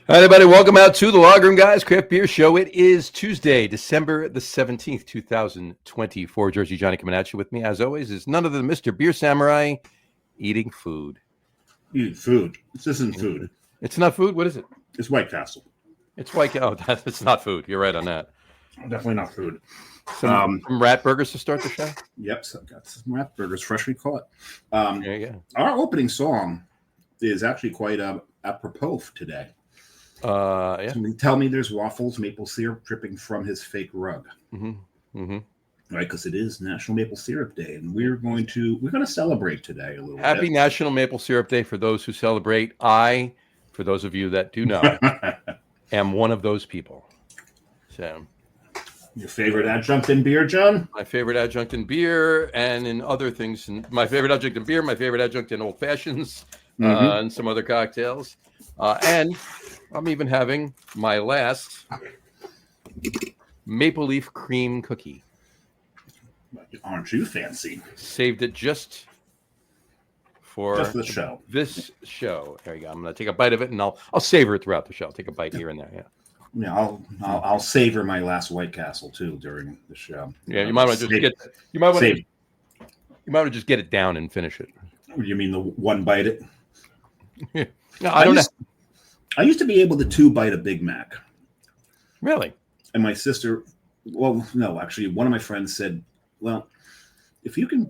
Hi, everybody. Welcome out to the Log Room Guys Craft Beer Show. It is Tuesday, December the 17th, 2024. Jersey Johnny coming at you. With me, as always, is none other than Mr. Beer Samurai eating food. Eating food. This isn't food. It's not food? What is it? It's White Castle. It's White Castle. Oh, it's not food. You're right on that. Definitely not food. Some rat burgers to start the show? Yep, so I've got some rat burgers freshly caught. There you go. Our opening song is actually quite apropos today. Yeah. Tell me there's waffles, maple syrup dripping from his fake rug. Right, because it is National Maple Syrup Day, and we're going to celebrate today a little bit. Happy National Maple Syrup Day for those who celebrate. I, for those of you that do know, am one of those people. So, your favorite adjunct in beer, John? My favorite adjunct in beer and in other things. My favorite adjunct in beer, my favorite adjunct in old fashions, and some other cocktails. And I'm even having my last maple leaf cream cookie. Aren't you fancy? Saved it just for the show. This show. There you go. I'm going to take a bite of it, and I'll savor it throughout the show. I'll take a bite here and there. Yeah. Yeah, I'll savor my last White Castle too during the show. Yeah, you might want to just get. You might want to just get it down and finish it. You mean the one bite it? No, I don't know. I used to be able to two bite a Big Mac. Really? And my sister, well, no, actually, one of my friends said, "Well, if you can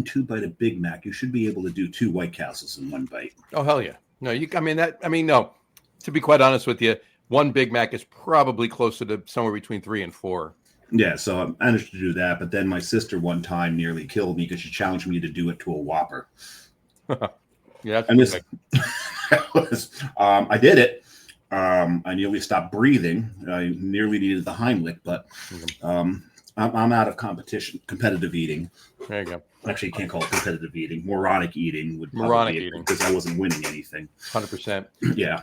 two bite a Big Mac, you should be able to do two White Castles in one bite." Oh hell yeah! No, no. To be quite honest with you, one Big Mac is probably closer to somewhere between 3 and 4. Yeah, so I managed to do that, but then my sister one time nearly killed me because she challenged me to do it to a Whopper. Yeah, and this I did it. I nearly stopped breathing. I nearly needed the Heimlich, but I'm out of competitive eating. There you go. Actually, you can't call it competitive eating. Moronic eating would moronic eating because I wasn't winning anything. 100%. Yeah.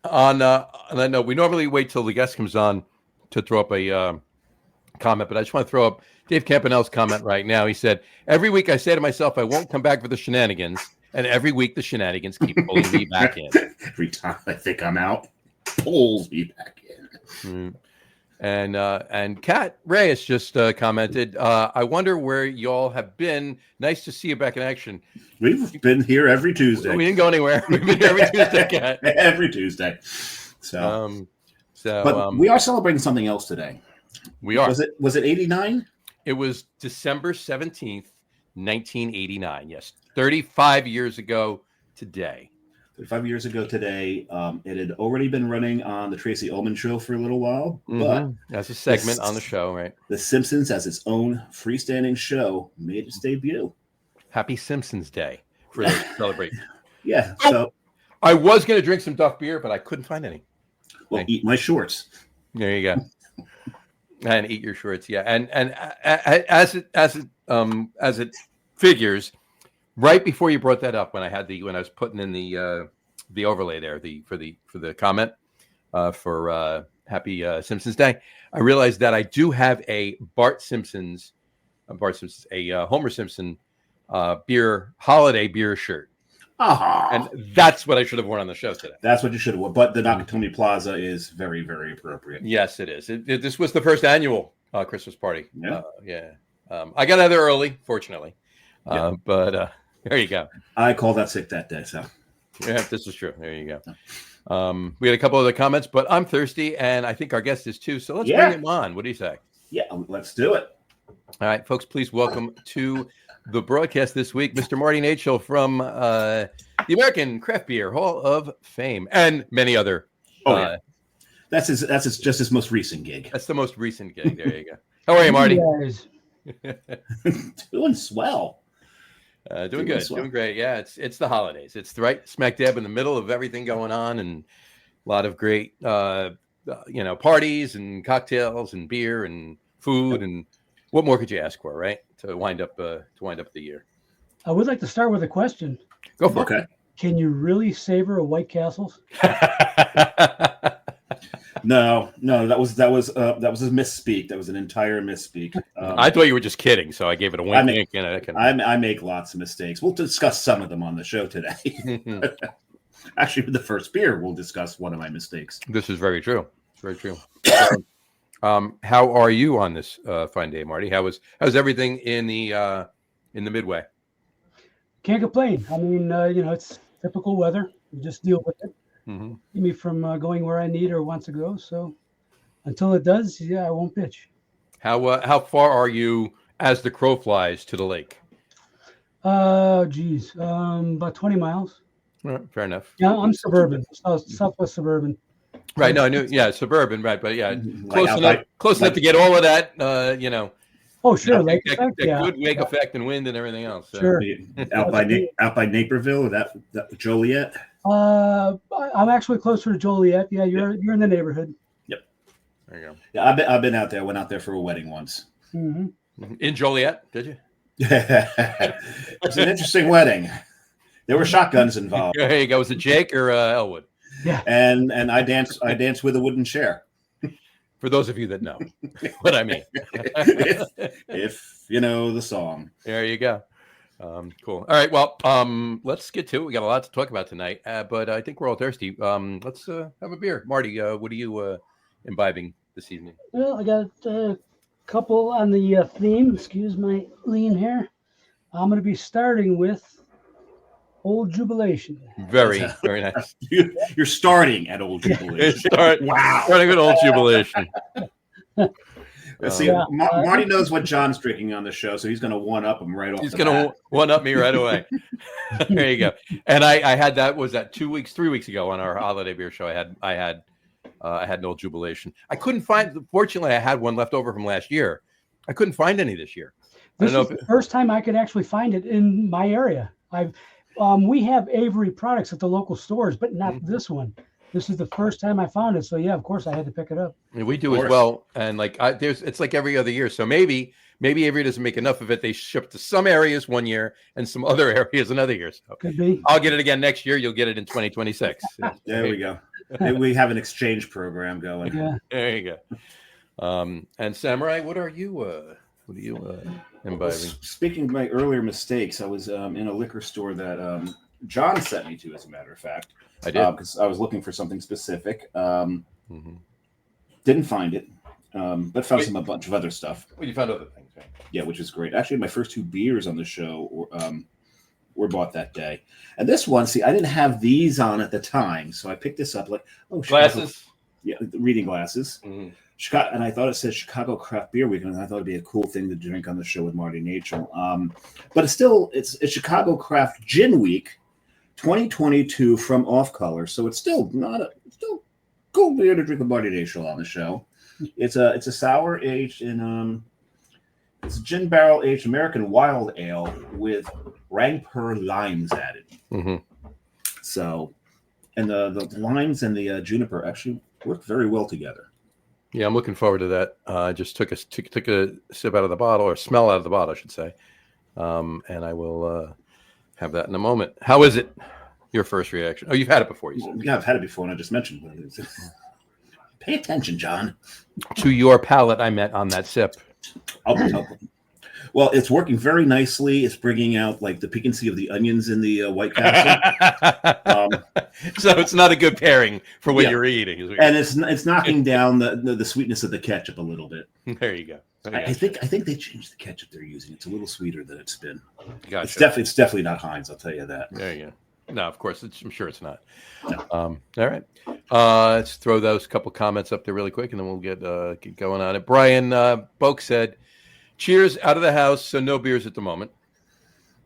On that note, we normally wait till the guest comes on to throw up a comment, but I just want to throw up Dave Campanelle's comment right now. He said, "Every week I say to myself, I won't come back for the shenanigans. And every week the shenanigans keep pulling me back in. Every time I think I'm out, pulls me back in." And Kat Reyes just commented, "I wonder where y'all have been. Nice to see you back in action." We've been here every Tuesday. We didn't go anywhere. We've been here every Tuesday, Kat. Every Tuesday. But we are celebrating something else today. We are. Was it 89? It was December 17th, 1989. Yes. 35 years ago today. 35 years ago today. It had already been running on the Tracy Ullman Show for a little while, but as a segment on the show, right? The Simpsons, as its own freestanding show, made its debut. Happy Simpsons Day for those to celebrate. Yeah. So I was going to drink some Duck beer, but I couldn't find any. Well, eat my shorts. There you go. And eat your shorts, yeah. And as it figures. Right before you brought that up, when I was putting in the overlay there, for the comment for Happy Simpsons Day, I realized that I do have a Homer Simpson holiday beer shirt, and that's what I should have worn on the show today. That's what you should have worn. But the Nakatomi Plaza is very, very appropriate. Yes, it is. This was the first annual Christmas party. Yeah. I got out there early, fortunately, yeah. But. There you go. I called that sick that day. So, yeah, this is true. There you go. We had a couple other comments, but I'm thirsty, and I think our guest is too. So let's bring him on. What do you say? Yeah, let's do it. All right, folks. Please welcome to the broadcast this week, Mr. Marty Nachel from the American Craft Beer Hall of Fame and many other. That's just his most recent gig. That's the most recent gig. There you go. How are you, Marty? Doing swell. Doing good, doing great. Yeah, it's the holidays. It's right smack dab in the middle of everything going on, and a lot of great, parties and cocktails and beer and food, and what more could you ask for, right? To wind up the year. I would like to start with a question. Go for it. Can you really savor a White Castles? No, that was a misspeak. That was an entire misspeak. I thought you were just kidding, so I gave it a wink. I make lots of mistakes. We'll discuss some of them on the show today. Actually, with the first beer, we'll discuss one of my mistakes. This is very true. It's very true. How are you on this fine day, Marty? How's everything in the Midway? Can't complain. I mean, it's typical weather. You just deal with it. Mm-hmm. Keep me from going where I need or want to go. So until it does, I won't pitch. How far are you as the crow flies to the lake? About 20 miles. All right, fair enough. Yeah, I'm suburban, southwest suburban. Right. No, I knew. Yeah, suburban. Right, but yeah, close Like enough to get all of that. Oh, sure. that Effect, good wake effect and wind and everything else. So. Sure. out by Naperville, or that Joliet. I'm actually closer to Joliet. Yeah, you're in the neighborhood. Yep. There you go. Yeah, I've been out there. Went out there for a wedding once. Mm-hmm. In Joliet, did you? It was an interesting wedding. There were shotguns involved. There you go. Was it Jake or Elwood? Yeah. And I danced with a wooden chair. For those of you that know what I mean. if you know the song. There you go. Cool. All right. Well, let's get to it. We got a lot to talk about tonight, but I think we're all thirsty. Let's have a beer. Marty, what are you imbibing this evening? Well, I got a couple on the theme. Excuse my lean here. I'm going to be starting with Old Jubilation. Very, very nice. You're starting at Old Jubilation. Wow. Starting with Old Jubilation. See, Marty knows what John's drinking on the show, so he's going to one-up him right off. He's going to one-up me right away. There you go. And I had that. Was that 3 weeks ago on our holiday beer show? I had an Old Jubilation. I couldn't find. Fortunately, I had one left over from last year. I couldn't find any this year. This is the first time I could actually find it in my area. We have Avery products at the local stores, but not this one. This is the first time I found it. So yeah, of course I had to pick it up. Yeah, we do as well. And it's like every other year. So maybe Avery doesn't make enough of it. They ship to some areas one year and some other areas another year. So could be. I'll get it again next year. You'll get it in 2026. There we go. We have an exchange program going. Yeah. There you go. And Samurai, what are you imbibing? Speaking of my earlier mistakes, I was in a liquor store that John sent me to, as a matter of fact. I did. Because I was looking for something specific. Didn't find it, but found a bunch of other stuff. Well, you found other things, right? Yeah, which is great. Actually, my first 2 beers on the show were bought that day. And this one, see, I didn't have these on at the time, so I picked this up like, glasses? Yeah, reading glasses. Mm-hmm. Chicago, and I thought it said Chicago Craft Beer Week, and I thought it'd be a cool thing to drink on the show with Marty Nachel. But it's Chicago Craft Gin Week 2022 from Off Color, so it's still cool beer to drink with Marty Nachel on the show. It's a sour aged in it's a gin barrel aged American wild ale with Rangpur limes added. Mm-hmm. So, and the limes and the juniper actually work very well together. Yeah, I'm looking forward to that. I just took a sip out of the bottle, or smell out of the bottle, I should say. And I will have that in a moment. How is it? Your first reaction? Oh, you've had it before, you said. Yeah, I've had it before, and I just mentioned it. Pay attention, John. To your palate, I meant on that sip. Well, it's working very nicely. It's bringing out like the piquancy of the onions in the White Castle. So it's not a good pairing for what you're eating. And it's knocking down the sweetness of the ketchup a little bit. There you go. I think they changed the ketchup they're using. It's a little sweeter than it's been. Gotcha. It's definitely not Heinz. I'll tell you that. There you go. No, of course, I'm sure it's not. No. All right. Let's throw those couple comments up there really quick, and then we'll get going on it. Brian Boak said, "Cheers out of the house, so no beers at the moment."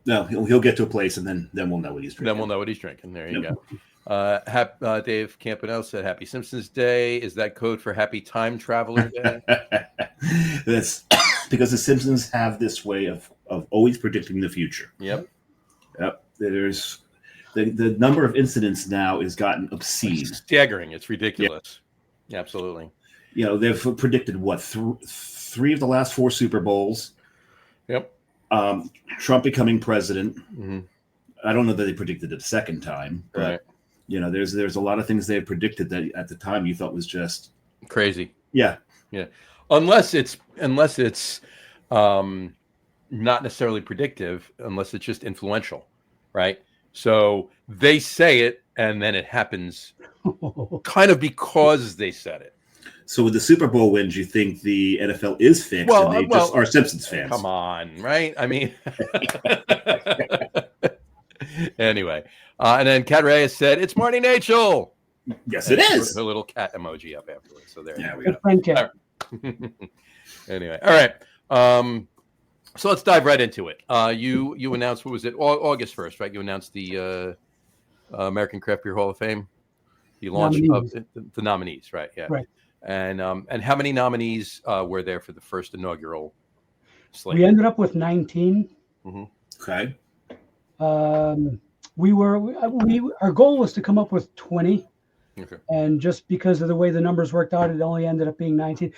No, he'll get to a place, and then we'll know what he's drinking. Then we'll know what he's drinking. There you go. Dave Campanelle said, "Happy Simpsons Day." Is that code for Happy Time Traveler Day? That's because the Simpsons have this way of always predicting the future. Yep. There's the number of incidents now has gotten obscene. It's staggering. It's ridiculous. Yeah. Absolutely. You know, they've predicted what three of the last 4 Super Bowls. Yep. Trump becoming president. Mm-hmm. I don't know that they predicted it a second time, but right. You know, there's a lot of things they had predicted that at the time you thought was just crazy. Yeah. Unless it's not necessarily predictive, unless it's just influential, right? So they say it, and then it happens kind of because they said it. So with the Super Bowl wins, you think the NFL is fixed and they just are Simpsons fans? Come on, right? I mean, anyway. And then Cat Reyes said, "It's Marty Nachel." Yes, it is. A little cat emoji up afterwards. So there. Yeah, we Good friend, Cat. Anyway, all right. So let's dive right into it. You announced, what was it? August 1st, right? You announced the American Craft Beer Hall of Fame, the launch of the nominees, right? Yeah. Right. And how many nominees were there for the first inaugural slate? We ended up with 19. Mm-hmm. Okay. Our goal was to come up with 20. Okay. And just because of the way the numbers worked out, it only ended up being 19.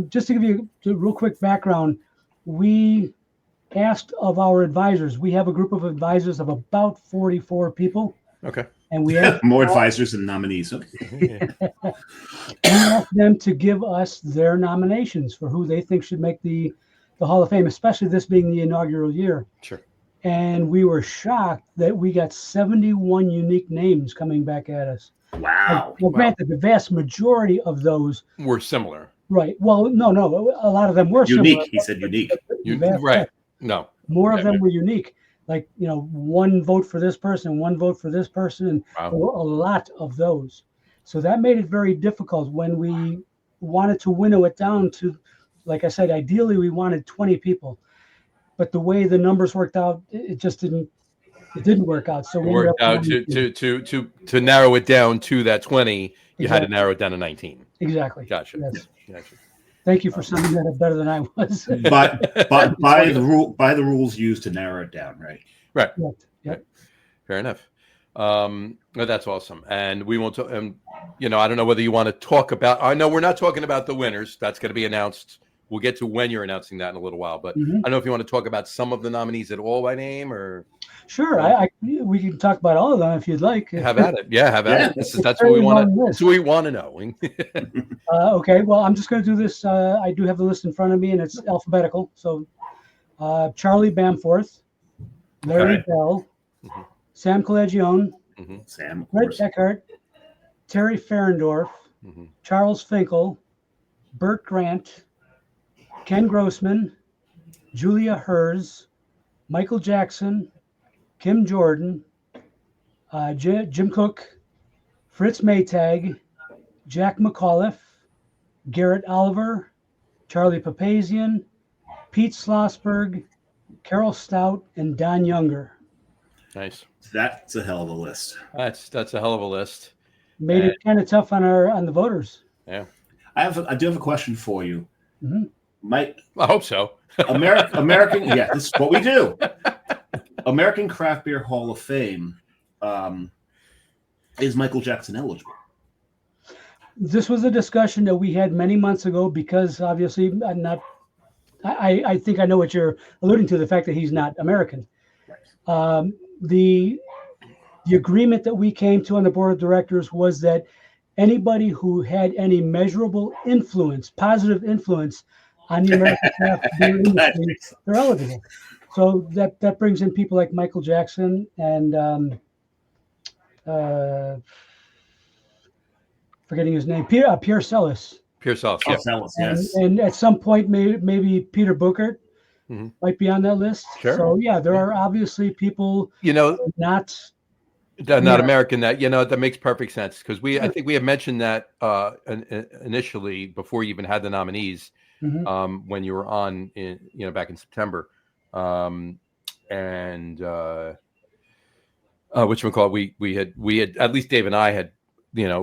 Just to give you a real quick background, we asked of our advisors. We have a group of advisors of about 44 people. Okay. And we asked more advisors than nominees. We asked them to give us their nominations for who they think should make the Hall of Fame, especially this being the inaugural year. Sure. And we were shocked that we got 71 unique names coming back at us. Wow. Well, granted, the vast majority of those were similar. Right. Well, no. A lot of them were unique. Similar. He said unique. Right. No. More of them were unique. Like, one vote for this person, one vote for this person, and wow. There were a lot of those. So that made it very difficult when we wanted to winnow it down to, like I said, ideally we wanted 20 people. But the way the numbers worked out, it just didn't work out. So we worked out to narrow it down to that 20, you had to narrow it down to 19. Exactly. Gotcha. Yes. Gotcha. Thank you for summing that up better than I was. but by the rules used to narrow it down, right? Right. Yep. Fair enough. That's awesome. And we won't. I don't know whether you want to talk about. I know we're not talking about the winners. That's going to be announced. We'll get to when you're announcing that in a little while. But I don't know if you want to talk about some of the nominees at all by name or. Sure, we can talk about all of them if you'd like. Have at it. Yeah, have at it. That's what we want to. That's what we want to know. Okay, well, I'm just going to do this. I do have the list in front of me, and it's alphabetical. So, Charlie Bamforth, Larry Bell, Sam Calagione, Sam, Red Eckhart, Terry Ferendorf, Charles Finkel, Burt Grant, Ken Grossman, Julia Hers, Michael Jackson, Kim Jordan, Jim Cook, Fritz Maytag, Jack McAuliffe, Garrett Oliver, Charlie Papazian, Pete Schlossberg, Carol Stout, and Don Younger. Nice. That's a hell of a list. That's a hell of a list. Made it kind of tough on the voters. Yeah. I do have a question for you. Mike, I hope so. American, yeah, this is what we do. American Craft Beer Hall of Fame. Is Michael Jackson eligible? This was a discussion that we had many months ago because obviously I think I know what you're alluding to, the fact that he's not American. Right. The agreement that we came to on the board of directors was that anybody who had any measurable influence, positive influence on the American craft beer industry, they're eligible. So that brings in people like Michael Jackson and forgetting his name, Pierre Celis. Pierre Celis, yeah. Celis, yes. And at some point, maybe Peter Bookert might be on that list. Sure. So yeah, there are obviously people not American that makes perfect sense because I think we had mentioned that initially before you even had the nominees when you were on back in September whatchamacallit, we had at least Dave and I had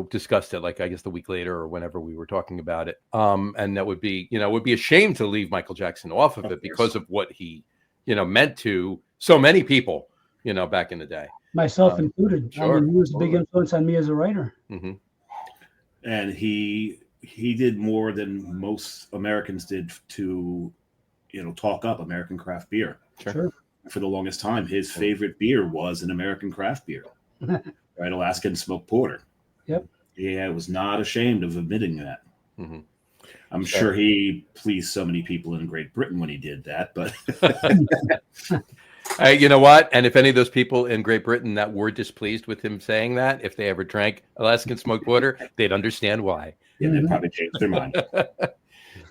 discussed it, like I guess the week later or whenever we were talking about it, and that would be a shame to leave Michael Jackson off of it because of what he meant to so many people back in the day, myself included. Sure. I mean, he was a big influence on me as a writer. And he did more than most Americans did to talk up American craft beer. Sure. For the longest time, his favorite beer was an American craft beer, right? Alaskan smoked porter. Yep. Yeah, was not ashamed of admitting that. I'm sure he pleased so many people in Great Britain when he did that, but You know what? And if any of those people in Great Britain that were displeased with him saying that, if they ever drank Alaskan smoked water, they'd understand why. Yeah, they probably changed their mind.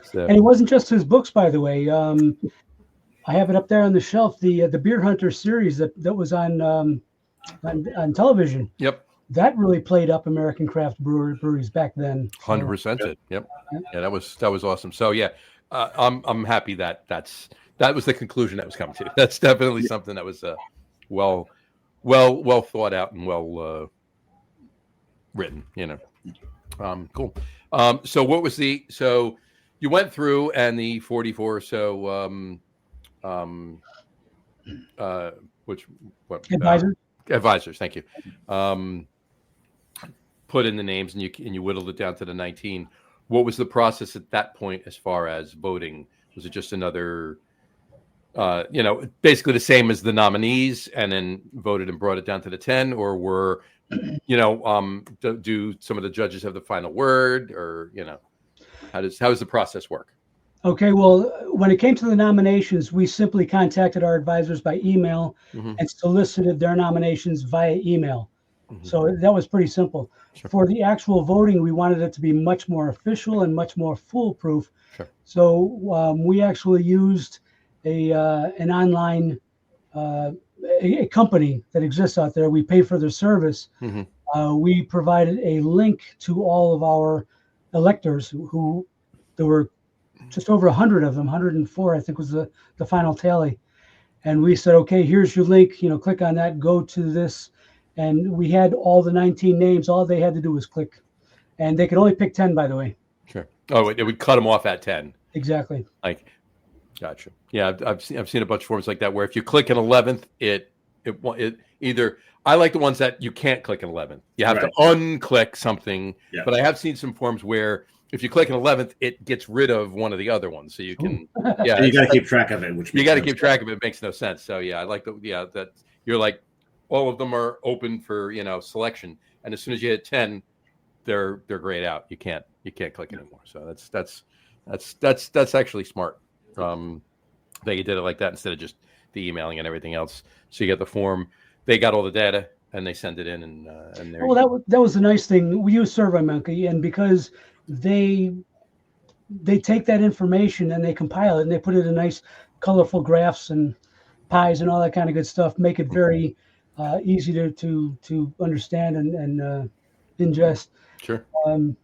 So, And it wasn't just his books, by the way. I have it up there on the shelf. The Beer Hunter series that was on television. yep, That really played up American craft breweries back then. 100% it. Yep, yeah, that was awesome. So yeah, I'm happy that was the conclusion that was coming to. That's definitely something that was well thought out and well written. Cool. So what was so you went through and the 44 or so advisors, thank you, put in the names and you whittled it down to the 19. What was the process at that point as far as voting? Was it just another basically the same as the nominees and then voted and brought it down to the 10, or were do some of the judges have the final word, or how does the process work? Okay, well, when it came to the nominations, we simply contacted our advisors by email and solicited their nominations via email. So that was pretty simple. Sure. For the actual voting, we wanted it to be much more official and much more foolproof. Sure. So we actually used an online a company that exists out there. We pay for their service. We provided a link to all of our electors who there were just over 100 of them, 104, I think was the final tally. And we said, okay, here's your link, click on that, go to this. And we had all the 19 names. All they had to do was click. And they could only pick 10, by the way. Sure. Oh, it would cut them off at 10. Exactly. Gotcha. Yeah, I've seen a bunch of forms like that where if you click an 11th, it either, I like the ones that you can't click an 11th. You have to unclick something. Yeah. But I have seen some forms where if you click an 11th, it gets rid of one of the other ones. So you can, yeah. So you got to keep track of it, which you got to keep track of it. It makes no sense. So yeah, I like that you're like, all of them are open for, selection. And as soon as you hit 10, they're grayed out. You can't click anymore. So that's actually smart. They did it like that instead of just the emailing and everything else. So you get the form, they got all the data and they send it in and there. Well, that was the nice thing. We use SurveyMonkey, and because they take that information and they compile it and they put it in nice colorful graphs and pies and all that kind of good stuff, make it very easy to understand and ingest. Sure. And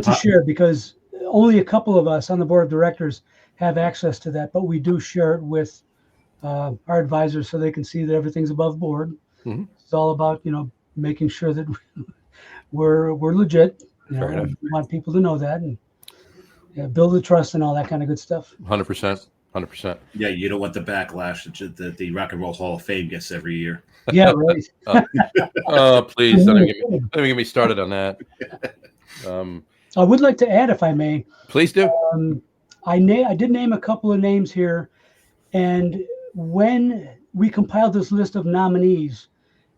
to share, because only a couple of us on the board of directors have access to that, but we do share it with our advisors so they can see that everything's above board. It's all about making sure that we're legit. We want people to know that and build the trust and all that kind of good stuff. 100%. Yeah, you don't want the backlash that the Rock and Roll Hall of Fame gets every year. Yeah, right. Oh, please don't even get me started on that. I would like to add, if I may. Please do. I did name a couple of names here, and when we compiled this list of nominees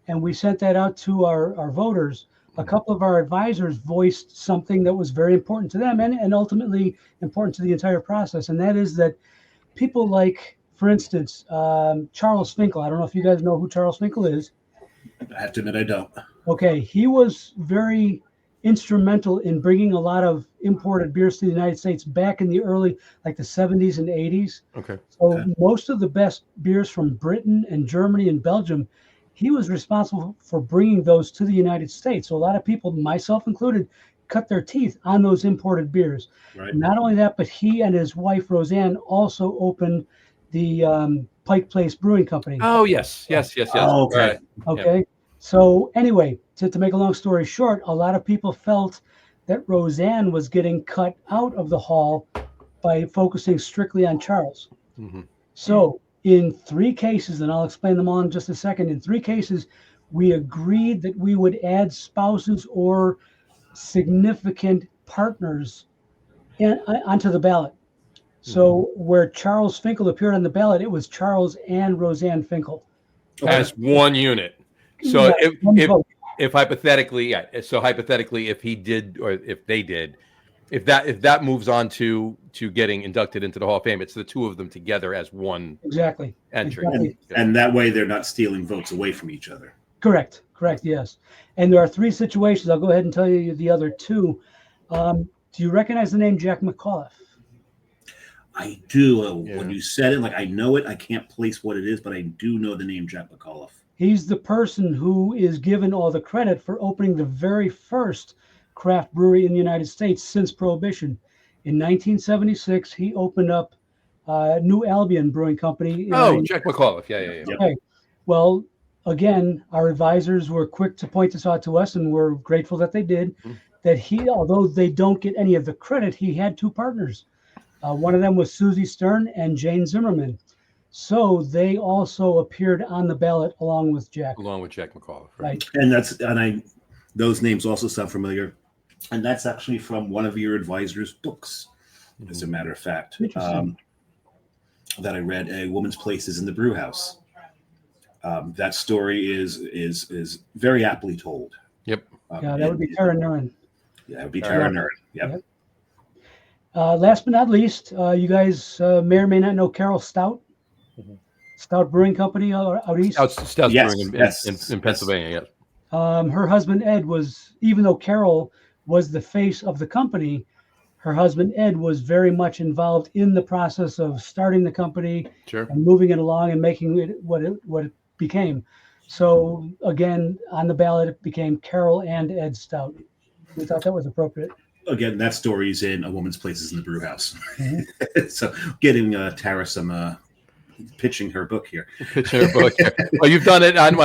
and we sent that out to our voters, a couple of our advisors voiced something that was very important to them and ultimately important to the entire process, and that is that people like, for instance, Charles Finkel. I don't know if you guys know who Charles Finkel is. I have to admit I don't. Okay, he was very instrumental in bringing a lot of imported beers to the United States back in the early, like the 70s and 80s. Okay. So most of the best beers from Britain and Germany and Belgium, he was responsible for bringing those to the United States. So a lot of people, myself included, cut their teeth on those imported beers. Right. Not only that, but he and his wife, Roseanne, also opened the Pike Place Brewing Company. Oh, yes. Oh, okay. Right. Okay. Yeah. So anyway, to make a long story short, a lot of people felt that Roseanne was getting cut out of the hall by focusing strictly on Charles. So in 3 cases, and I'll explain them all in just a second, in 3 cases, we agreed that we would add spouses or significant partners onto the ballot. So where Charles Finkel appeared on the ballot, it was Charles and Roseanne Finkel. As one unit. So if hypothetically, if he did, or if they did, if that moves on to getting inducted into the Hall of Fame, it's the two of them together as one Exactly. entry. Exactly. And that way they're not stealing votes away from each other. Correct. Yes. And there are 3 situations. I'll go ahead and tell you the other 2. Do you recognize the name Jack McAuliffe? I do. When you said it, like I know it, I can't place what it is, but I do know the name Jack McAuliffe. He's the person who is given all the credit for opening the very first craft brewery in the United States since Prohibition. In 1976, he opened up New Albion Brewing Company. Jack McAuliffe. Yeah. Okay. Well, again, our advisors were quick to point this out to us, and we're grateful that they did. That he, although they don't get any of the credit, he had 2 partners. One of them was Susie Stern and Jane Zimmerman. So they also appeared on the ballot along with Jack. Along with Jack McAuliffe, right? And those names also sound familiar. And that's actually from one of your advisors' books, as a matter of fact, that I read. A Woman's Place is in the Brew House. That story is very aptly told. Yep. That would be Tara Nurin. Yeah, that would be Tara Nurin. Yep. Last but not least, you guys may or may not know Carol Stout. Stout Brewing Company out east. Stout Brewing in Pennsylvania. Yes. Her husband Ed was, even though Carol was the face of the company, her husband Ed was very much involved in the process of starting the company and moving it along and making it what it became. So again, on the ballot, it became Carol and Ed Stout. We thought that was appropriate. Again, that story is in A Woman's Place is in the Brew House. So getting Tara some pitching her book here. Well, you've done it on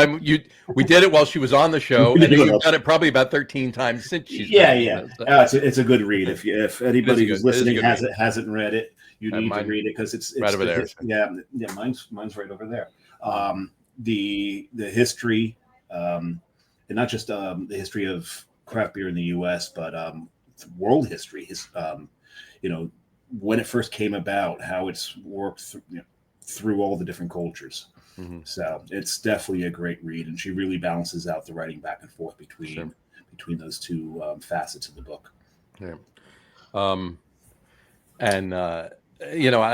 we did it while she was on the show, and you've done it probably about 13 times since she's it's a good read. If anybody who's listening hasn't read it, you need to read it because it's right over there. Mine's right over there. The history, and not just the history of craft beer in the U.S., but world history. When it first came about, how it's worked through all the different cultures. So it's definitely a great read, and she really balances out the writing back and forth between those 2 facets of the book. Yeah. I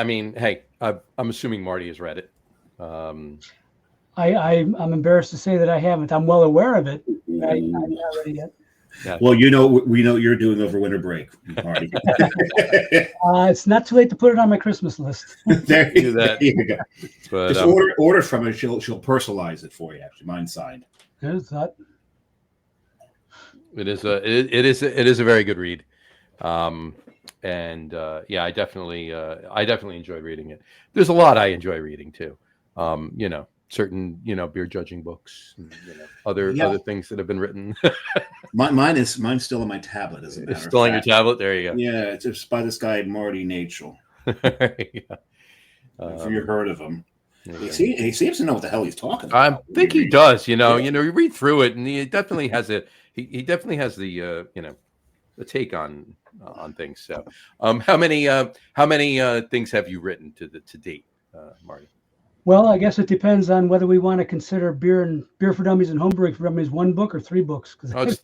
mean, hey, I'm assuming Marty has read it. I'm embarrassed to say that I haven't. I'm well aware of it. I'm not ready yet. Yeah. Well, we know what you're doing over winter break, Marty. It's not too late to put it on my Christmas list. There you go. But, just order from her. She'll personalize it for you. Actually, mine's signed. There's that. It is a very good read, I definitely enjoy reading it. There's a lot I enjoy reading too. Certain beer judging books, and, other things that have been written. Mine's still on my tablet, as a matter of fact. Still on your tablet. There you go. Yeah, it's by this guy Marty Nachel. If you heard of him, he seems to know what the hell he's talking about. I think he does. You read through it, and he definitely has he definitely has the the take on things. So, how many things have you written to date, Marty? Well, I guess it depends on whether we want to consider Beer for Dummies and Home Brewing for Dummies 1 book or 3 books.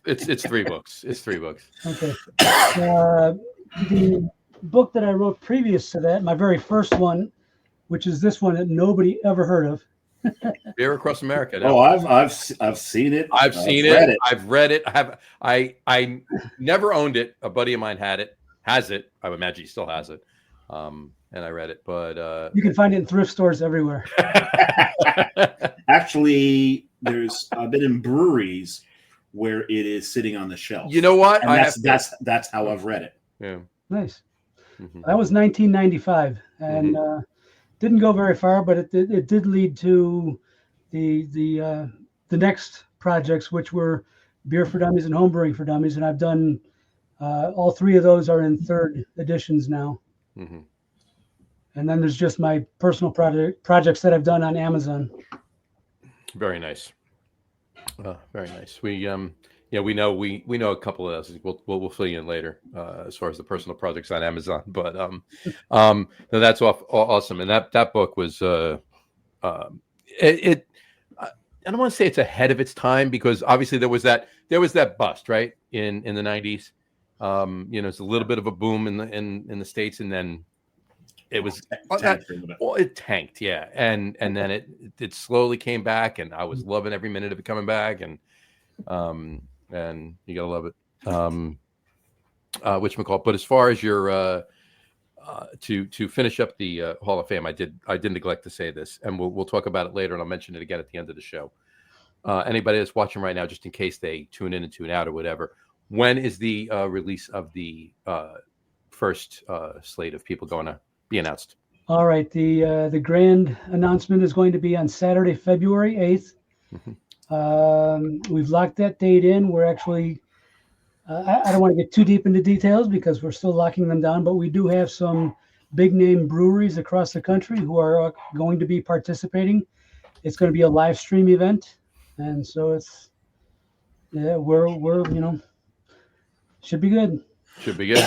It's 3 books. It's 3 books. Okay. The book that I wrote previous to that, my very first one, which is this one that nobody ever heard of. Beer Across America. No. Oh, I've seen it. I've seen it. I've read it. I never owned it. A buddy of mine has it. I would imagine he still has it. And I read it, but you can find it in thrift stores everywhere. Actually, I've been in breweries where it is sitting on the shelf. You know what? And that's how I've read it. Yeah. Nice. That was 1995, and didn't go very far, but it did lead to the next projects, which were Beer for Dummies and Home Brewing for Dummies, and I've done all 3 of those are in 3rd editions now. And then there's just my personal projects that I've done on Amazon. Very nice. Very nice. We know a couple of those. We'll fill you in later as far as the personal projects on Amazon. But no, that's awesome. And that book was I don't want to say it's ahead of its time, because obviously there was that bust, right, in the 90s. It's a little bit of a boom in the States, and then it was it tanked, yeah, and then it slowly came back, and I was loving every minute of it coming back, and you gotta love it. Whatchamacallit. But as far as your to finish up the Hall of Fame, I did neglect to say this, and we'll talk about it later, and I'll mention it again at the end of the show. Anybody that's watching right now, just in case they tune in and tune out or whatever, when is the release of the first slate of people going to be announced? All right, the grand announcement is going to be on Saturday, February 8th. We've locked that date in. We're actually, I don't want to get too deep into details because we're still locking them down, but we do have some big name breweries across the country who are going to be participating. It's going to be a live stream event, and so we're should be good. Should be good.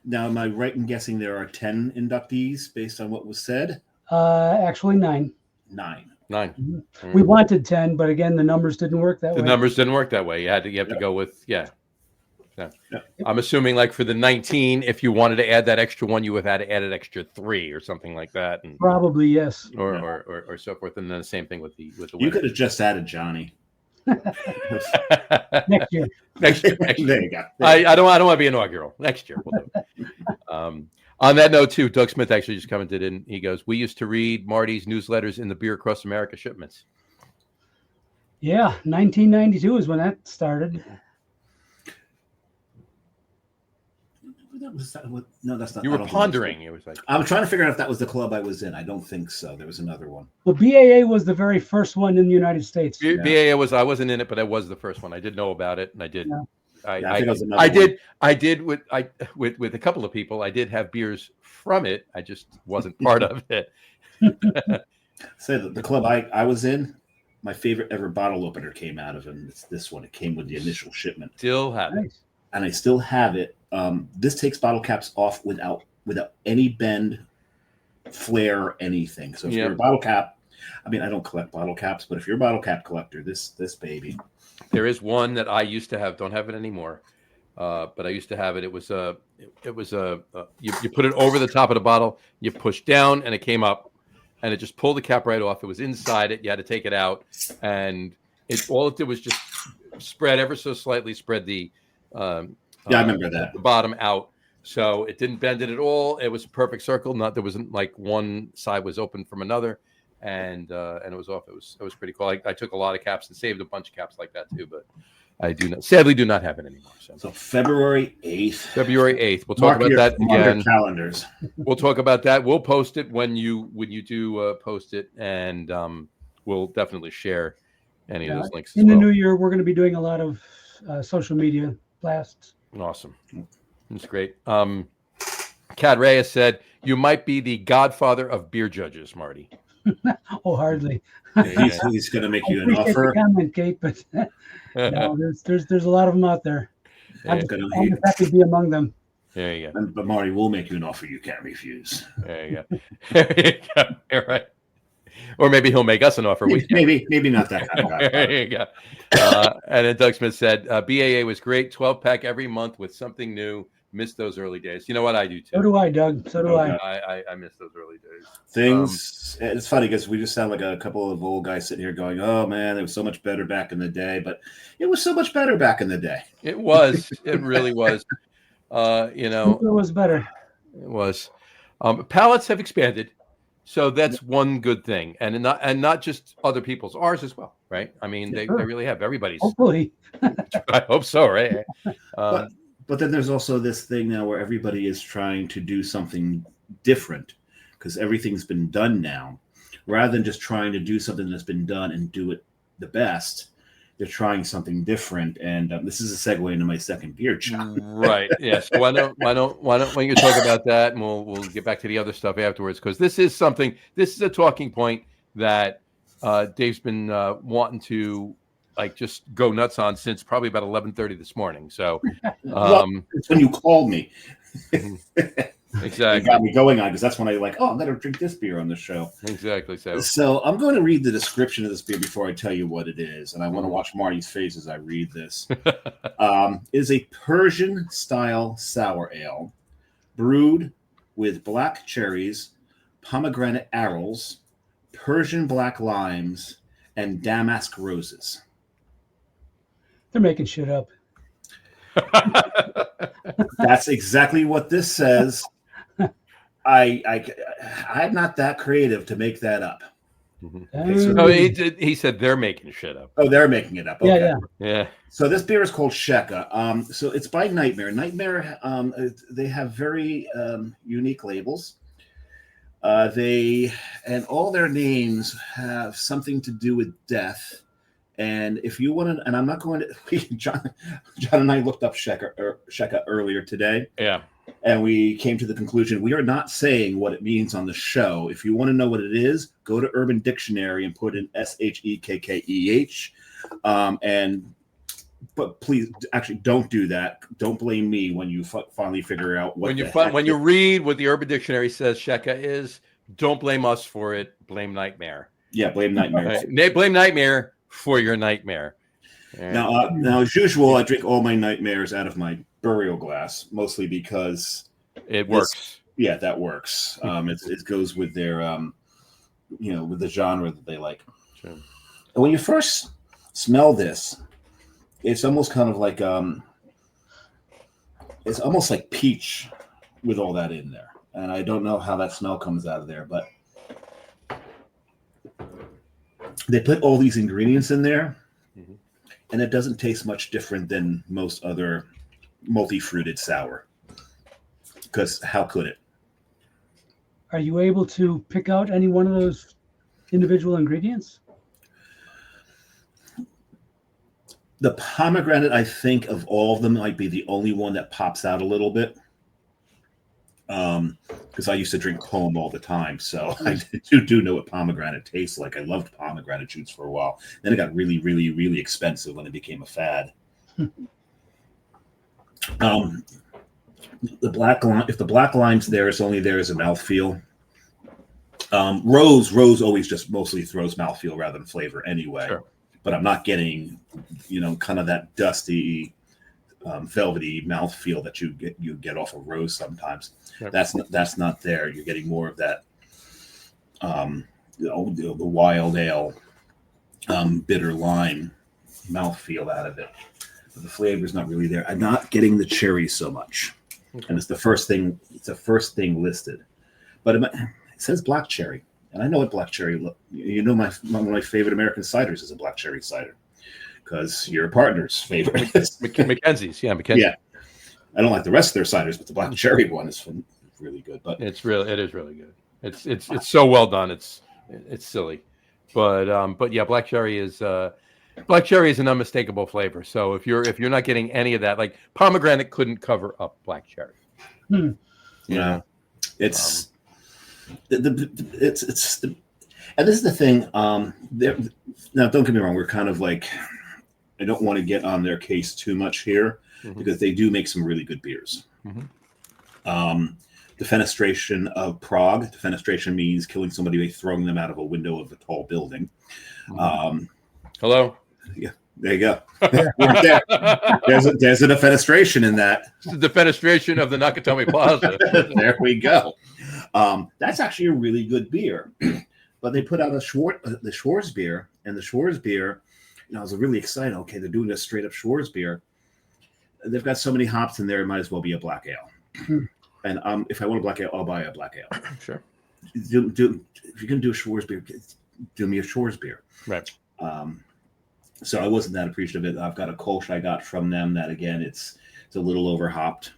Now, am I right in guessing there are 10 inductees based on what was said? Actually 9. 9. Mm-hmm. We wanted 10, but again, the numbers didn't work that way. The numbers didn't work that way. You have to go with I'm assuming, like, for the 19, if you wanted to add that extra one, you would have had to add an extra 3 or something like that. And, probably, yes. Or so forth. And then the same thing with the You could have just added Johnny. Next year. There you go. I don't want to be inaugural. Next year we'll do it. On that note, too, Doug Smith actually just commented in. He goes, "We used to read Marty's newsletters in the Beer Across America shipments." Yeah, 1992 is when that started. No, that's not. You were pondering. It was like, I'm trying to figure out if that was the club I was in. I don't think so. There was another one. Well, BAA was the very first one in the United States. BAA was. I wasn't in it, but I was the first one. I did know about it, and I did. Yeah. I did with a couple of people. I did have beers from it. I just wasn't part of it. Say that the club I was in, my favorite ever bottle opener came out of it. It's this one. It came with the initial shipment. Still have it. And I still have it. This takes bottle caps off without any bend, flare, anything. So if you're a bottle cap, I mean, I don't collect bottle caps, but if you're a bottle cap collector, this baby. There is one that I used to have. Don't have it anymore, but I used to have it. It was you put it over the top of the bottle, you push down, and it came up, and it just pulled the cap right off. It was inside it. You had to take it out, and all it did was just spread ever so slightly, spread the I remember that. The bottom out, so it didn't bend it at all. It was a perfect circle. There wasn't like one side was open from another, and it was off. It was pretty cool. I took a lot of caps and saved a bunch of caps like that too, but I sadly do not have it anymore. So February 8th. We'll talk about that again. Calendars. We'll talk about that. We'll post it when you do post it, and we'll definitely share any of those links. In the new year, we're going to be doing a lot of social media blasts. Awesome. That's great. Kat Reyes said, "You might be the godfather of beer judges, Marty." Oh, hardly. He's going to make you an offer. Comment, Kate, but no, there's a lot of them out there. I'm happy to be among them. There you go. But Marty, we'll make you an offer you can't refuse. There you go. There you go. All right. Or maybe he'll make us an offer. Maybe not that kind of guy. There you go. And then Doug Smith said, BAA was great. 12-pack every month with something new. Miss those early days. You know what? I do too. So do I, Doug. So do I. I miss those early days. It's funny because we just sound like a couple of old guys sitting here going, "Oh man, it was so much better back in the day." But it was so much better back in the day. It was. It really was. It was better. It was. Palettes have expanded. So that's one good thing, and not just other people's, ours as well, right? I mean, they really have everybody's. Hopefully, I hope so, right? But then there's also this thing now where everybody is trying to do something different because everything's been done now, rather than just trying to do something that's been done and do it the best. They're trying something different, and this is a segue into my second beer chop. Right? Yes. Why don't you talk about that, and we'll get back to the other stuff afterwards, because this is a talking point that Dave's been wanting to just go nuts on since probably about 11:30 this morning. So it's when you called me. Exactly. It got me going on because that's when I like, I'm going to drink this beer on the show. Exactly. So I'm going to read the description of this beer before I tell you what it is, and I want to watch Marty's face as I read this. It is a Persian-style sour ale brewed with black cherries, pomegranate arils, Persian black limes, and damask roses. They're making shit up. That's exactly what this says. I'm not that creative to make that up. Okay, so he said they're making shit up. Oh, they're making it up. Okay. Yeah. So this beer is called Sheka. So it's by Nightmare. Nightmare, they have very unique labels. And all their names have something to do with death. And if you want to, and I'm not going to, John and I looked up Sheka earlier today. Yeah. And we came to the conclusion we are not saying what it means on the show. If you want to know what it is, go to Urban Dictionary and put in SHEKKEH. But please, actually, don't do that. Don't blame me when you finally figure out what. When you read what the Urban Dictionary says Sheka is, don't blame us for it. Blame Nightmare. Yeah, blame Nightmare. Blame Nightmare for your nightmare. Now, as usual, I drink all my nightmares out of my burial glass, mostly because it works. Yeah, that works. It goes with their, with the genre that they like. Sure. And when you first smell this, it's almost kind of like it's almost like peach with all that in there. And I don't know how that smell comes out of there, but they put all these ingredients in there, and it doesn't taste much different than most other multi-fruited sour. Because how could it? Are you able to pick out any one of those individual ingredients? The pomegranate, I think, of all of them, might be the only one that pops out a little bit. Because I used to drink Home all the time, so I do know what pomegranate tastes like. I loved pomegranate juice for a while. Then it got really, really, really expensive when it became a fad. The black lime, if the black lime's there, it's only there as a mouthfeel. Rose always just mostly throws mouthfeel rather than flavor anyway. Sure. But I'm not getting, kind of that dusty, velvety mouthfeel that you get off of Rose sometimes. Yep. That's not there. You're getting more of that, the wild ale, bitter lime mouthfeel out of it. But the flavor's not really there. I'm not getting the cherry so much, and it's the first thing. It's the first thing listed, but it says black cherry, and I know what black cherry. One of my favorite American ciders is a black cherry cider, because your partner's favorite is Mackenzie's. Yeah, Mackenzie. Yeah, I don't like the rest of their ciders, but the black cherry one is really good. But it is really good. It's so well done. It's silly, but yeah, black cherry is an unmistakable flavor. So if you're not getting any of that, like pomegranate couldn't cover up black cherry. Yeah, it's it's and this is the thing. Now, don't get me wrong. We're kind of like, I don't want to get on their case too much here, because they do make some really good beers. Defenestration of Prague. Defenestration means killing somebody by throwing them out of a window of a tall building. Hello. Yeah, there you go. Right there. There's a defenestration in that. It's the defenestration of the Nakatomi Plaza. There we go. That's actually a really good beer. But they put out the Schwarz beer, and the Schwarz beer, I was really excited. Okay, they're doing a straight up Schwarz beer. They've got so many hops in there, it might as well be a black ale. And if I want a black ale, I'll buy a black ale. Sure. If you're going to do a Schwarz beer, do me a Schwarz beer. Right. So I wasn't that appreciative of it. I've got a Kolsch I got from them that, again, it's a little over hopped.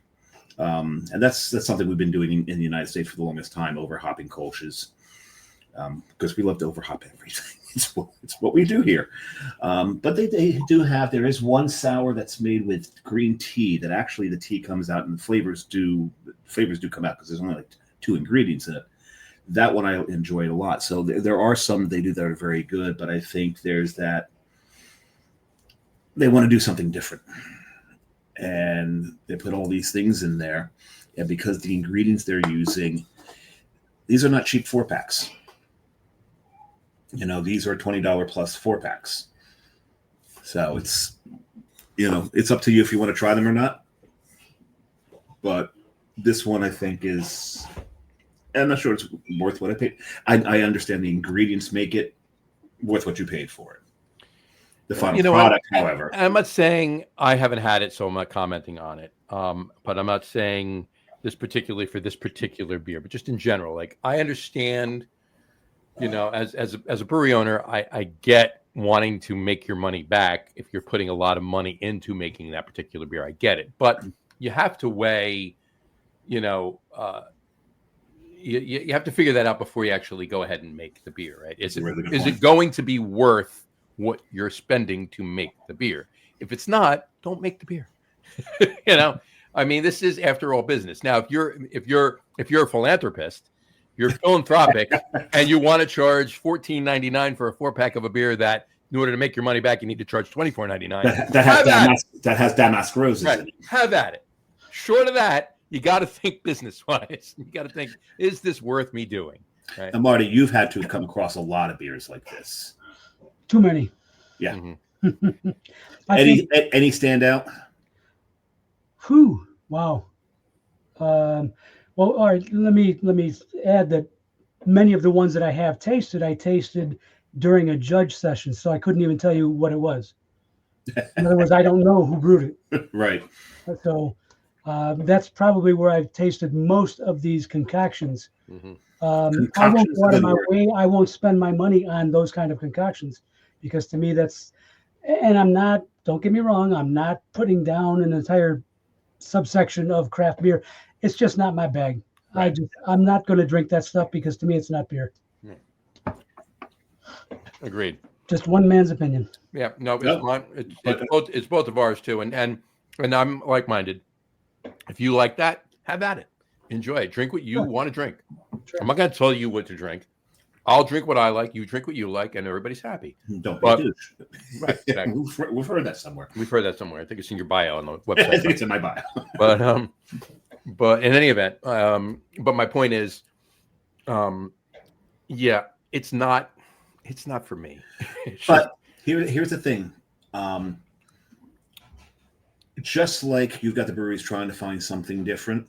And that's something we've been doing in the United States for the longest time, over hopping Kolsch's. Because we love to overhop everything. It's what we do here. But they do have, there is one sour that's made with green tea that actually the tea comes out and the flavors do come out, because there's only like 2 ingredients in it. That one I enjoyed a lot. So there are some they do that are very good, but I think there's that they want to do something different. And they put all these things in there. and because the ingredients they're using, these are not cheap 4-packs. These are $20 plus 4-packs. So it's up to you if you want to try them or not. But this one I think is, I'm not sure it's worth what I paid. I understand the ingredients make it worth what you paid for it. The final product, however. I'm not saying I haven't had it, so I'm not commenting on it. But I'm not saying this particularly for this particular beer, but just in general. Like, I understand, as a brewery owner, I get wanting to make your money back if you're putting a lot of money into making that particular beer. I get it. But you have to weigh, you have to figure that out before you actually go ahead and make the beer, right? Is it going to be worth what you're spending to make the beer? If it's not, don't make the beer. I mean, this is, after all, business. Now, if you're a philanthropist, you're philanthropic, and you want to charge $14.99 for a 4-pack of a beer that, in order to make your money back, you need to charge $24.99. That has Damask roses in it. Have at it. Short of that, you got to think business-wise. You got to think, is this worth me doing? Right? And Marty, you've had to come across a lot of beers like this. Too many. Yeah. Mm-hmm. Any standout? Whew. Wow. Well, all right. Let me add that many of the ones that I have tasted, I tasted during a judge session, so I couldn't even tell you what it was. In other words, I don't know who brewed it. Right. So that's probably where I've tasted most of these concoctions. Mm-hmm. I won't go out of my way. I won't spend my money on those kind of concoctions, because to me that's, and I'm not, don't get me wrong, I'm not putting down an entire subsection of craft beer. It's just not my bag. Right. I'm not going to drink that stuff, because to me it's not beer. Agreed. Just one man's opinion. Yeah, no, it's both of ours too, and I'm like-minded. If you like that, have at it. Enjoy it. Drink what you want to drink. Sure. I'm not going to tell you what to drink. I'll drink what I like. You drink what you like, and everybody's happy. Don't be a douche. Right. Exactly. We've heard that somewhere. We've heard that somewhere. I think it's in your bio on the website. I think it's in my bio. But in any event, but my point is, yeah, it's not for me. But here's the thing. Just like you've got the breweries trying to find something different,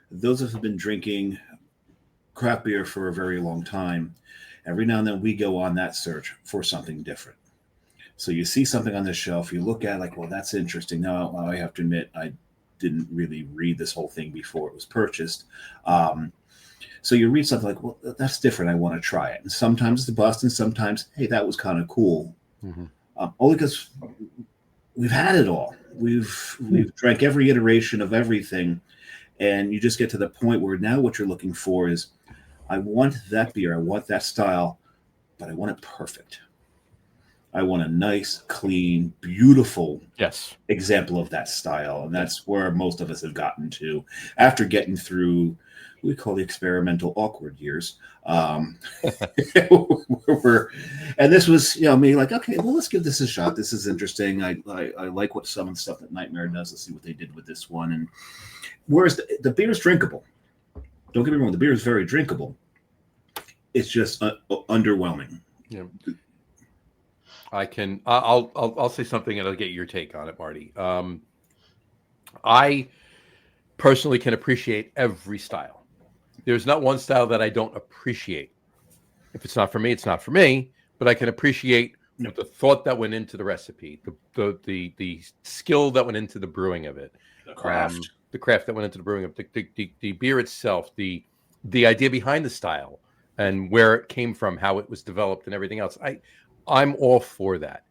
those of us who have been drinking craft beer for a very long time, every now and then we go on that search for something different. So you see something on the shelf, you look at it like, well, that's interesting. Now, I have to admit, I didn't really read this whole thing before it was purchased. So you read something like, well, that's different. I want to try it. And sometimes it's a bust, and sometimes, hey, that was kind of cool. Mm-hmm. Only because we've had it all. We've drank every iteration of everything. And you just get to the point where now what you're looking for is, I want that beer, I want that style, but I want it perfect. I want a nice, clean, beautiful example of that style. And that's where most of us have gotten to after getting through what we call the experimental awkward years. And this was, me like, okay, well, let's give this a shot. This is interesting. I like what some of the stuff that Nightmare does. Let's see what they did with this one. And whereas the beer is drinkable. Don't get me wrong, the beer is very drinkable. It's just underwhelming. Yeah. I'll say something and I'll get your take on it, Marty. I personally can appreciate every style. There's not one style that I don't appreciate. If it's not for me, it's not for me, but I can appreciate the thought that went into the recipe, the skill that went into the brewing of it. The craft that went into the brewing of the beer itself, the idea behind the style and where it came from, how it was developed and everything else. I'm all for that.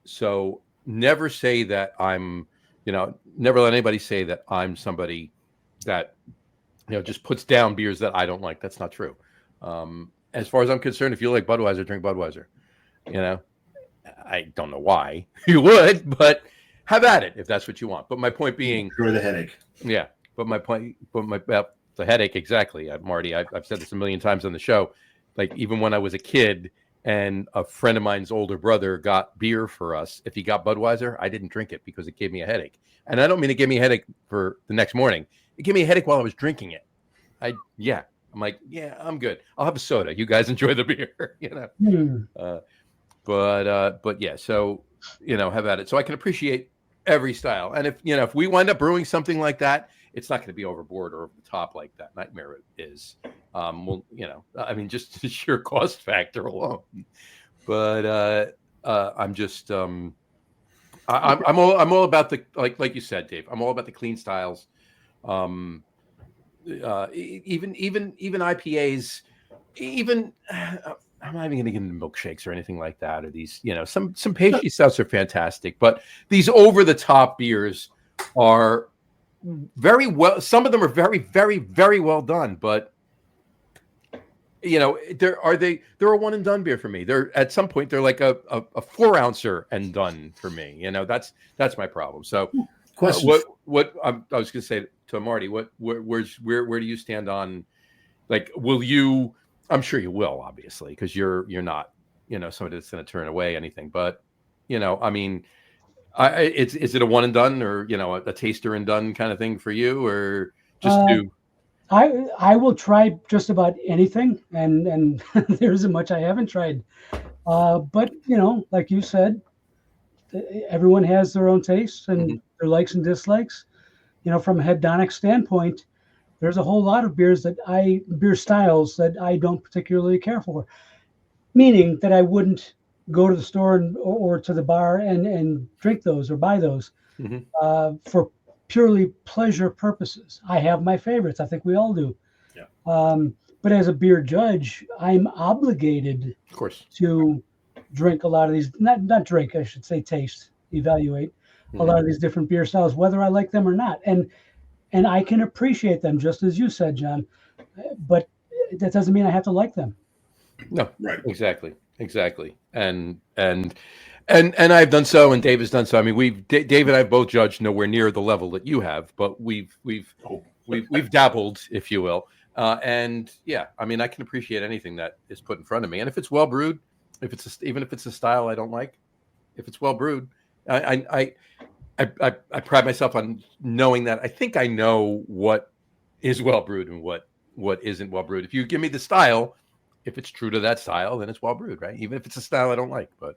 So never say that never let anybody say that I'm somebody that, just puts down beers that I don't like. That's not true. As far as I'm concerned, if you like Budweiser, drink Budweiser. I don't know why you would, but have at it if that's what you want. But my point being, cure the headache. Yeah. But the headache, exactly. Marty, I've said this a million times on the show. Like, even when I was a kid and a friend of mine's older brother got beer for us, if he got Budweiser, I didn't drink it because it gave me a headache. And I don't mean it gave me a headache for the next morning. it gave me a headache while I was drinking it. I'm like, yeah, I'm good. I'll have a soda. You guys enjoy the beer, But yeah, so have at it. So I can appreciate every style, and if we wind up brewing something like that, it's not going to be overboard or over the top like that Nightmare is. I mean, just the sheer cost factor alone. But I'm just I'm all about the like you said, Dave. I'm all about the clean styles. Even IPAs, even I'm not even going to get into milkshakes or anything like that. Or these, some pastry stouts are fantastic, but these over the top beers are very well. Some of them are very, very, very well done, but they're a one and done beer for me. They're at some point they're like a 4-ouncer and done for me. That's my problem. So question. What I was going to say to Marty, where do you stand on, like, will you? I'm sure you will, obviously, because you're not somebody that's going to turn away anything. But I mean, is it a one and done or a taster and done kind of thing for you, or just do? I will try just about anything, and there isn't much I haven't tried. But like you said, everyone has their own tastes and their likes and dislikes. From a hedonic standpoint, there's a whole lot of beer styles that I don't particularly care for, meaning that I wouldn't go to the store or to the bar and drink those or buy those for purely pleasure purposes. I have my favorites. I think we all do. Yeah. But as a beer judge, I'm obligated, of course, to drink a lot of these, not drink, I should say taste, evaluate a lot of these different beer styles, whether I like them or not. And I can appreciate them, just as you said, John, but that doesn't mean I have to like them. No, right. Exactly. And I've done so, and Dave has done so. I mean, Dave and I both judged nowhere near the level that you have, but we've dabbled, if you will. And yeah, I mean, I can appreciate anything that is put in front of me, and if it's well brewed, even if it's a style I don't like, if it's well brewed, I pride myself on knowing that I think I know what is well brewed and what isn't well brewed. If you give me the style, if it's true to that style, then it's well brewed, right? Even if it's a style I don't like, but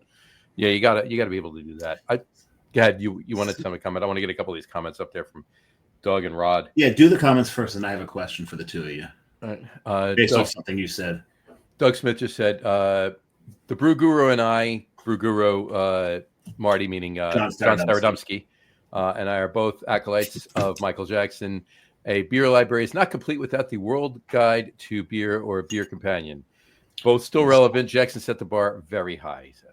yeah, you gotta be able to do that. Go ahead. You wanted to tell me a comment? I want to get a couple of these comments up there from Doug and Rod. Yeah, do the comments first, and I have a question for the two of you. Based off something you said. Doug Smith just said, the Brew Guru and I, Brew Guru Marty, meaning John Starodomsky, and I are both acolytes of Michael Jackson. A beer library is not complete without the World Guide to Beer or Beer Companion. Both still relevant. Jackson set the bar very high, he said.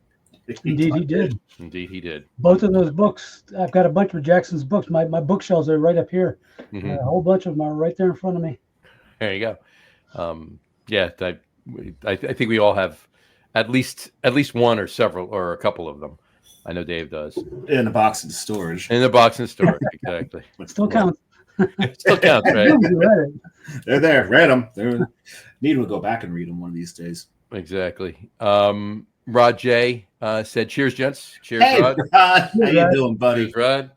Indeed, he did. Indeed, he did. Both of those books, I've got a bunch of Jackson's books. My bookshelves are right up here. A whole bunch of them are right there in front of me. There you go. Yeah, I think we all have at least one or several or a couple of them. I know Dave does. In a box in storage. Exactly. Still counts. It still counts, right? They're there. Read them. Need to go back and read them one of these days. Exactly. Rod J said, "Cheers, gents." Cheers, hey, Rod. How you doing, buddy? Cheers, Rod.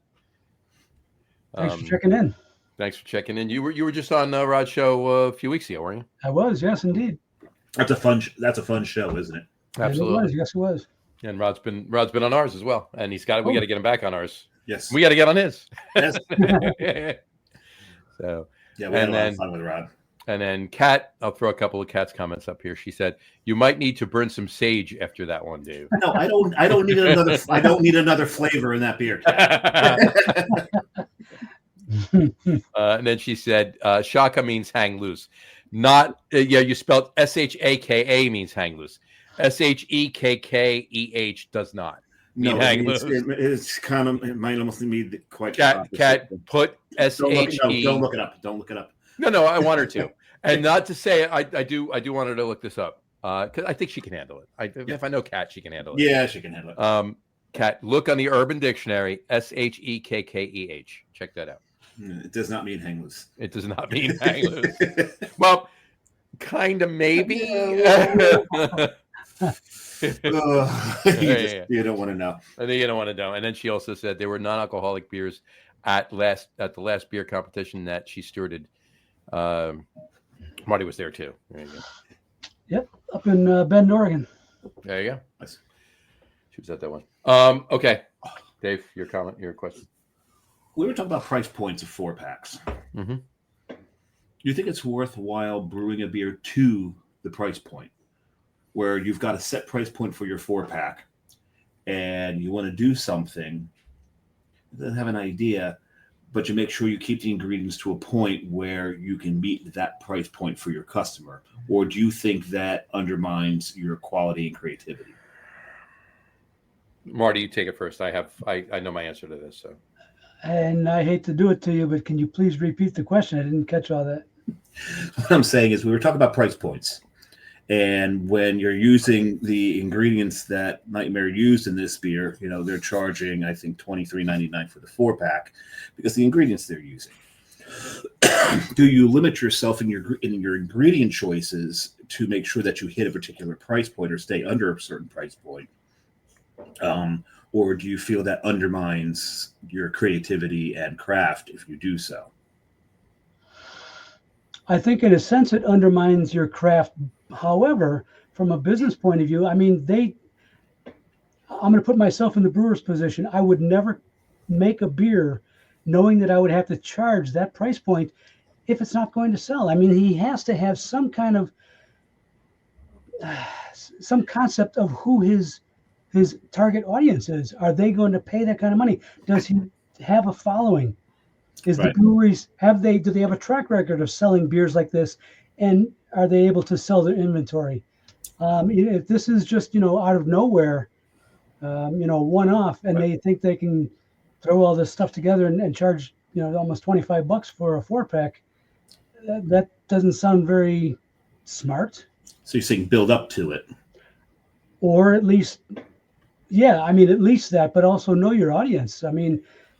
Thanks for checking in. Thanks for checking in. You were just on Rod's show a few weeks ago, weren't you? I was, yes, indeed. That's a fun show, isn't it? Absolutely. It was, yes, it was. And Rod's been on ours as well, and we got to get him back on ours. Yes, we got to get on his. Yes. So yeah, we had a lot of fun with Rod. And then Kat, I'll throw a couple of Kat's comments up here. She said, "You might need to burn some sage after that one, Dave." No, I don't need another. I don't need another flavor in that beer. And then she said, "Shaka means hang loose." Not you spelled SHAKA means hang loose. SHEKKEH does not mean hang loose. It's kind of, it might almost be quite. Cat put SHE. Don't look it up. Don't look it up. No, I want her to, and not to say I do want her to look this up because I think she can handle it. If I know Kat, she can handle it. Yeah, she can handle it. Kat, look on the Urban Dictionary. SHEKKEH. Check that out. It does not mean hang loose. It does not mean hang loose. Well, kind of maybe. You don't want to know. I think you don't want to know. And then she also said there were non-alcoholic beers at the last beer competition that she stewarded. Marty was there too. There you go. Yep, up in Bend, Oregon. There you go. Nice. She was at that one. Okay, Dave, your question. We were talking about price points of 4-packs. Mm-hmm. Do you think it's worthwhile brewing a beer to the price point, where you've got a set price point for your 4-pack, and you want to do something, then have an idea, but you make sure you keep the ingredients to a point where you can meet that price point for your customer? Or do you think that undermines your quality and creativity? Marty, you take it first. I know my answer to this. So, and I hate to do it to you, but can you please repeat the question? I didn't catch all that. What I'm saying is, we were talking about price points. And when you're using the ingredients that Nightmare used in this beer, they're charging, I think, $23.99 for the 4-pack because the ingredients they're using. Do you limit yourself in your ingredient choices to make sure that you hit a particular price point or stay under a certain price point? Or do you feel that undermines your creativity and craft if you do so? I think in a sense it undermines your craft. However, from a business point of view, I'm going to put myself in the brewer's position. I would never make a beer knowing that I would have to charge that price point if it's not going to sell. He has to have some kind of some concept of who his target audience is. Are they going to pay that kind of money? Does he have a following? Is Right. The breweries, do they have a track record of selling beers like this? And are they able to sell their inventory? If this is just, out of nowhere, one off, and they think they can throw all this stuff together and charge, almost $25 for a 4-pack, that doesn't sound very smart. So you're saying build up to it. Or at least, at least that, but also know your audience.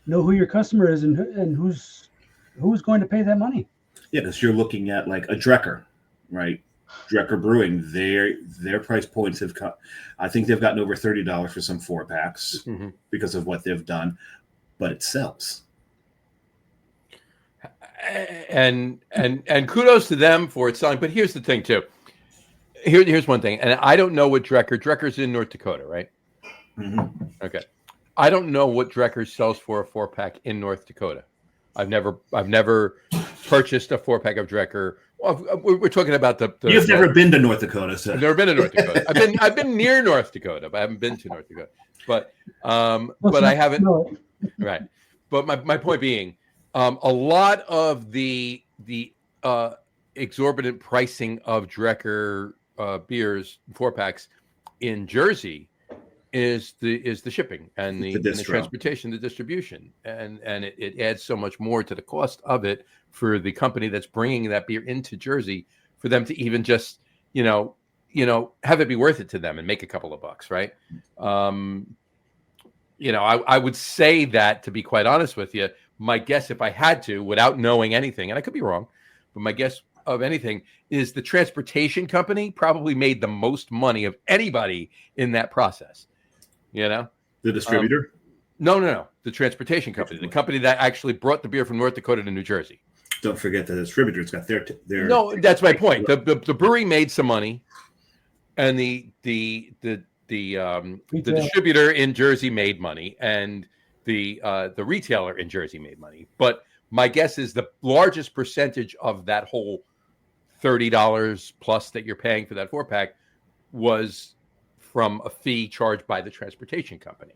Know who your customer is and who's going to pay that money. Yeah, because you're looking at like a Drecker, right? Drecker Brewing, their price points have cut. I think they've gotten over $30 for some 4-packs mm-hmm. because of what they've done, but it sells. And kudos to them for it selling. But here's the thing too. Here's one thing, and I don't know what Drecker's in North Dakota, right? Mm-hmm. Okay. I don't know what Drecker sells for a 4-pack in North Dakota. I've never purchased a 4-pack of Drecker. Well, we're talking about the You've never been to North Dakota, so I've never been to North Dakota. I've been near North Dakota, but I haven't been to North Dakota. But I haven't. Right. But my point being, a lot of the exorbitant pricing of Drecker beers 4-packs in Jersey is the shipping and the transportation, the distribution, and it adds so much more to the cost of it for the company that's bringing that beer into Jersey for them to even just have it be worth it to them and make a couple of bucks, right? I would say that, to be quite honest with you, my guess, if I had to, without knowing anything, and I could be wrong, but my guess of anything is the transportation company probably made the most money of anybody in that process. The distributor? No. The transportation company, the company that actually brought the beer from North Dakota to New Jersey. Don't forget the distributor's got their. No, that's my point. The brewery made some money, and the distributor in Jersey made money, and the retailer in Jersey made money. But my guess is the largest percentage of that whole $30 plus that you're paying for that 4-pack was from a fee charged by the transportation company.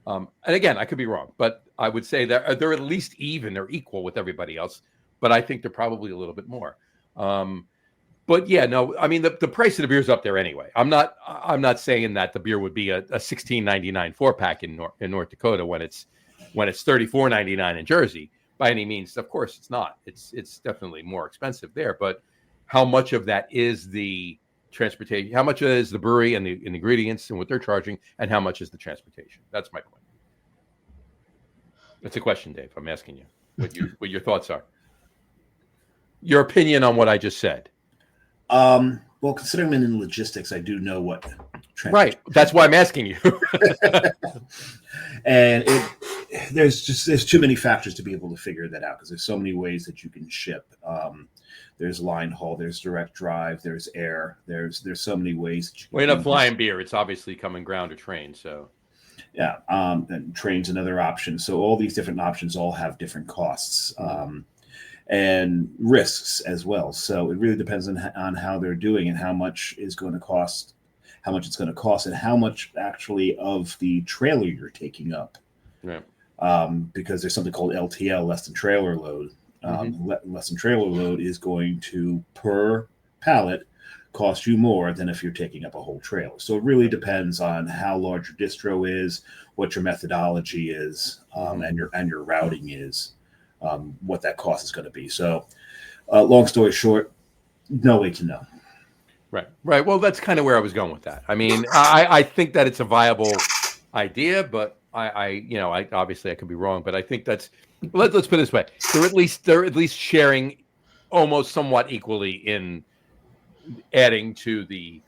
And again, I could be wrong, but I would say that they're at least even or equal with everybody else. But I think they're probably a little bit more. But yeah, no, the price of the beer is up there anyway. I'm not saying that the beer would be a $16.99 4-pack in North Dakota when it's $34.99 in Jersey by any means. Of course, it's not. It's definitely more expensive there. But how much of that is the transportation? How much is the brewery and the ingredients and what they're charging, and how much is the transportation? That's my point. That's a question, Dave. I'm asking you what your thoughts are. Your opinion on what I just said. Well, considering I'm in logistics, I do know what. Right. That's why I'm asking you. And there's too many factors to be able to figure that out because there's so many ways that you can ship. There's line haul, there's direct drive, there's air, there's so many ways that you can. Well, in a flying beer, it's obviously coming ground or train. So yeah, and train's another option. So all these different options all have different costs and risks as well. So it really depends on how they're doing and how much it's going to cost, and how much actually of the trailer you're taking up. Yeah. Because there's something called LTL, less than trailer load. Less than trailer load is going to, per pallet, cost you more than if you're taking up a whole trailer. So it really depends on how large your distro is, what your methodology is, and your routing is, what that cost is going to be. So, long story short, no way to know. Right. Well, that's kind of where I was going with that. I mean, I think that it's a viable idea, but I obviously I could be wrong, but I think that's. Let's put it this way: they're at least sharing almost somewhat equally in adding to the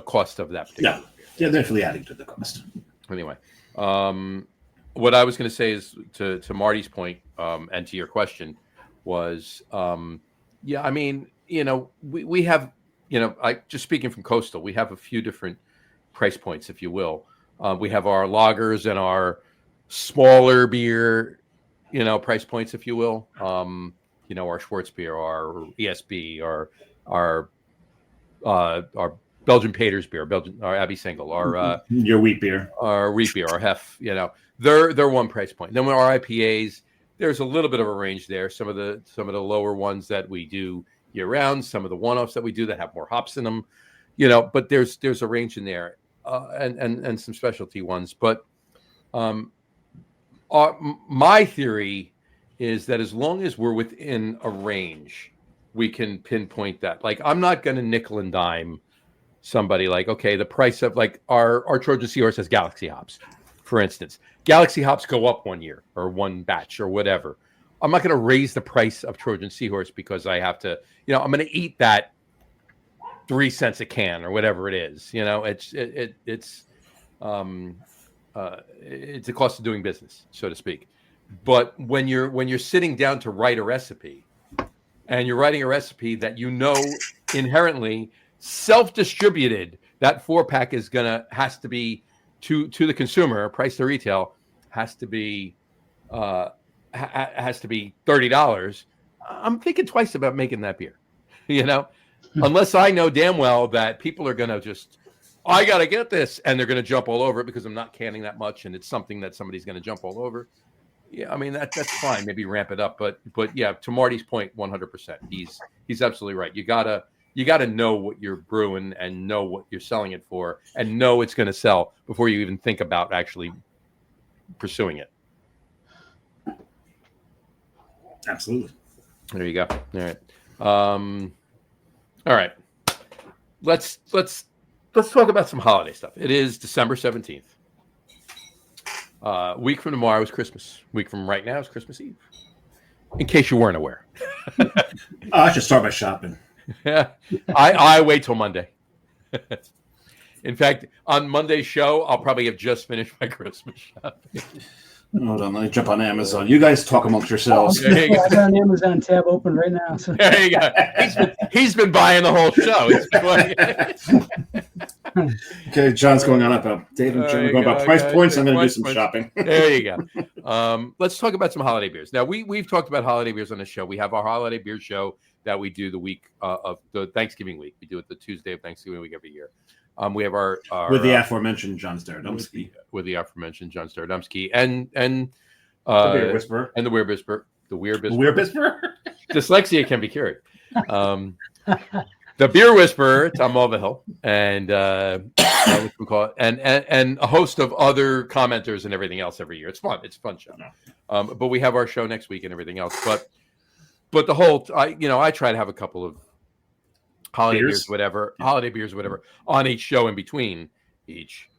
cost of that particular. Yeah, definitely adding to the cost. Anyway, what I was going to say is to Marty's point and to your question was, I mean, we have, I just speaking from Coastal, we have a few different price points, if you will. We have our lagers and our smaller beer, price points, if you will. Our Schwartz beer, our ESB, our Belgian Pater's beer, our Abbey Single, our your wheat beer, our HEF. They're one price point. Then with our IPAs, there's a little bit of a range there. Some of the lower ones that we do year round, some of the one-offs that we do that have more hops in them, But there's a range in there, and some specialty ones, but. My theory is that as long as we're within a range, we can pinpoint that. Like, I'm not going to nickel and dime somebody like, okay, the price of like our Trojan Seahorse has Galaxy hops, for instance. Galaxy hops go up one year or one batch or whatever. I'm not going to raise the price of Trojan Seahorse because I have to, I'm going to eat that 3 cents a can or whatever it is. It's a cost of doing business, so to speak. But when you're sitting down to write a recipe, and you're writing a recipe that inherently self-distributed, that 4-pack has to be to the consumer, price to retail has to be $30. I'm thinking twice about making that beer, unless I know damn well that people are going to just. I got to get this, and they're going to jump all over it because I'm not canning that much, and it's something that somebody's going to jump all over. Yeah, I mean that's fine. Maybe ramp it up, but yeah, to Marty's point, 100%. He's absolutely right. You gotta know what you're brewing and know what you're selling it for, and know it's going to sell before you even think about actually pursuing it. Absolutely. There you go. All right. Let's talk about some holiday stuff. It is December 17th. Week from tomorrow is Christmas. Week from right now is Christmas Eve. In case you weren't aware. I should start my shopping. Yeah, I wait till Monday. In fact, on Monday's show, I'll probably have just finished my Christmas shopping. Hold on, let me jump on Amazon. You guys talk amongst yourselves. I got an Amazon tab open right now. So. There you go. He's been buying the whole show. Okay, John's going on about David. Going about price points. I'm going to do some shopping. There you go. Let's talk about some holiday beers. Now we've talked about holiday beers on the show. We have our holiday beer show that we do the week of the Thanksgiving week. We do it the Tuesday of Thanksgiving week every year. We have our with the aforementioned John Starodumsky. With the aforementioned John Starodumsky and the Beer Whisperer. And the Weir Whisperer. The Weir Whisperer. Dyslexia can be cured. The Beer Whisperer, Tom Mulvihill, and what we call it, and a host of other commenters and everything else every year. It's fun. It's a fun show. But we have our show next week and everything else. But the whole, I try to have a couple of holiday beers, whatever on each show in between each.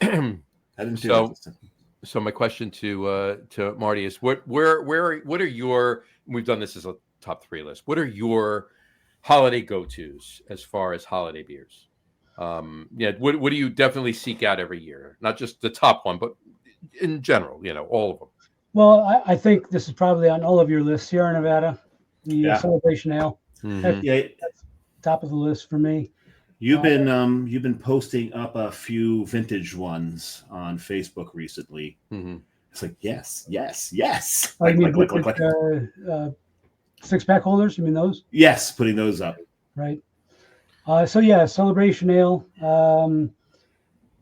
I didn't so my question to Marty is what are your, we've done this as a top 3 list. What are your holiday go-tos as far as holiday beers? What do you definitely seek out every year? Not just the top one, but in general, all of them. Well, I think this is probably on all of your lists. Sierra Nevada, the Celebration Ale. Mhm. That's top of the list for me. You've been posting up a few vintage ones on Facebook recently. Mhm. It's like yes. Oh, you mean vintage, 6-pack holders? You mean those? Yes, putting those up. Right. So yeah, Celebration Ale.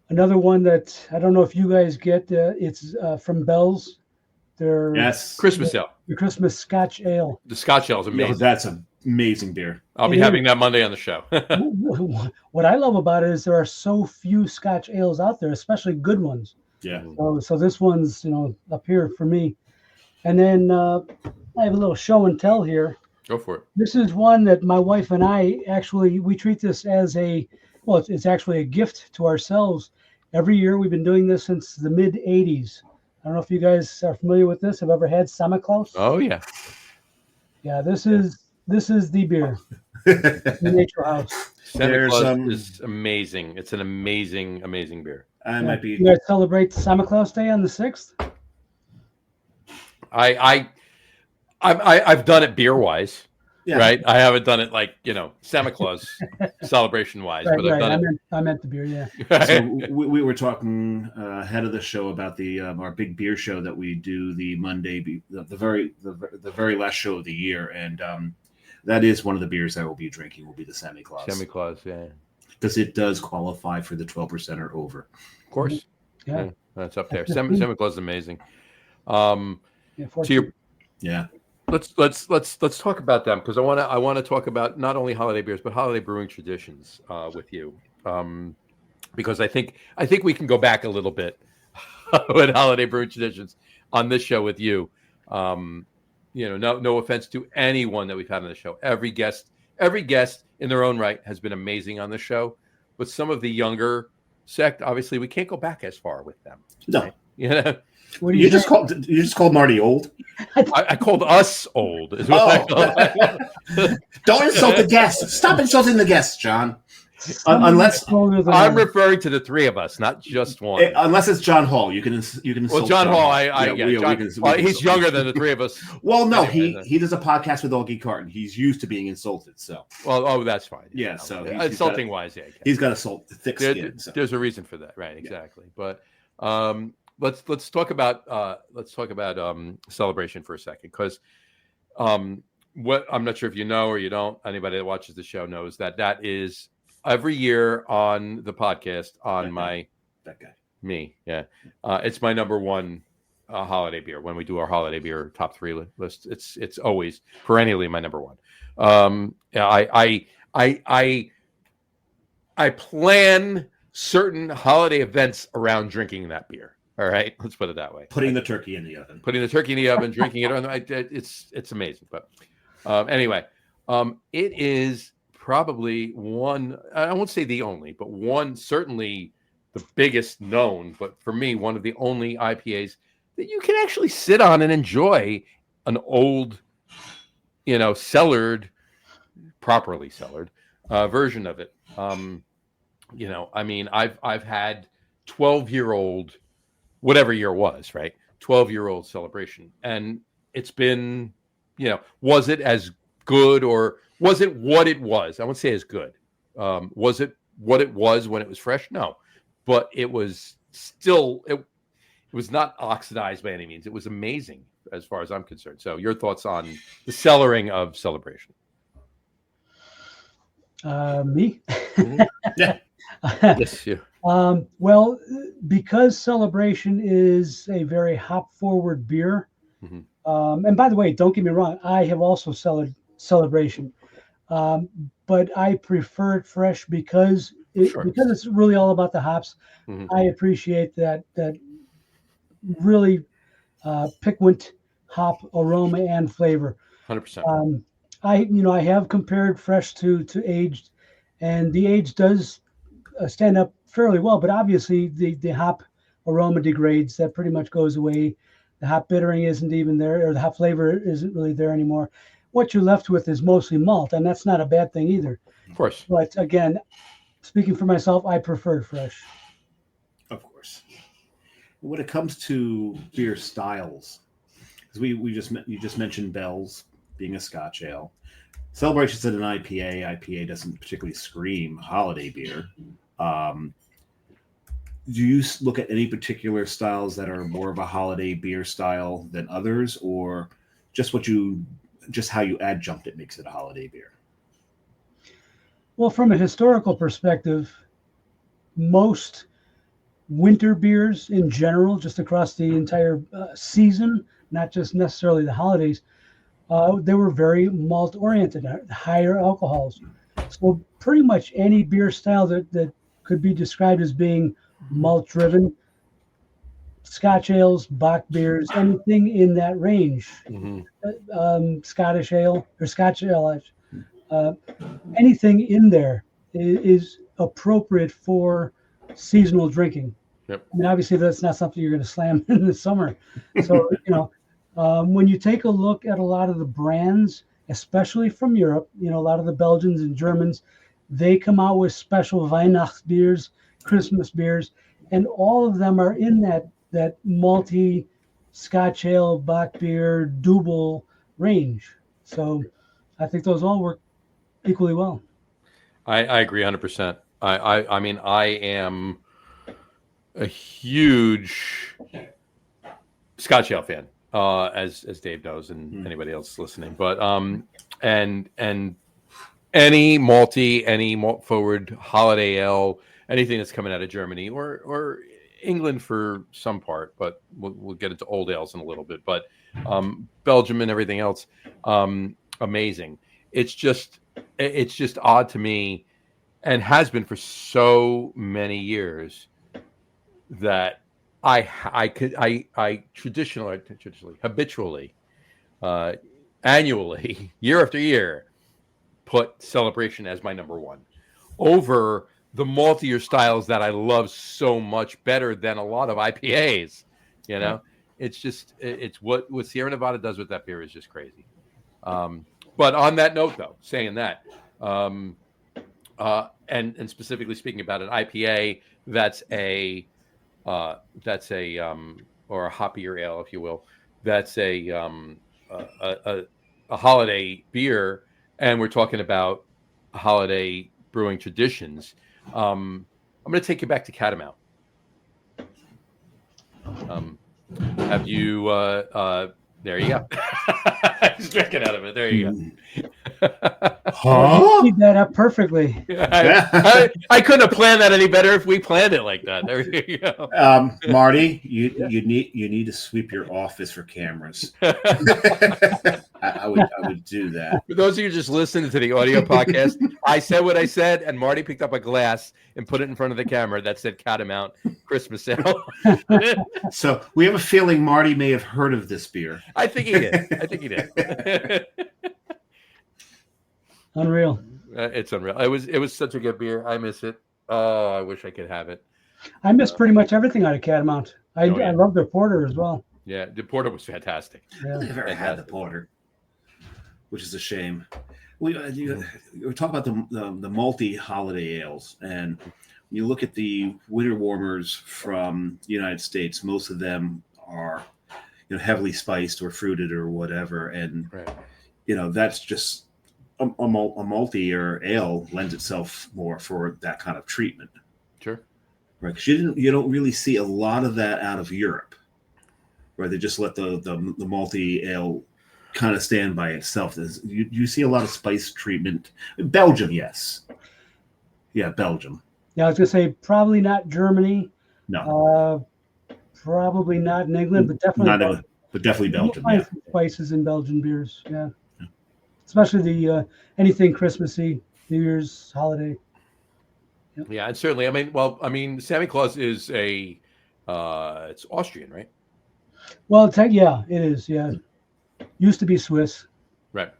Another one that I don't know if you guys get. It's from Bell's. Their Christmas ale. The Christmas Scotch Ale. The Scotch ale is amazing. That's an amazing beer. I'll be having that Monday on the show. What I love about it is there are so few Scotch ales out there, especially good ones. Yeah. So this one's up here for me. And then I have a little show and tell here. Go for it. This is one that my wife and I we treat this as it's actually a gift to ourselves. Every year we've been doing this since the mid '80s. I don't know if you guys are familiar with this. Have ever had Santa Claus? Oh yeah. Yeah, this is the beer. The Nature House. Santa Claus is amazing. It's an amazing, amazing beer. Might be. You guys celebrate Santa Claus Day on the 6th? I've done it beer wise. Yeah. Right. I haven't done it like, Santa Claus celebration wise, but I've done it. I meant the beer. Yeah. So we were talking ahead of the show about the our big beer show that we do the Monday, the very last show of the year, and that is one of the beers I will be drinking. Will be the Santa Claus. Santa Claus, yeah. Because it does qualify for the 12% or over. Of course. Yeah. That's up there. Santa Claus is amazing. To your Let's talk about them, because I want to talk about not only holiday beers but holiday brewing traditions with you, because I think we can go back a little bit with holiday brewing traditions on this show with you. No offense to anyone that we've had on the show. Every guest in their own right has been amazing on the show, but some of the younger sect, obviously, we can't go back as far with them. No. Right? What do you just called Marty old? I called us old. Is what I called. Don't insult the guests. Stop insulting the guests, John. Unless I'm referring to the three of us, not just one. Unless it's John Hall, you can insult. Well, John Hall, he's younger than the three of us. Well, no, he does a podcast with Augie Carton. He's used to being insulted, so. Well, that's fine. Yeah, so insulting wise, yeah. He's got a thick skin. So. There's a reason for that, right? Exactly, but. Let's talk about celebration for a second, because what I'm not sure if you know or you don't. Anybody that watches the show knows that is every year on the podcast on me. Yeah, it's my number one holiday beer when we do our holiday beer top 3 list. It's always perennially my number one. I plan certain holiday events around drinking that beer. All right, let's put it that way. Putting the turkey in the oven, drinking it. It's amazing. But anyway, it is probably one. I won't say the only, but one, certainly the biggest known. But for me, one of the only IPAs that you can actually sit on and enjoy an old, properly cellared version of it. I've had 12-year-old. Whatever year it was, right? 12-year-old celebration. And it's been, was it as good, or was it what it was? I won't say as good. Was it what it was when it was fresh? No. But it was still, it was not oxidized by any means. It was amazing as far as I'm concerned. So your thoughts on the cellaring of celebration? Me? Yeah. Yes, you. Well, because Celebration is a very hop-forward beer, and by the way, don't get me wrong, I have also cellared Celebration, but I prefer it fresh because it's really all about the hops. I appreciate that really piquant hop aroma and flavor. 100%. I have compared fresh to aged, and the aged does stand up fairly well, but obviously the hop aroma degrades. That pretty much goes away. The hop bittering isn't even there, or the hop flavor isn't really there anymore. What you're left with is mostly malt, and that's not a bad thing either. Of course. But again, speaking for myself, I prefer fresh. Of course. when it comes to beer styles, because you just mentioned Bell's being a Scotch ale. Celebration said an IPA. IPA doesn't particularly scream holiday beer. Do you look at any particular styles that are more of a holiday beer style than others, or just how you adjunct it makes it a holiday beer? Well, from a historical perspective, most winter beers in general, just across the entire season, not just necessarily the holidays, they were very malt oriented, higher alcohols. So pretty much any beer style that could be described as being malt driven, Scotch ales, Bock beers, anything in that range, Scottish ale or Scotch ale, anything in there is appropriate for seasonal drinking. Yep. I mean, obviously that's not something you're going to slam in the summer. So, when you take a look at a lot of the brands, especially from Europe, a lot of the Belgians and Germans, they come out with special Weihnachts beers, Christmas beers, and all of them are in that malty Scotch ale, Bock beer, double range. So I think those all work equally well. I agree 100%. I mean, I am a huge Scotch ale fan, as Dave knows, and anybody else listening. But and any malty, any malt forward holiday ale, anything that's coming out of Germany or England for some part, but we'll get into old ales in a little bit. But Belgium and everything else, amazing. It's just odd to me, and has been for so many years, that I traditionally, habitually, annually, year after year, put Celebration as my number one over the maltier styles that I love so much better than a lot of IPAs. It's what Sierra Nevada does with that beer is just crazy. But on that note, though, saying that, and specifically speaking about an IPA, that's a or a hoppier ale, if you will. That's a holiday beer, and we're talking about holiday brewing traditions. I'm going to take you back to Catamount. Have you? There you go. He's drinking out of it. There you go. Huh? You that up perfectly. I couldn't have planned that any better if we planned it like that. There you go. Marty, you need to sweep your office for cameras. I would do that. For those of you just listening to the audio podcast, I said what I said, and Marty picked up a glass and put it in front of the camera that said Catamount Christmas Ale. So we have a feeling Marty may have heard of this beer. I think he did. Unreal. It's unreal. It was such a good beer. I miss it. Oh, I wish I could have it. I miss pretty much everything out of Catamount. I love their porter as well. Yeah, the porter was fantastic. Yeah. I've never had the porter, which is a shame. We talk about the malty holiday ales, and you look at the winter warmers from the United States. Most of them are, heavily spiced or fruited or whatever, and right. That's just a maltier ale lends itself more for that kind of treatment. Sure, right? Because you don't really see a lot of that out of Europe, where they just let the malty ale kind of stand by itself. You see a lot of spice treatment. Belgium, yes. Yeah, Belgium. Yeah, I was going to say probably not Germany. No. Probably not in England, but definitely. But definitely Belgium. Find some spices in Belgian beers. Yeah. Especially the anything Christmassy, New Year's, holiday. Yep. Yeah, and certainly. Santa Claus is it's Austrian, right? Well, it is. Yeah, used to be Swiss. Right.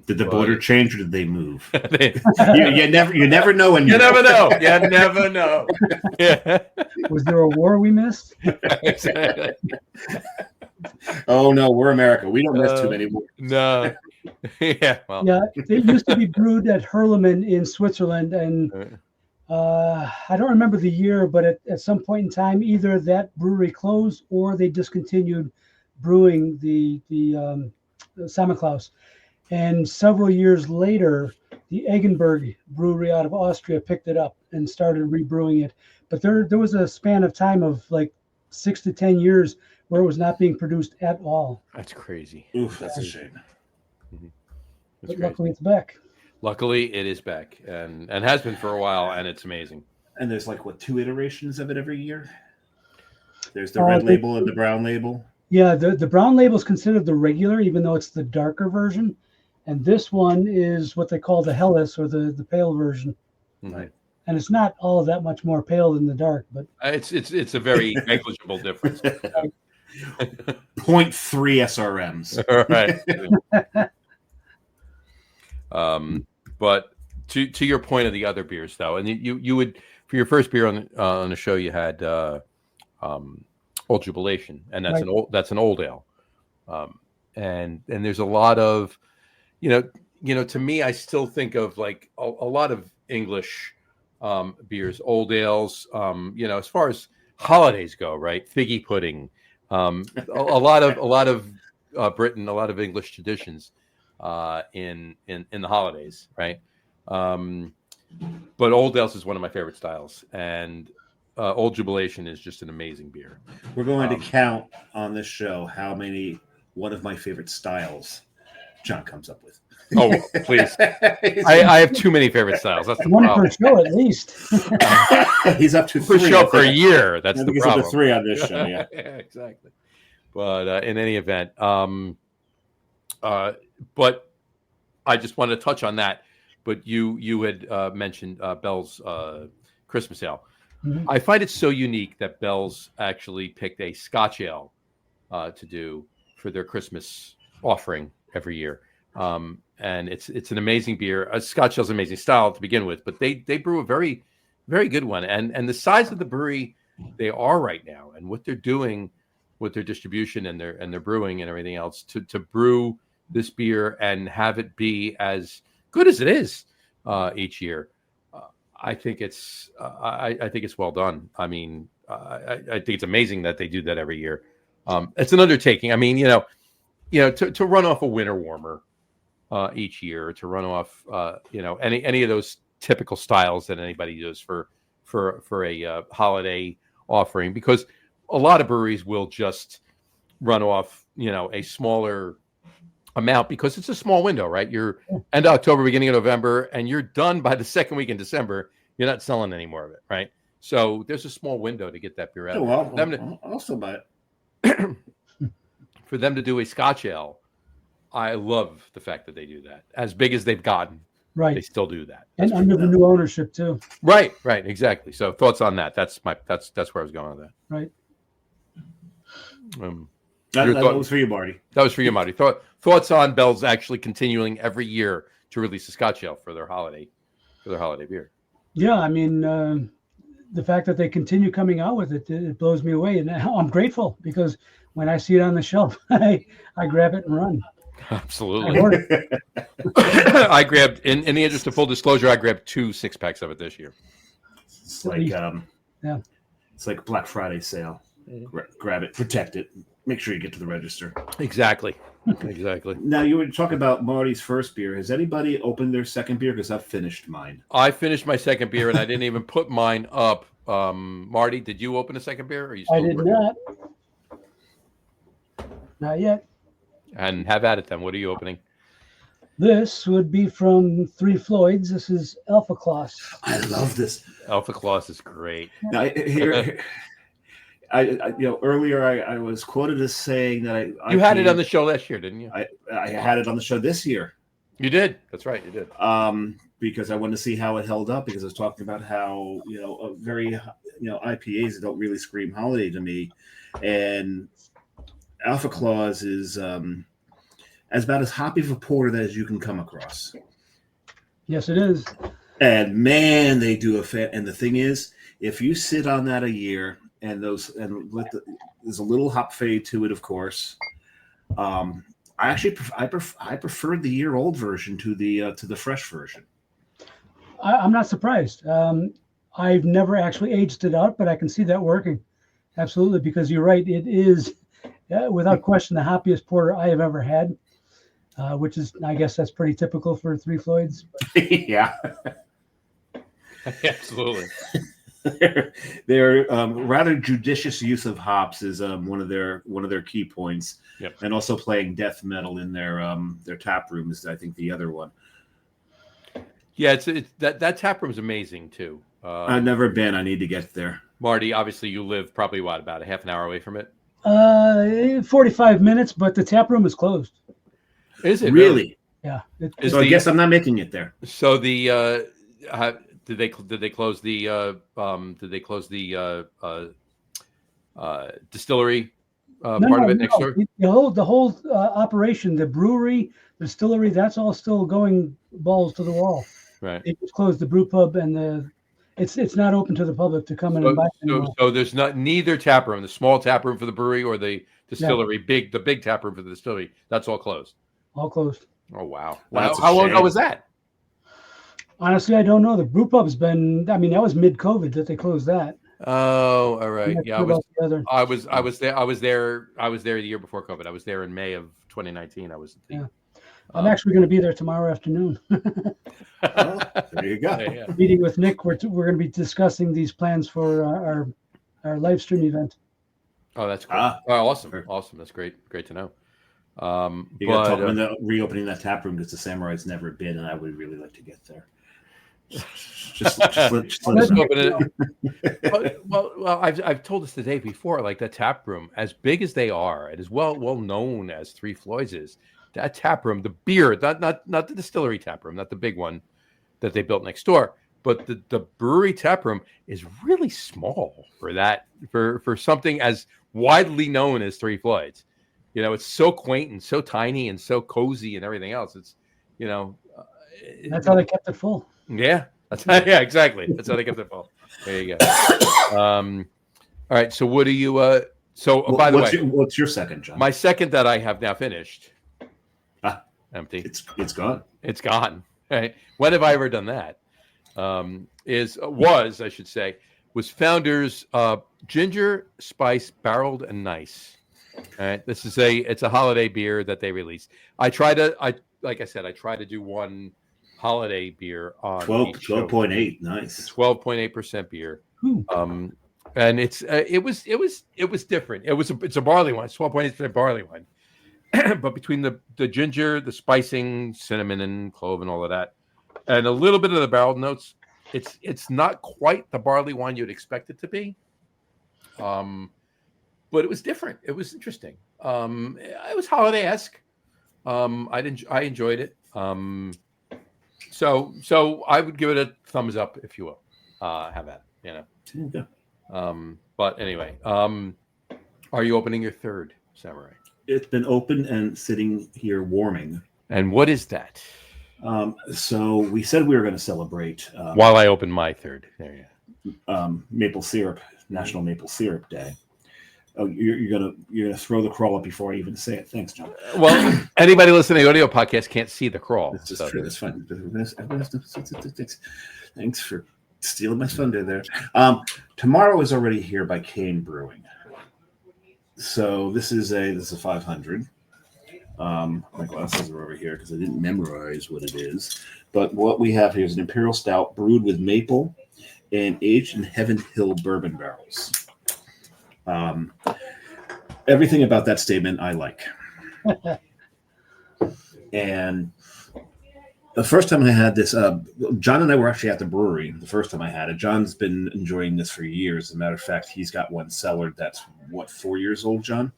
Did the border change, or did they move? you never know. You never know. You never know. Yeah. Was there a war we missed? Exactly. Oh no, we're America. We don't miss too many wars. No. Yeah. Well. Yeah, it used to be brewed at Hurleman in Switzerland, and I don't remember the year, but at some point in time, either that brewery closed or they discontinued brewing the Samichlaus. And several years later, the Eggenberg brewery out of Austria picked it up and started rebrewing it. But there was a span of time of like 6 to 10 years where it was not being produced at all. That's crazy. Oof, that's a shame. But luckily, it's back. Luckily, it is back and has been for a while, and it's amazing. And there's like, what, 2 iterations of it every year? There's the red label and the brown label. Yeah, the brown label is considered the regular, even though it's the darker version. And this one is what they call the Helles, or the pale version. Right. And it's not all that much more pale than the dark, but it's a very negligible difference. 0.3 SRMs. Right. But to your point of the other beers, though, and you would, for your first beer on the show, you had Old Jubilation, and that's right. an old ale, and there's a lot of, to me, I still think of like a lot of English beers, old ales, as far as holidays go, right? Figgy pudding, a lot of Britain, a lot of English traditions in the holidays, right? But old ales is one of my favorite styles, and Old Jubilation is just an amazing beer. We're going to count on this show one of my favorite styles John comes up with. Oh, please. I have too many favorite styles. That's the one problem. per show at least. He's up to Per 3. show per year. That's the he's problem. up to 3 on this show, yeah. Yeah, exactly. But in any event, but I just wanted to touch on that. But you had mentioned Bell's Christmas ale. Mm-hmm. I find it so unique that Bell's actually picked a Scotch ale to do for their Christmas offering every year. And it's an amazing beer. Scotch ale is an amazing style to begin with, but they brew a very, very good one. And the size of the brewery they are right now, and what they're doing with their distribution and their brewing and everything else to brew this beer and have it be as good as it is each year. I think it's well done. I mean, I think it's amazing that they do that every year. It's an undertaking. I mean, to run off a winter warmer each year, to run off any of those typical styles that anybody does for a holiday offering, because a lot of breweries will just run off a smaller amount because it's a small window, right? You're end of October, beginning of November, and you're done by the second week in December. You're not selling any more of it, right? So there's a small window to get that beer out. Oh, well, I'll still buy it. For them to do a Scotch ale, I love the fact that they do that. As big as they've gotten, right? They still do that. And under the new ownership too. Right, exactly. So thoughts on that? That's where I was going with that. Right. That was for you, Marty. That was for you, Marty. Thoughts on Bell's actually continuing every year to release a Scotch ale for their holiday beer? Yeah, I mean, the fact that they continue coming out with it blows me away, and I'm grateful because when I see it on the shelf, I grab it and run. Absolutely. I grabbed, in the interest of full disclosure, I grabbed 2 6-packs of it this year. It's like it's like Black Friday sale. Grab it, protect it, make sure you get to the register. Exactly. Now, you were talking about Marty's first beer. Has anybody opened their second beer? Because I've finished mine. I finished my second beer, and I didn't even put mine up. Marty, did you open a second beer? Or are you still I did not. Not yet. And have at it then. What are you opening? This would be from Three Floyds. This is Alpha Claus. I love this. Alpha Claus is great. Now, earlier I was quoted as saying that you had it on the show last year, didn't you? I had it on the show this year. You did. That's right. You did. Because I wanted to see how it held up, because I was talking about how IPAs don't really scream holiday to me, and Alpha Claus is as about as hoppy of a porter as you can come across. Yes, it is. And man, they do and the thing is, if you sit on that a year, and there's a little hop fade to it, of course. I preferred the year-old version to the fresh version. I'm not surprised. I've never actually aged it out, but I can see that working. Absolutely, because you're right. It is, without question, the hoppiest porter I have ever had, which is, I guess that's pretty typical for Three Floyds. Yeah. Absolutely. Their rather judicious use of hops is one of their key points. Yep. And also playing death metal in their tap room is, I think, the other one. Yeah, it's that tap room is amazing too. I've never been. I need to get there. Marty, obviously, you live probably about a half an hour away from it. 45 minutes, but the tap room is closed. Is it really? Yeah. So I guess I'm not making it there. So the did they close the distillery part of it next door? The whole operation, the brewery, the distillery, that's all still going balls to the wall. Right. They just closed the brew pub and it's not open to the public to come in and buy anymore. So there's neither tap room, the small tap room for the brewery or the distillery, the big tap room for the distillery. That's all closed. All closed. Oh wow! How long ago was that? Honestly, I don't know. The brew pub's been. I mean, that was mid-COVID that they closed that. Oh, all right. Yeah, I was there. I was there the year before COVID. I was there in May of 2019. I'm actually going to be there tomorrow afternoon. There you go. Yeah. Meeting with Nick. We're going to be discussing these plans for our live stream event. Oh, that's cool. Awesome. That's great to know. You got to talk about reopening that tap room because the Samurai's never been, and I would really like to get there. Just let us know. Well, I've told this the day before. Like that tap room, as big as they are, and as well known as Three Floyds is, that tap room, the beer, not the distillery tap room, not the big one that they built next door, but the brewery tap room is really small for that for something as widely known as Three Floyds. You know, it's so quaint and so tiny and so cozy and everything else. It's, that's how they kept it full. Yeah, exactly. That's how they kept it full. There you go. All right. So what do you? By the way, what's your second, John? My second that I have now finished. Empty. It's gone. It's gone. Right. When have I ever done that? Was Founder's Ginger Spice Barreled and Nice. All right. This is it's a holiday beer that they released. I try to do one holiday beer on 12.8. Nice. 12.8% beer. And it was different. It's a barley wine. It's 12.8% barley wine. But between the ginger, the spicing, cinnamon and clove and all of that, and a little bit of the barrel notes, it's not quite the barley wine you'd expect it to be. But it was different. It was interesting. It was holiday-esque. I enjoyed it. So I would give it a thumbs up, if you will. Have that, Yeah. But anyway, are you opening your third Samurai? It's been open and sitting here warming. And what is that? So we said we were going to celebrate while I open my third. There you go. Maple syrup, National Maple Syrup Day. Oh, you're gonna throw the crawl up before I even say it. Thanks, John. Well, anybody listening to the audio podcast can't see the crawl. That's just true. That's fine. Thanks for stealing my thunder there. Tomorrow is already here by Home Brewing. So this is a 500. My glasses are over here because I didn't memorize what it is. But what we have here is an Imperial Stout brewed with maple and aged in Heaven Hill bourbon barrels. Everything about that statement I like. And the first time I had this, John and I were actually at the brewery the first time I had it. John's been enjoying this for years. As a matter of fact, he's got one cellar that's, 4 years old, John?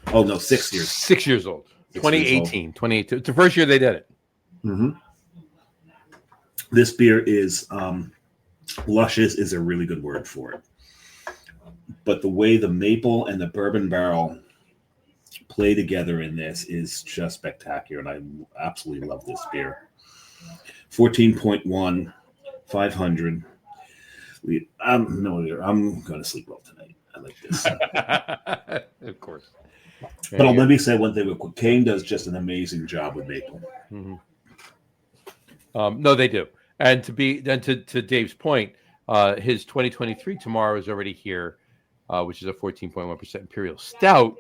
Oh, no, 6 years. 6 years old. 2018. 2018. It's the first year they did it. Mm-hmm. This beer is, luscious is a really good word for it. But the way the maple and the bourbon barrel play together in this is just spectacular, and I absolutely love this beer. 14.1, 500. I'm going to sleep well tonight. I like this. Of course. But let me say one thing. Kane does just an amazing job with maple. Mm-hmm. No, they do. And to Dave's point, His 2023 tomorrow is already here, which is a 14.1% Imperial Stout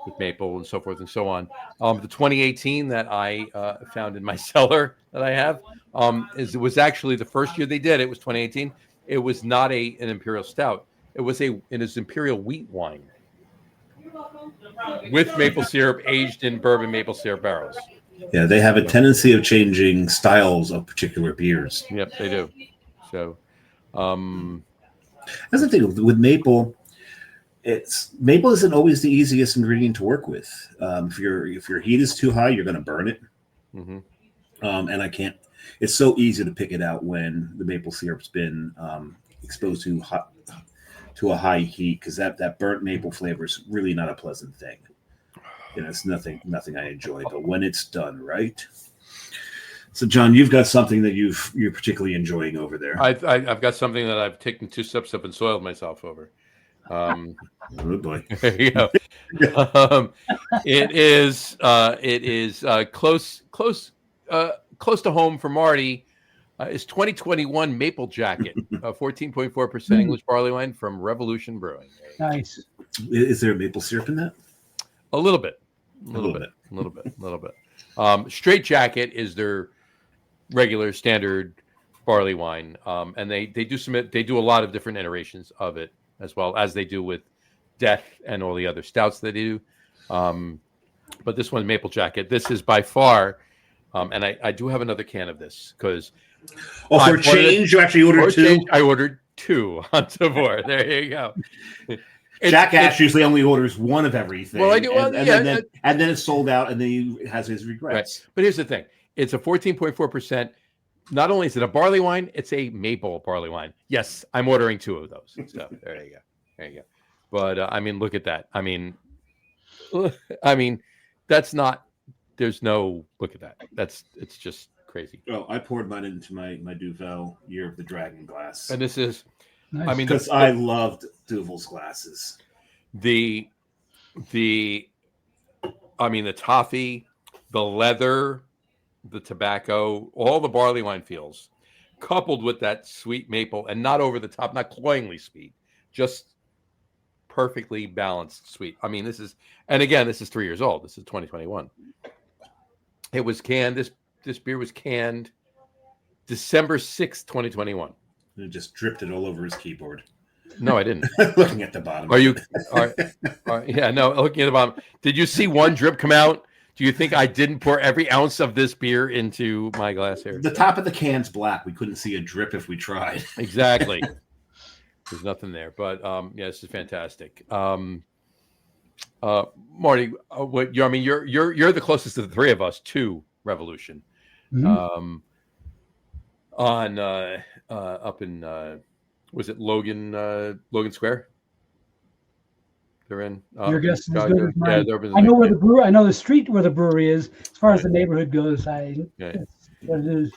with maple and so forth and so on. The 2018 that I found in my cellar that I have was actually the first year they did it. It was 2018. It was not an Imperial Stout. It was Imperial wheat wine with maple syrup aged in bourbon maple syrup barrels. Yeah, they have a tendency of changing styles of particular beers. Yep, they do. So, that's the thing with maple. Maple isn't always the easiest ingredient to work with. If your heat is too high, you're going to burn it. Mm-hmm. And I can't. It's so easy to pick it out when the maple syrup's been exposed to a high heat, because that burnt maple flavor is really not a pleasant thing. It's nothing I enjoy. But when it's done right. So, John, you've got something that you're particularly enjoying over there. I've got something that I've taken 2 steps up and soiled myself over. Oh boy! There you go. It is close to home for Marty. Is 2021 Maple Jacket, 14.4% English barley wine from Revolution Brewing. Nice. Is there maple syrup in that? A little bit. Straight Jacket is their regular standard barley wine, and they do a lot of different iterations of it, as well as they do with Death and all the other stouts they do. But this one, Maple Jacket, this is by far, and I do have another can of this because. Oh, for change, you actually ordered 2? Change, I ordered 2 on Tavor. There you go. Jack Ash usually only orders 1 of everything. Well, I do. And then it's sold out, and then he has his regrets. Right. But here's the thing. It's a 14.4%. Not only is it a barley wine, it's a maple barley wine. Yes, I'm ordering 2 of those. So there you go. But look at that. That's not. There's no look at that. It's just crazy. Oh, I poured mine into my Duvel Year of the Dragon glass. And this is, Nice. Because I loved Duvel's glasses. The toffee, the leather, the tobacco, all the barley wine feels, coupled with that sweet maple, and not over the top, not cloyingly sweet, just perfectly balanced sweet. This is 3 years old. This is 2021. It was canned. This beer was canned December 6th, 2021. And it just dripped it all over his keyboard. No, I didn't. Looking at the bottom. Yeah, no, looking at the bottom. Did you see one drip come out? Do you think I didn't pour every ounce of this beer into my glass here? The top of the can's black. We couldn't see a drip if we tried. Exactly. There's nothing there. But this is fantastic. Marty, you're the closest of the 3 of us to Revolution. Mhm. Up in was it Logan Square? They're in. Your guess is as good as mine. Yeah, I know where the brewery. I know the street where the brewery is. As far as the neighborhood goes, it's what it is.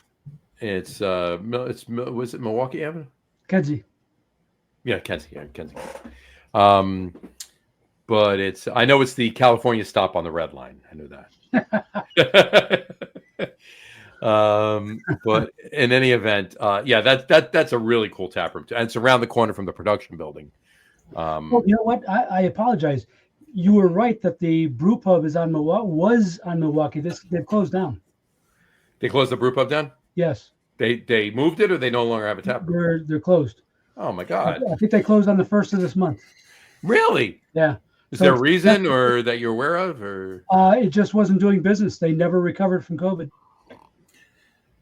It's was it Milwaukee Avenue? Kedzie. Yeah, Kedzie. But I know it's the California stop on the red line. I know that. But in any event, that's a really cool tap room, and it's around the corner from the production building. Well, you know what? I apologize. You were right that the brew pub was on Milwaukee. They've closed down. They closed the brew pub down? Yes. They moved it, or they no longer have a tap room? They're closed. Oh my God! I think they closed on the 1st of this month. Really? Yeah. Is there a reason, or that you're aware of, or? It just wasn't doing business. They never recovered from COVID.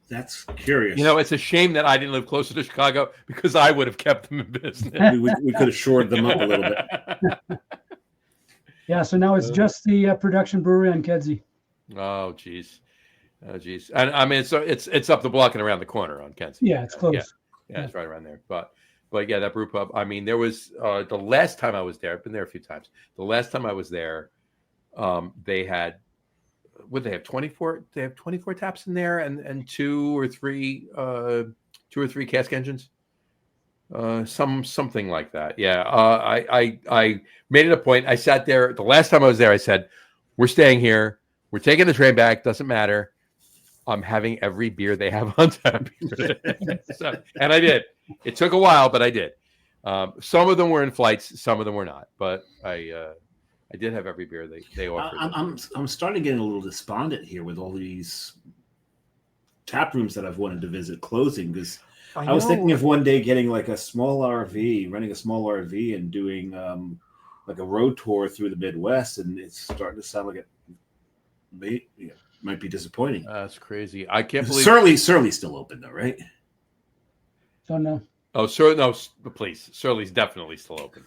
That's curious. It's a shame that I didn't live closer to Chicago, because I would have kept them in business. we could have shored them up a little bit. Yeah, so now it's just the production brewery on Kedzie. Oh, geez. And it's up the block and around the corner on Kedzie. Yeah, it's close. Yeah, it's right around there. But yeah, that brew pub. There was the last time I was there. I've been there a few times. The last time I was there, they had. Would they have 24? They have 24 taps in there, and 2 or 3 cask engines, something like that. Yeah, I made it a point. I sat there the last time I was there. I said, "We're staying here. We're taking the train back. Doesn't matter. I'm having every beer they have on tap. So, and I did. It took a while, but I did. Some of them were in flights, some of them were not. But I did have every beer they offered. I'm starting getting a little despondent here with all these tap rooms that I've wanted to visit closing, because I was thinking of one day getting like a small RV, renting a small RV, and doing like a road tour through the Midwest, and it's starting to sound like it might be disappointing. That's crazy. I can't believe Surly's still open though, right? Don't know. Oh, no, please. Surly's definitely still open.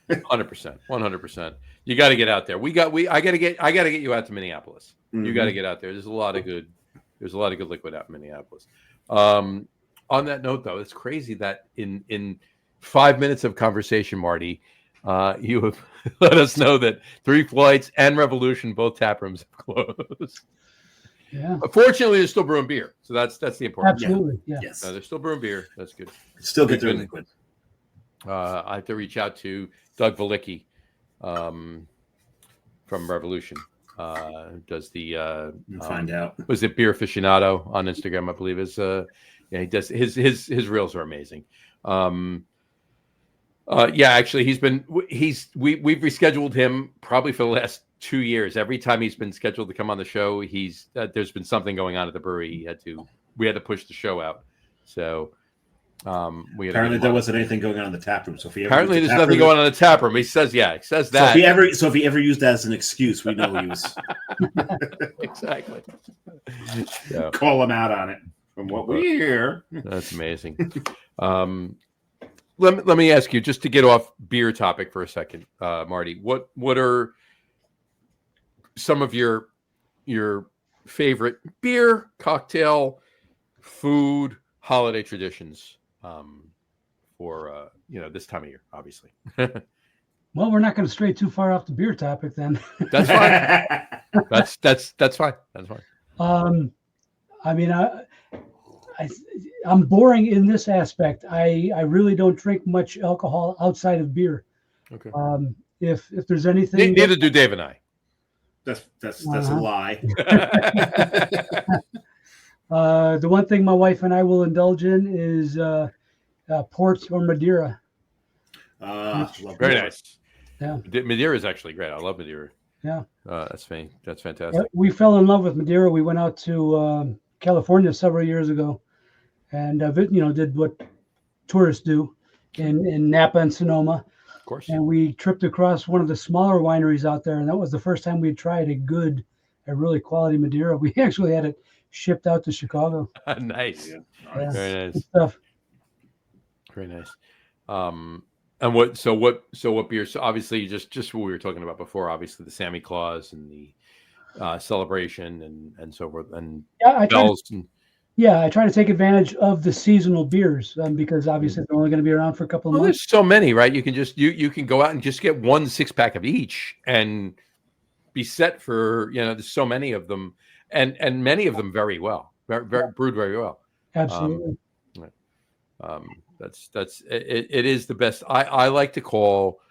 100%. You got to get out there. I got to get you out to Minneapolis. Mm-hmm. You got to get out there. There's a lot of good liquid out in Minneapolis. On that note, though, it's crazy that in 5 minutes of conversation, Marty, you have let us know that 3 Flights and Revolution, both tap rooms, have closed. Yeah. Fortunately, they're still brewing beer, so that's the important. Absolutely, yeah. Yes. They're still brewing beer. That's good. Still get their liquid. I have to reach out to Doug Valicki from Revolution. Does the find out. Was it Beer Aficionado on Instagram? I believe is he does his reels are amazing. Actually, we've rescheduled him probably for the last 2 years. Every time he's been scheduled to come on the show, there's been something going on at the brewery. We had to push the show out. So apparently there wasn't anything going on in the tap room. So if there's nothing going on in the tap room. He says that. So if he ever used that as an excuse, we know he was exactly. Call him out on it from what we hear. That's amazing. Let me ask you, just to get off beer topic for a second, Marty. What are some of your favorite beer, cocktail, food, holiday traditions for this time of year? Obviously. Well, we're not going to stray too far off the beer topic then. That's fine. that's fine. That's fine. I mean, I'm boring in this aspect. I really don't drink much alcohol outside of beer. Okay. If there's anything, neither do Dave and I. That's a lie. The one thing my wife and I will indulge in is port or Madeira. Very nice. Yeah, Madeira is actually great. I love Madeira. Yeah, that's fantastic. Yeah, we fell in love with Madeira. We went out to California several years ago, and did what tourists do in Napa and Sonoma. Of course. And we tripped across one of the smaller wineries out there, and that was the first time we'd tried a really quality Madeira. We actually had it shipped out to Chicago. Nice. Yeah. Very nice. Good stuff. Very nice. And what beer? So obviously, just what we were talking about before. Obviously, the Santa Claus and the celebration and so forth. And I try to take advantage of the seasonal beers because obviously they're only going to be around for a couple of months. There's so many, right? You can you can go out and just get 1 6-pack of each and be set for there's so many of them, and many of them very well, very brewed very well. Absolutely. It is the best. I like to call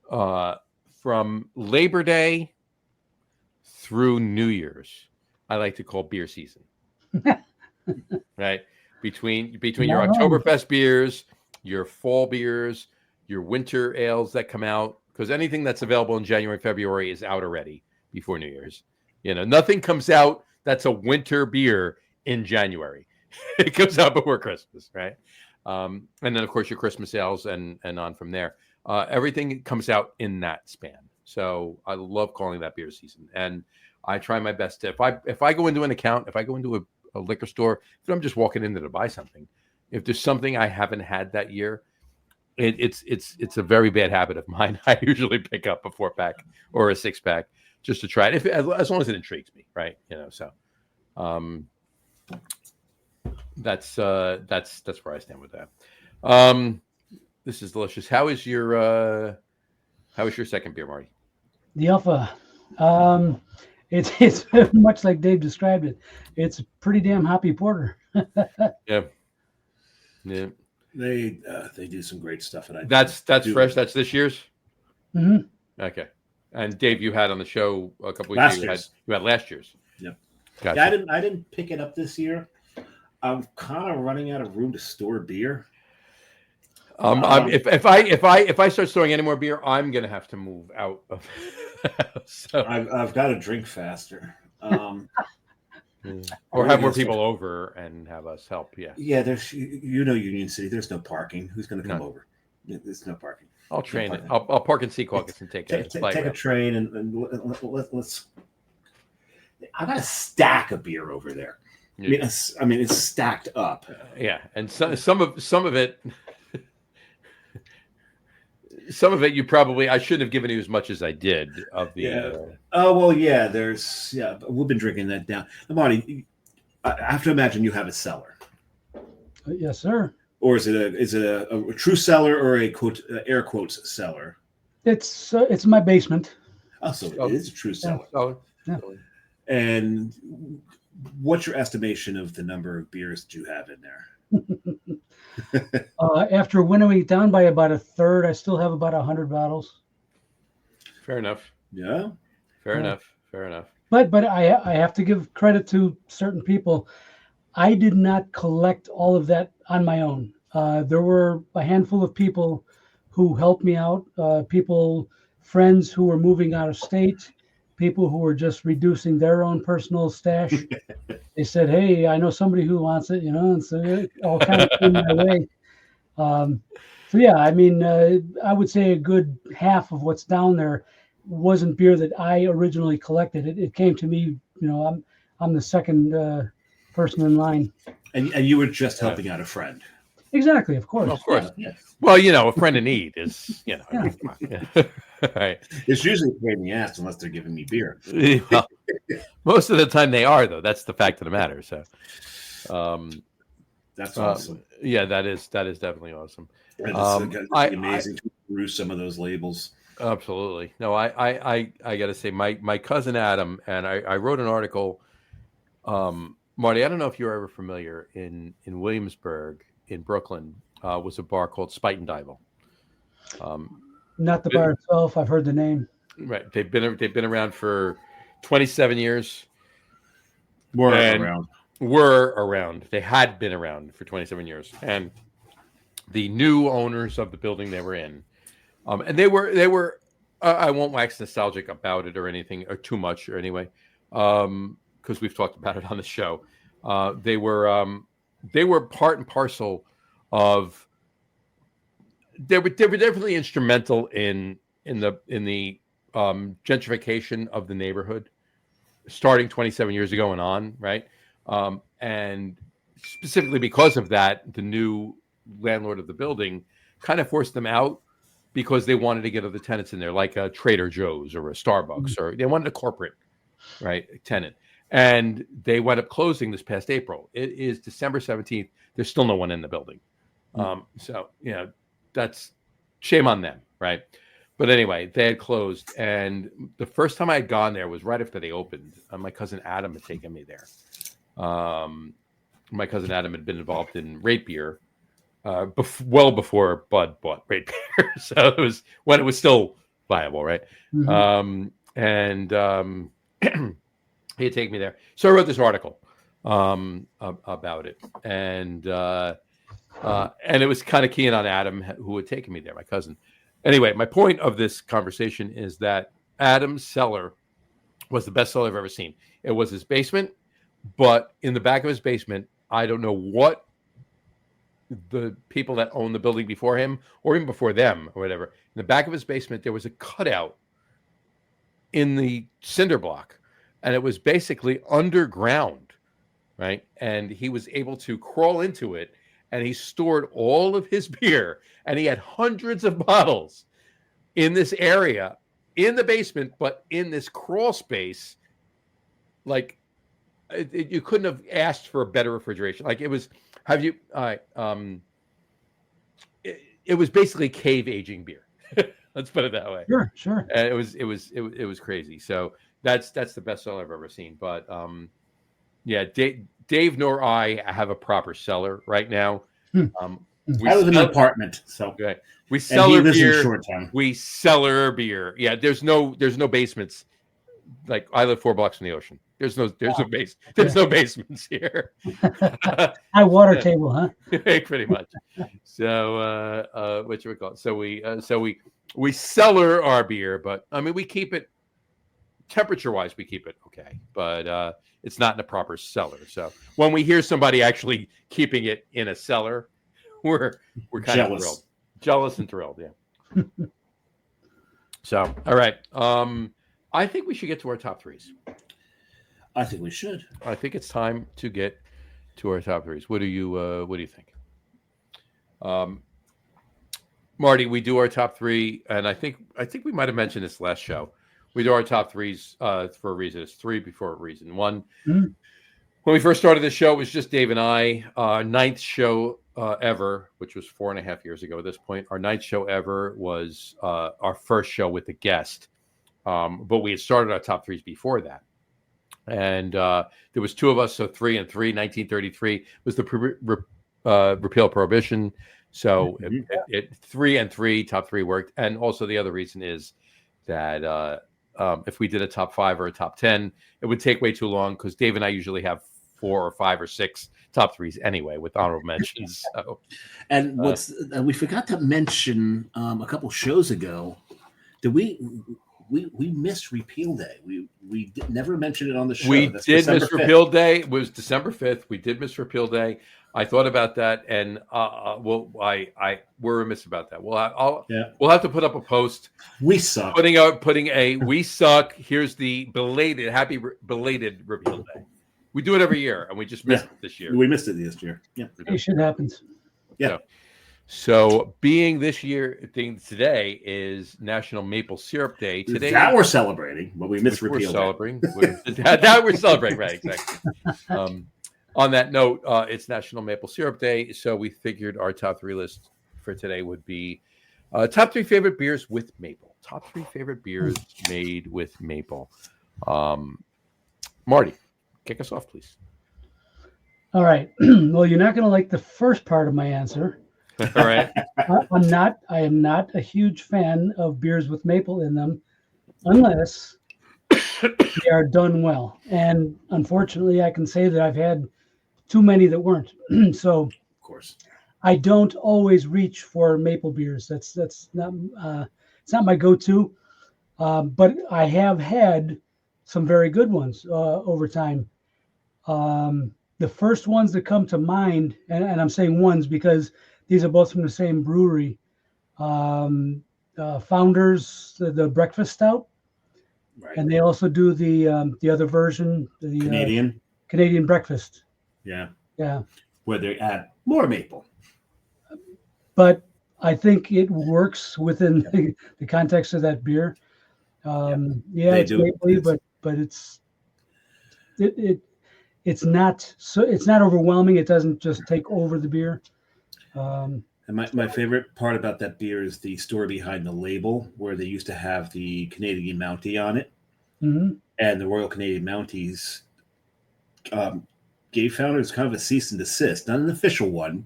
from Labor Day through New Year's. I like to call beer season. Right, between your Oktoberfest beers, your fall beers, your winter ales that come out, because anything that's available in January, February is out already before New Year's. Nothing comes out that's a winter beer in January. It comes out before Christmas, right? And then of course your Christmas ales and on from there. Everything comes out in that span. So I love calling that beer season, and I try my best to if I go into an account, if I go into a liquor store, if I'm just walking in there to buy something, if there's something I haven't had that year, it's a very bad habit of mine. I usually pick up a 4-pack or a 6-pack just to try it, as long as it intrigues me, right? So that's where I stand with that. This is delicious. How is your second beer, Marty? The Alpha. It's much like Dave described it. It's a pretty damn hoppy porter. Yeah. They do some great stuff. That's fresh. That's this year's. Mm-hmm. Okay. And Dave, you had on the show a couple of years. You had last year's. Yep. Gotcha. Yeah, I didn't pick it up this year. I'm kind of running out of room to store beer. If I start storing any more beer, I'm gonna have to move out of. So, I've got to drink faster. or have more people over and have us help. Yeah. Yeah, there's Union City. There's no parking. Who's going to come over? There's no parking. I'll train it. I'll park in Secaucus and take a train and let's. I got a stack of beer over there. Yeah. I mean, it's stacked up. Yeah, and some of it. Some of it you probably I shouldn't have given you as much as I did of the. Yeah. Oh well, yeah. We've been drinking that down. Marty, I have to imagine you have a cellar. Yes, sir. Or is it a true cellar or a quote air quotes cellar? It's my basement. Oh, so it is a true cellar. Yeah. And what's your estimation of the number of beers that you have in there? After winnowing it down by about a third, I still have about 100 bottles. Fair enough. Yeah. Fair enough. But I have to give credit to certain people. I did not collect all of that on my own. There were a handful of people who helped me out. Friends who were moving out of state, people who were just reducing their own personal stash. They said, "Hey, I know somebody who wants it," and so it all kind of came my way. So yeah, I mean, I would say a good half of what's down there wasn't beer that I originally collected. It came to me. I'm the second person in line. And you were just helping out a friend. Exactly, of course. Of course. Yeah. Well, a friend in need is, Yeah. Right. It's usually a pain in the ass unless they're giving me beer. Well, most of the time they are, though. That's the fact of the matter. So, that's awesome. Yeah, that is definitely awesome. It's amazing to peruse some of those labels. Absolutely. No, I got to say, my cousin Adam and I wrote an article. Marty, I don't know if you're ever familiar in Williamsburg in Brooklyn. Was a bar called Spite and Dival. Not the bar itself. I've heard the name. Right. They've been around for 27 years. Were around. They had been around for 27 years, and the new owners of the building they were in, and they were. I won't wax nostalgic about it or anything or too much or anyway, because we've talked about it on the show. They were part and parcel of. They were definitely instrumental in the gentrification of the neighborhood, starting 27 years ago and on, right? And specifically because of that, the new landlord of the building kind of forced them out because they wanted to get other tenants in there, like a Trader Joe's or a Starbucks, or they wanted a corporate, right, tenant. And they wound up closing this past April. It is December 17th. There's still no one in the building. So, that's shame on them, right? But anyway, they had closed. And the first time I had gone there was right after they opened. My cousin Adam had taken me there. My cousin Adam had been involved in rate beer well before Bud bought rate beer. So it was when it was still viable, right? Mm-hmm. He had taken me there. So I wrote this article about it. And it was kind of keying on Adam, who had taken me there, my cousin. Anyway, my point of this conversation is that Adam's cellar was the best cellar I've ever seen. It was his basement, but in the back of his basement, I don't know what the people that owned the building before him, or even before them, or whatever. In the back of his basement, there was a cutout in the cinder block, and it was basically underground, right? And he was able to crawl into it, and he stored all of his beer, and he had hundreds of bottles in this area, in the basement, but in this crawl space. Like, you couldn't have asked for a better refrigeration. Like, it was, it was basically cave aging beer. Let's put it that way. Sure. And it was crazy. So that's the best cellar I've ever seen. But yeah, Dave nor I have a proper cellar right now. I live in an apartment, so we cellar beer. Shoretown. We cellar beer. Yeah, there's no basements. Like, I live 4 blocks from the ocean, There's no basements here. High water table, huh? Pretty much. So what should we call it? So we cellar our beer, but I mean we keep it temperature wise, we keep it okay, but it's not in a proper cellar. So when we hear somebody actually keeping it in a cellar, we're kind of thrilled, jealous and thrilled. Yeah. So all right, I think we should get to our top threes. I think we should. I think it's time to get to our top threes. What do you think? Marty, we do our top three, and I think we might have mentioned this last show. We do our top threes for a reason. It's three before a reason. One, when we first started the show, it was just Dave and I. Our ninth show ever, which was 4.5 years ago at this point. Our ninth show ever was our first show with a guest. But we had started our top threes before that. And there was two of us, so 3 and 3. 1933 was the repeal of prohibition. So it 3 and 3, top three worked. And also the other reason is that if we did a top 5 or a top 10, it would take way too long because Dave and I usually have 4 or 5 or 6 top threes anyway with honorable mentions. So, and we forgot to mention a couple shows ago that we missed Repeal Day. We never mentioned it on the show. We That's did December miss 5th. Repeal Day. It was December 5th. We did miss Repeal Day. I thought about that, and we're remiss about that. We'll have to put up a post. We suck. Putting a we suck. Here's the happy belated Repeal Day. We do it every year, and we just missed it this year. We missed it this year. Yeah, it shit happens. Yeah. So being this year, today is National Maple Syrup Day. Today that we're celebrating, but we missed Repeal Day. That we're celebrating, right? Exactly. On that note, it's National Maple Syrup Day, so we figured our top 3 list for today would be top 3 favorite beers with maple. Top 3 favorite beers made with maple. Marty, kick us off, please. All right. Well, you're not going to like the first part of my answer. All right. I am not a huge fan of beers with maple in them, unless they are done well. And unfortunately, I can say that I've had too many that weren't. So, Of course, I don't always reach for maple beers. That's not it's not my go-to. But I have had some very good ones over time. The first ones that come to mind, and I'm saying ones because these are both from the same brewery. Founders, the breakfast stout, right. And they also do the other version, the Canadian breakfast. Yeah, yeah. Where they add more maple. But I think it works within the context of that beer. It's mapley, but it's not overwhelming. It doesn't just take over the beer. And my favorite part about that beer is the story behind the label, where they used to have the Canadian Mountie on it, and the Royal Canadian Mounties gave founders kind of a cease and desist, not an official one,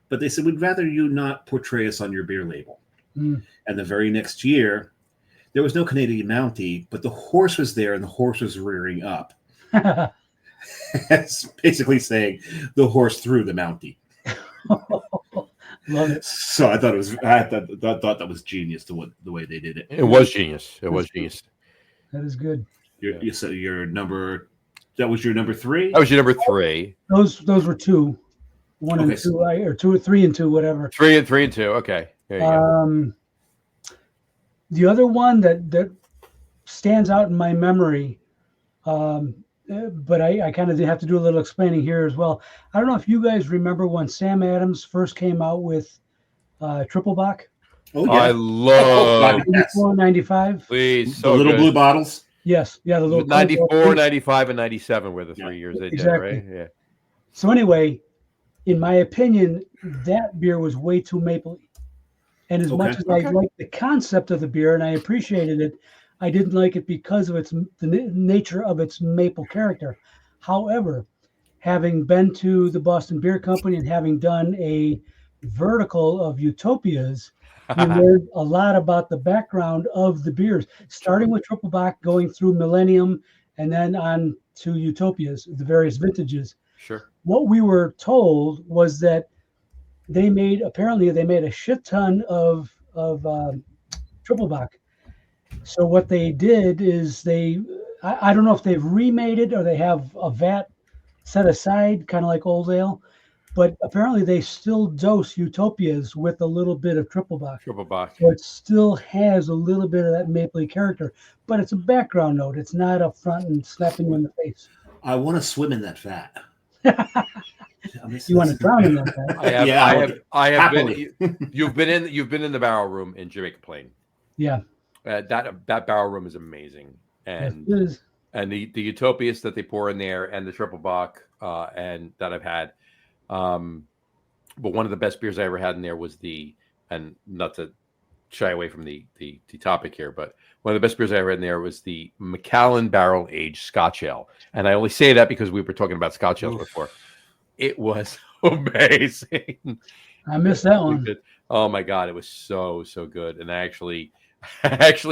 but they said, we'd rather you not portray us on your beer label. And the very next year, there was no Canadian Mountie, but the horse was there and the horse was rearing up. It's basically saying the horse threw the Mountie. Love it. So I thought thought that was genius the way they did it. It was genius. It was genius. That is good. So your number, that was your number 3? That was your number 3. Those were 2. 1 and 2, or 2 or 3 and 2, whatever. 3 and 2. Okay. There you go. The other one that stands out in my memory, but I kind of have to do a little explaining here as well. I don't know if you guys remember when Sam Adams first came out with Triple Bock. Oh, yeah. I love 94, 95. Please, the little blue bottles. Yes, yeah, the little 94, 95, and 97 were the 3 years they did, right? Yeah. So anyway, in my opinion, that beer was way too mapley. And as much as I liked the concept of the beer and I appreciated it, I didn't like it because of the nature of its maple character. However, having been to the Boston Beer Company and having done a vertical of Utopias, we learned a lot about the background of the beers, starting with Triple Bock, going through Millennium, and then on to Utopias, the various vintages. Sure. What we were told was that they made a shit ton of triple bock. So what they did is I don't know if they've remade it or they have a vat set aside, kind of like old ale, but apparently they still dose Utopias with a little bit of triple bock. Triple bock. So it still has a little bit of that mapley character, but it's a background note. It's not up front and slapping you in the face. I want to swim in that fat. You want to drown in that fat? I have been. You've been in the barrel room in Jamaica Plain. Yeah. That barrel room is amazing, and Yes, and the Utopias that they pour in there, and the triple bock, and that I've had. But one of the best beers I ever had in there was and not to shy away from the topic here, but one of the best beers I ever had in there was the Macallan Barrel Aged Scotch Ale, and I only say that because we were talking about Scotch ales before. It was amazing. I missed that one. Oh my god, it was so good, and I actually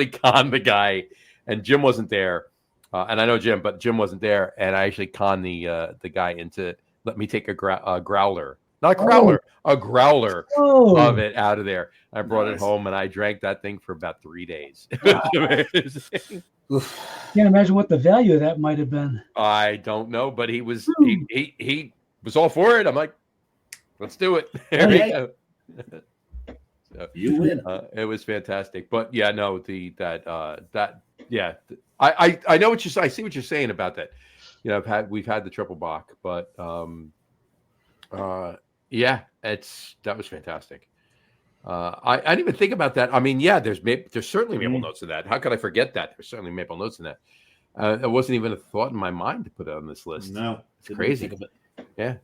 conned the guy, and Jim wasn't there, and I know Jim, but Jim wasn't there, and I actually conned the guy into let me take a growler, not a growler, a growler of it out of there. I brought it home, and I drank that thing for about 3 days. Can't imagine what the value of that might have been. I don't know, but he was he was all for it. I'm like, let's do it. There we go. So, you win. It was fantastic, but yeah, no, I know what I see what you're saying about that. You know, we've had the triple bock, but yeah, that was fantastic. I didn't even think about that. I mean, yeah, there's certainly maple notes in that. How could I forget that? There's certainly maple notes in that. It wasn't even a thought in my mind to put it on this list. No, it's crazy. Yeah.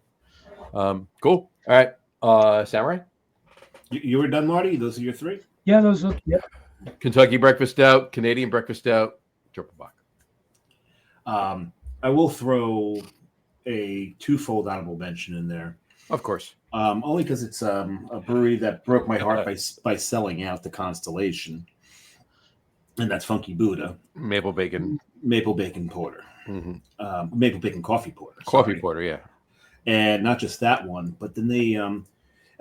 Cool. All right. Samurai. You were done, Marty? Those are your three? Yeah, those are, yeah. Kentucky Breakfast Stout, Canadian Breakfast Stout, triple bock. I will throw a twofold honorable mention in there. Of course. Only because it's a brewery that broke my heart by selling out the Constellation. And that's Funky Buddha. Maple bacon porter. Mm-hmm. Maple bacon coffee porter. Coffee porter, yeah. And not just that one, but then they and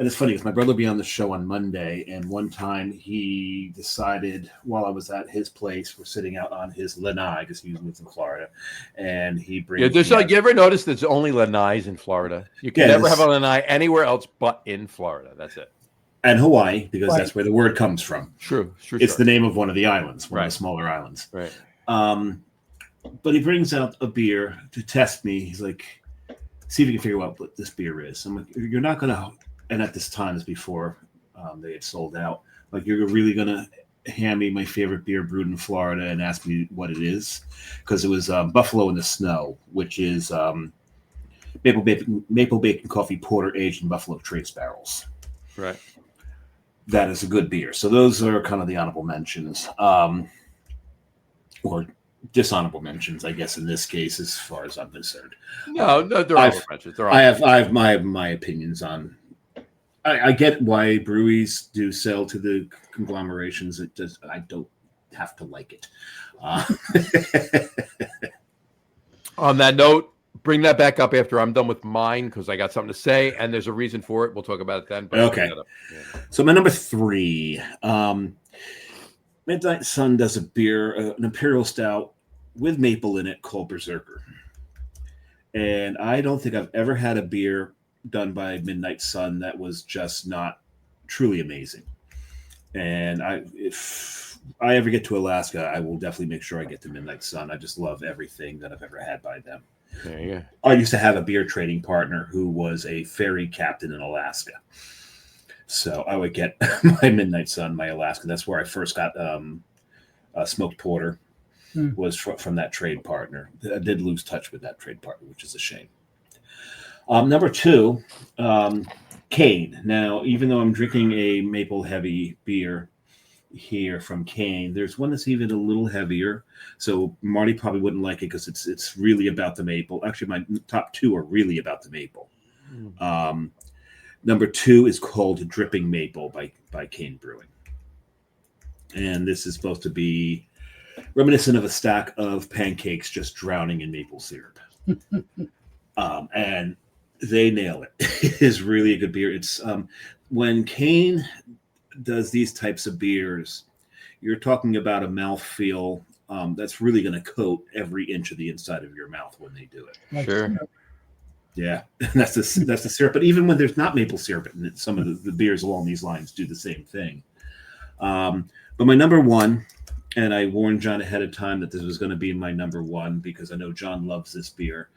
it's funny because my brother will be on the show on Monday, and one time he decided while I was at his place, we're sitting out on his lanai because he lives in Florida, and he brings. Yeah, you ever notice there's only lanais in Florida? You can never have a lanai anywhere else but in Florida. That's it. And Hawaii, because that's where the word comes from. True. It's the name of one of the islands, one of the smaller islands. Right. But he brings out a beer to test me. He's like, see if you can figure out what this beer is. I'm like, you're not going to, and at this time, is before they had sold out, like, you're really going to hand me my favorite beer brewed in Florida and ask me what it is? Because it was Buffalo in the Snow, which is maple bacon coffee porter aged in Buffalo Trace barrels. Right. That is a good beer. So those are kind of the honorable mentions. Or dishonorable mentions, I guess, in this case, as far as I'm concerned. No, they're honorable mentions. I have my opinions on. I get why breweries do sell to the conglomerations. I don't have to like it. On that note, bring that back up after I'm done with mine because I got something to say, and there's a reason for it. We'll talk about it then. But okay. Yeah. So my number 3. Midnight Sun does a beer, an imperial stout with maple in it called Berserker. And I don't think I've ever had a beer done by Midnight Sun that was just not truly amazing. And if I ever get to Alaska, I will definitely make sure I get to Midnight Sun. I just love everything that I've ever had by them. There you go. I used to have a beer trading partner who was a ferry captain in Alaska. So I would get my Midnight Sun, my Alaska. That's where I first got smoked porter, was from that trade partner. I did lose touch with that trade partner, which is a shame. Number 2, Cane. Now, even though I'm drinking a maple-heavy beer here from Cane, there's one that's even a little heavier. So Marty probably wouldn't like it because it's really about the maple. Actually, my top 2 are really about the maple. Number 2 is called Dripping Maple by Cane Brewing. And this is supposed to be reminiscent of a stack of pancakes just drowning in maple syrup. And they nail it. It is really a good beer. It's when Kane does these types of beers, you're talking about a mouthfeel that's really going to coat every inch of the inside of your mouth when they do it. Sure. Yeah, that's the syrup. But even when there's not maple syrup in it, some of the beers along these lines do the same thing. But my number one, and I warned John ahead of time that this was going to be my number one because I know John loves this beer.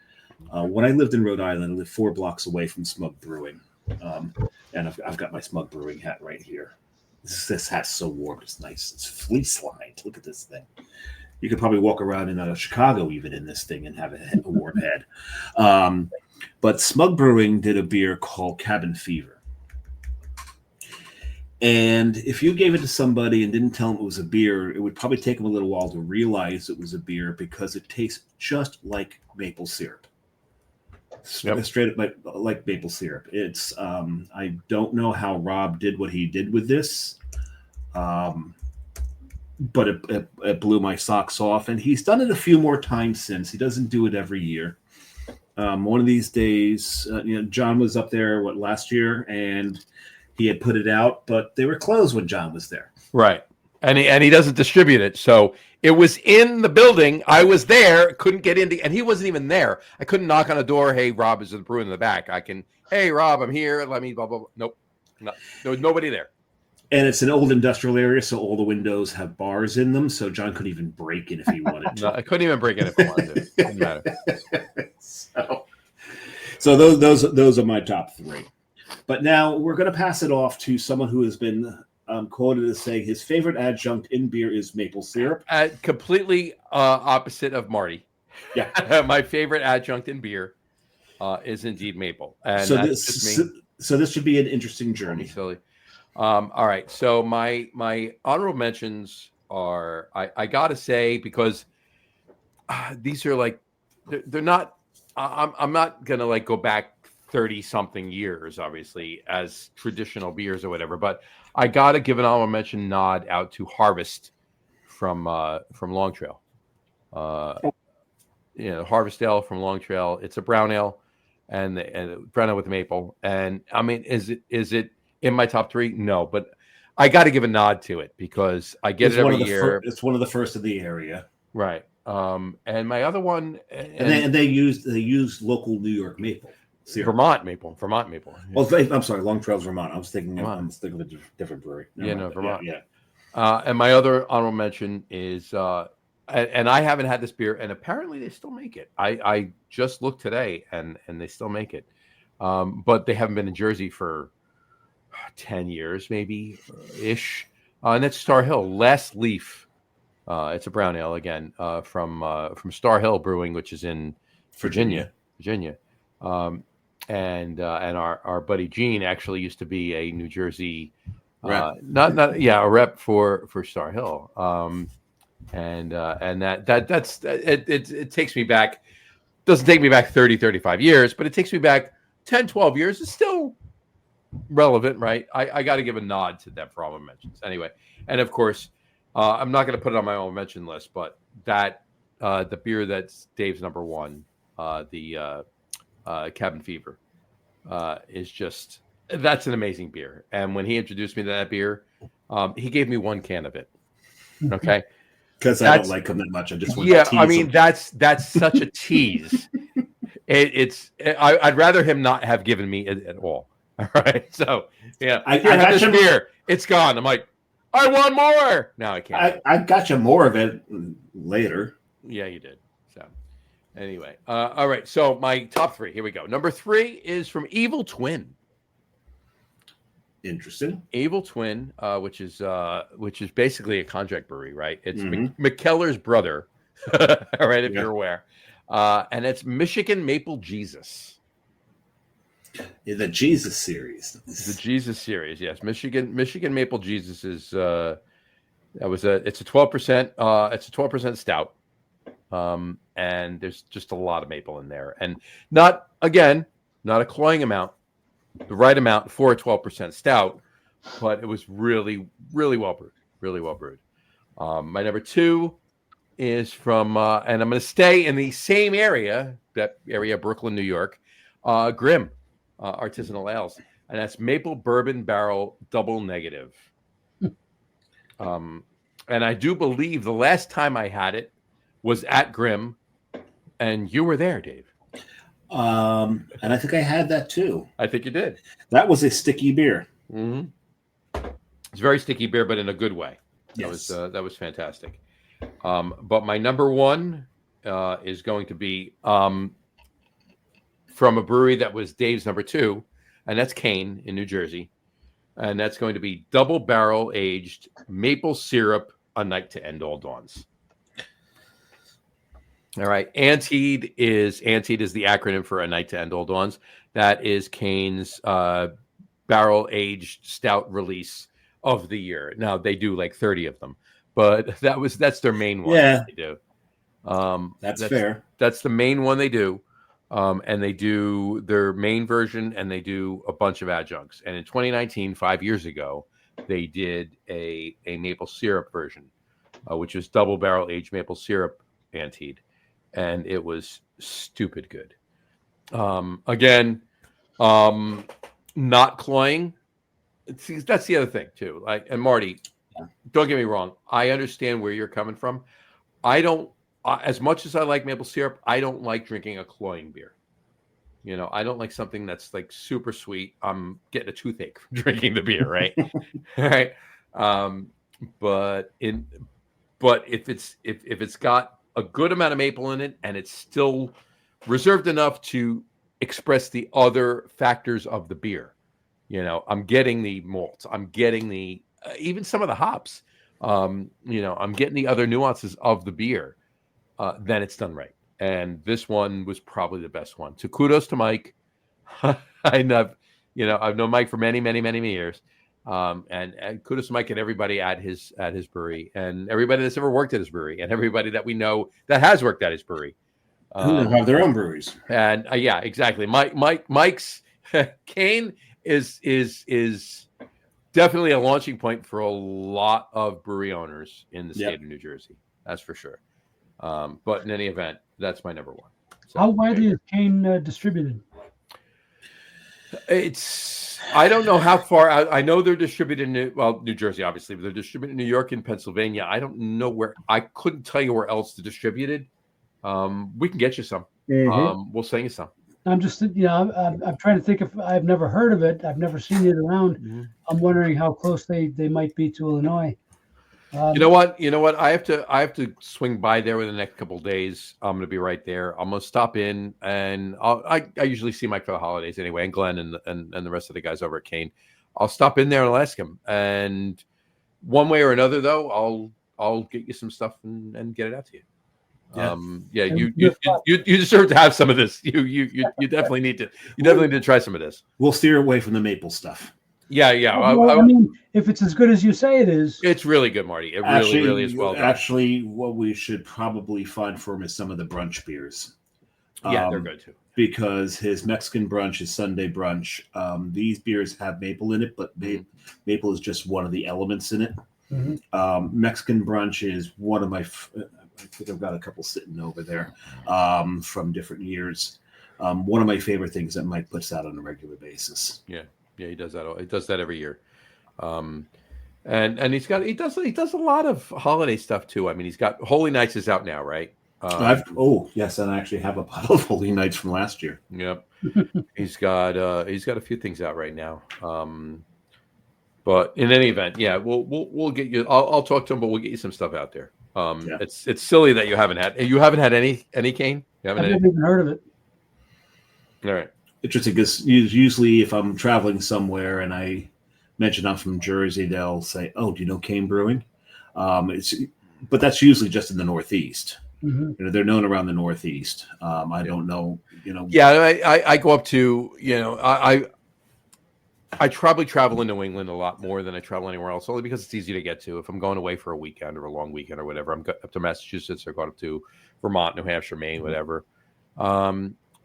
When I lived in Rhode Island, I lived 4 blocks away from Smug Brewing. And I've got my Smug Brewing hat right here. This hat's so warm. It's nice. It's fleece lined. Look at this thing. You could probably walk around in Chicago even in this thing and have a warm head. But Smug Brewing did a beer called Cabin Fever. And if you gave it to somebody and didn't tell them it was a beer, it would probably take them a little while to realize it was a beer because it tastes just like maple syrup. Yep. Straight up like maple syrup. It's I don't know how Rob did what he did with this, but it blew my socks off. And he's done it a few more times since. He doesn't do it every year. One of these days, John was up there last year, and he had put it out, but they were closed when John was there. Right. And he doesn't distribute it. So it was in the building. I was there, couldn't get in, and he wasn't even there. I couldn't knock on a door. Hey, Rob is brewing in the back. Hey, Rob, I'm here. Let me, blah, blah, blah. Nope. No, there was nobody there. And it's an old industrial area, so all the windows have bars in them. So John couldn't even break in if he wanted to. No, I couldn't even break in if I wanted to. Didn't matter. So those are my top 3. But now we're going to pass it off to someone who has been quoted as saying his favorite adjunct in beer is maple syrup. Completely opposite of Marty. Yeah. My favorite adjunct in beer is indeed maple. And so this should be an interesting journey. Silly. All right. So my honorable mentions are, I got to say, because these are like, they're not, I'm not going to go back 30 something years, obviously, as traditional beers or whatever, but I got to give an honorable mention nod out to Harvest from Long Trail. Harvest Ale from Long Trail. It's a brown ale and brown ale with maple. And I mean, is it in my top 3? No, but I got to give a nod to it because I get it every year. It's one of the first in the area. Right. And my other one, and they use local New York maple. Vermont maple. Well, I'm sorry, Long Trail's Vermont. I was thinking of a different brewery. Vermont. Yeah. And my other honorable mention is, and I haven't had this beer, and apparently they still make it. I just looked today, and they still make it, but they haven't been in Jersey for 10 years, maybe ish. And that's Star Hill Last Leaf. It's a brown ale again from Star Hill Brewing, which is in Virginia. And our buddy Gene actually used to be a New Jersey, a rep for Star Hill. And that's it takes me back. Doesn't take me back 30, 35 years, but it takes me back 10, 12 years. It's still relevant, right? I got to give a nod to them for all my mentions anyway. And of course, I'm not going to put it on my own mention list, but that the beer that's Dave's number one, the Cabin Fever, is just, that's an amazing beer. And when he introduced me to that beer, he gave me 1 can of it. Okay. Because I don't like him that much. I just want to tease him. That's such a tease. I'd rather him not have given me it at all. All right. So I have this beer. It's gone. I'm like, I want more. No, I can't. I got you more of it later. Yeah, you did. So anyway, all right. So my top 3. Here we go. Number 3 is from Evil Twin. Interesting. Evil Twin, which is basically a contract brewery, right? It's McKellar's brother, all right, if you're aware, and it's Michigan Maple Jesus. The Jesus series. The Jesus series, yes. Michigan Maple Jesus is it's a 12%. It's a 12% stout, and there's just a lot of maple in there, and not a cloying amount. The right amount for a 12% stout, but it was really, really well brewed. Really well brewed. My number 2 is from, and I'm going to stay in the same area, that area, Brooklyn, New York, Grimm Artisanal Ales. And that's Maple Bourbon Barrel Double Negative. And I do believe the last time I had it was at Grimm, and you were there, Dave. And I think I had that too. I think you did. That was a sticky beer. Mm-hmm. It's very sticky beer, but in a good way. Yes. That was fantastic. But my number one is going to be from a brewery that was Dave's number two, and that's Kane in New Jersey. And that's going to be double barrel aged maple syrup, A Night to End All Dawns. All right. Anteed is the acronym for A Night to End All Dawns. That is Kane's barrel aged stout release of the year. Now they do like 30 of them, but that's their main one. Yeah, they do. That's fair. That's the main one they do. And they do their main version, and they do a bunch of adjuncts. And in 2019, 5 years ago, they did a maple syrup version, which is double barrel aged maple syrup anteed, and it was stupid good. Again, not cloying. See, that's the other thing too. And Marty, don't get me wrong. I understand where you're coming from. I don't. As much as I like maple syrup, I don't like drinking a cloying beer. You know, I don't like something that's like super sweet. I'm getting a toothache from drinking the beer, right? Right. But if it's got a good amount of maple in it and it's still reserved enough to express the other factors of the beer, you know, I'm getting the malts, I'm getting the even some of the hops. You know, I'm getting the other nuances of the beer. Then it's done right. And this one was probably the best one. So kudos to Mike. I've known Mike for many, many, many, many years. And kudos to Mike and everybody at his brewery, and everybody that's ever worked at his brewery, and everybody that we know that has worked at his brewery. Who have their own breweries. And yeah, exactly. Mike's Kane is definitely a launching point for a lot of brewery owners in the state of New Jersey. That's for sure. But in any event, that's my number one. So, how widely is Kane distributed? I don't know how far. I know they're distributed in New Jersey, obviously, but they're distributed in New York and Pennsylvania. I don't know where. I couldn't tell you where else they're distributed. We can get you some. Mm-hmm. We'll send you some. I'm just, I'm trying to think if I've never heard of it. I've never seen it around. Mm-hmm. I'm wondering how close they might be to Illinois. You know what? I have to swing by there in the next couple of days. I'm going to be right there. I'm going to stop in, and I usually see Mike for the holidays anyway, and Glenn and the rest of the guys over at Kane. I'll stop in there and I'll ask him. And one way or another, though, I'll get you some stuff and get it out to you. You deserve to have some of this. You definitely need to try some of this. We'll steer away from the maple stuff. Yeah. Well, I mean, if it's as good as you say it is, it's really good, Marty. It really is well done. Actually, what we should probably find for him is some of the brunch beers. Yeah, they're good too. Because his Mexican brunch, his Sunday brunch, these beers have maple in it, but maple is just one of the elements in it. Mm-hmm. Mexican brunch is one of my. I think I've got a couple sitting over there from different years. One of my favorite things that Mike puts out on a regular basis. Yeah, he does that. He does that every year, and he does a lot of holiday stuff too. I mean, he's got Holy Nights is out now, right? Yes, and I actually have a bottle of Holy Nights from last year. Yep, he's got a few things out right now. But in any event, yeah, we'll get you. I'll talk to him, but we'll get you some stuff out there. It's silly that you haven't had any Kane. I've never even heard of it. All right. Interesting, because usually if I'm traveling somewhere and I mention I'm from Jersey, they'll say, "Oh, do you know Kane Brewing?" But that's usually just in the Northeast. Mm-hmm. You know, they're known around the Northeast. I don't know. Yeah, I go up to I probably travel in New England a lot more than I travel anywhere else, only because it's easy to get to. If I'm going away for a weekend or a long weekend or whatever, I'm up to Massachusetts or going up to Vermont, New Hampshire, Maine, whatever.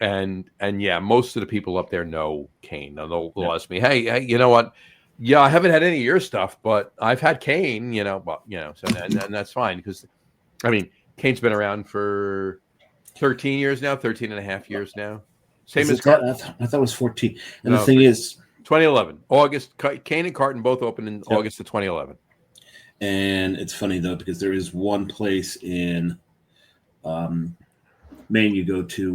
And yeah, most of the people up there know Kane. They'll ask me, hey, you know what? Yeah, I haven't had any of your stuff, but I've had Kane, so and that's fine, because I mean, Cane's been around for 13 years now, 13 and a half years now. Same Is as it Carton. I thought it was 14. And No, the thing is, 2011, August. Cane and Carton both opened in August of 2011. and it's funny though because there is one place in Maine you go to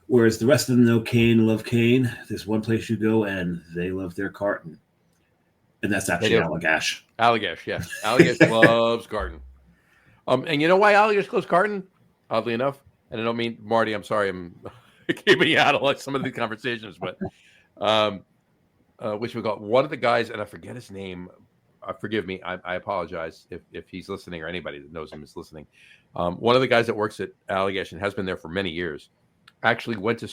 whereas the rest of them know Cane, love Cane. There's one place you go and they love their Carton, and that's actually Allagash. Allagash, yeah. Allagash loves Carton. And you know why Allagash loves Carton? Oddly enough, and I don't mean Marty. I'm sorry, I'm keeping you out of like some of the conversations, but which we got one of the guys, and I forget his name. Forgive me, I apologize if he's listening or anybody that knows him is listening. One of the guys that works at Allagash and has been there for many years actually went to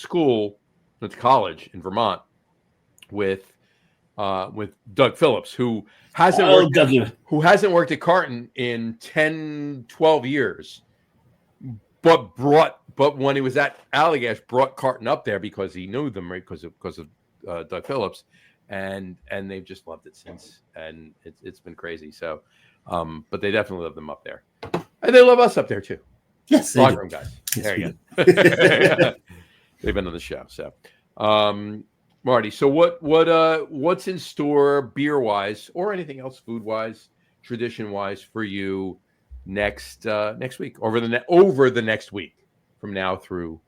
college in Vermont with Doug Phillips, who hasn't worked at Carton in 10, 12 years, but when he was at Allagash, brought Carton up there because he knew them, right? Because of Doug Phillips, and they've just loved it since, and it's been crazy. So, but they definitely love them up there, and they love us up there too. Yes, Locker room guys. Yes, there you go. They've been on the show. So, Marty, so what's in store beer wise or anything else food wise, tradition wise for you next week over the next week from now through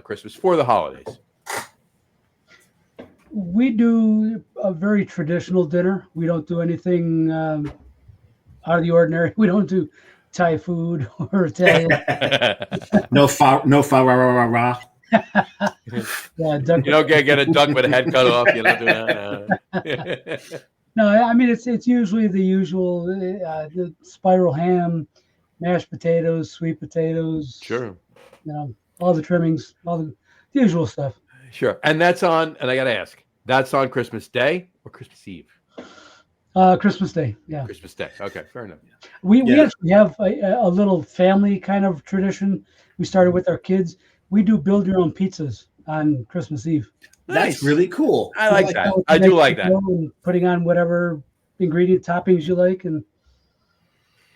Christmas for the holidays? We do a very traditional dinner. We don't do anything out of the ordinary. We don't do Thai food or Italian. No fa ra ra. Yeah, duck. You don't get a duck with a head cut off. You don't do that. No, I mean it's usually the usual the spiral ham, mashed potatoes, sweet potatoes. Sure. All the trimmings, all the usual stuff. Sure, and that's on. And I got to ask, that's on Christmas Day or Christmas Eve? Christmas Day. Yeah. Christmas Day. Okay, fair enough. We actually have a little family kind of tradition. We started with our kids. We do build your own pizzas on Christmas Eve. That's really cool. I like that. I do like that. And putting on whatever ingredient toppings you like, and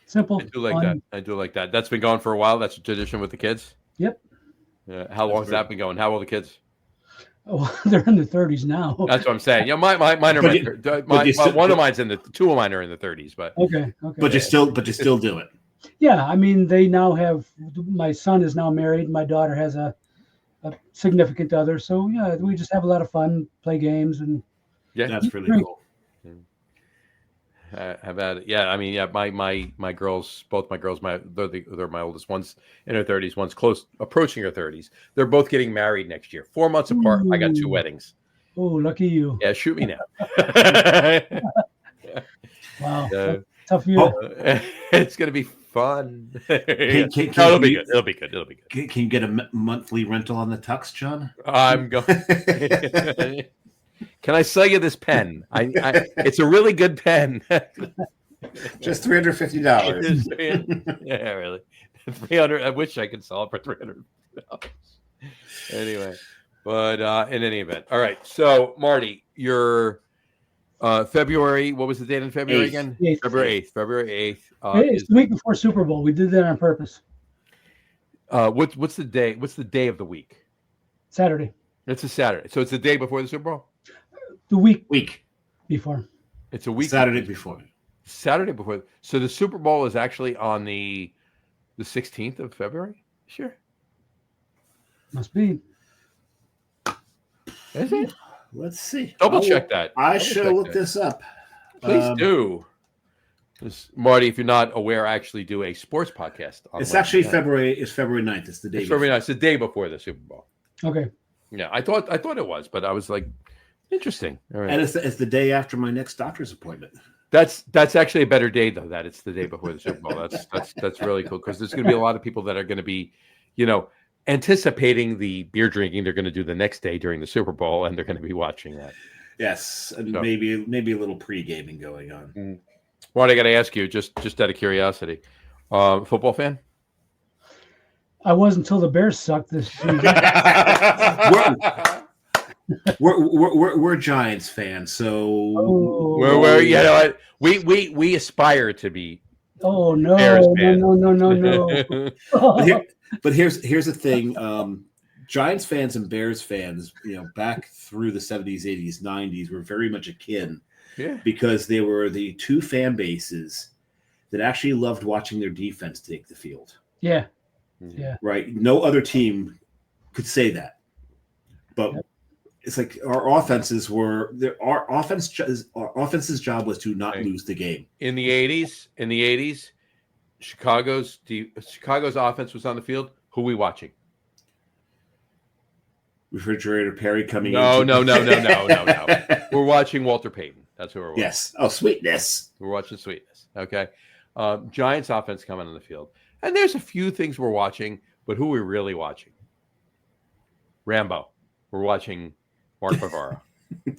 simple. I do like that. I do like that. That's been going for a while. That's a tradition with the kids. Yep. How long has that been going? How old are the kids? Oh, they're in their 30s now. That's what I'm saying. Yeah, mine are. One of mine's in the. Two of mine are in the 30s, but okay. But you still do it. Yeah, I mean, they now have. My son is now married. My daughter has a significant other. So yeah, we just have a lot of fun, play games, and yeah, that's really cool. How about it? Yeah, I mean, yeah, my girls, both my girls, they're my oldest. One's in her 30s, one's close approaching her 30s. They're both getting married next year. 4 months apart. I got 2 weddings. Oh, lucky you! Yeah, shoot me now. Wow, tough year. It's gonna be fun. It'll be good. It'll be good. Can you get a monthly rental on the tux, John? I'm going. Can I sell you this pen? It's a really good pen. Just $350. Yeah, really. 300. I wish I could sell it for $300. Anyway, but in any event, all right. So, Marty, your February. What was the date in February 8th. again? 8th. February 8th. It's the week before Super Bowl. We did that on purpose. What's the day? What's the day of the week? Saturday. It's a Saturday. So it's the day before the Super Bowl. The week before. It's a week. Saturday before. Saturday before. So the Super Bowl is actually on the 16th of February. Sure. Must be. Is it? Let's see. Double check that. I should look this up. Please do. Marty, if you're not aware, I actually do a sports podcast. It's actually February 9th. It's the day. It's February 9th. It's the day before the Super Bowl. Okay. Yeah, I thought it was, but I was like, interesting. All right. And it's the day after my next doctor's appointment. That's actually a better day though. That it's the day before the Super Bowl. That's really cool because there's going to be a lot of people that are going to be, anticipating the beer drinking they're going to do the next day during the Super Bowl, and they're going to be watching that. Yes, and maybe a little pre-gaming going on. Mm-hmm. Marty, I got to ask you, just out of curiosity, football fan? I was until the Bears sucked this season. We're Giants fans, so we aspire to be Oh no, Bears no, fan. no, no, no, no. But here's the thing. Giants fans and Bears fans, back through the 70s, 80s, 90s were very much akin Yeah. because they were the two fan bases that actually loved watching their defense take the field. Yeah. Mhm. Yeah. Right? No other team could say that. But it's like our offenses were there. Our offense's job was to not lose the game. In the 80s, Chicago's offense was on the field. Who are we watching? Refrigerator Perry coming No. in. We're watching Walter Payton. That's who we're watching. Yes. Oh, sweetness. We're watching Sweetness. Okay. Giants offense coming on the field. And there's a few things we're watching, but who are we really watching? Rambo. We're watching Mark Bavaro.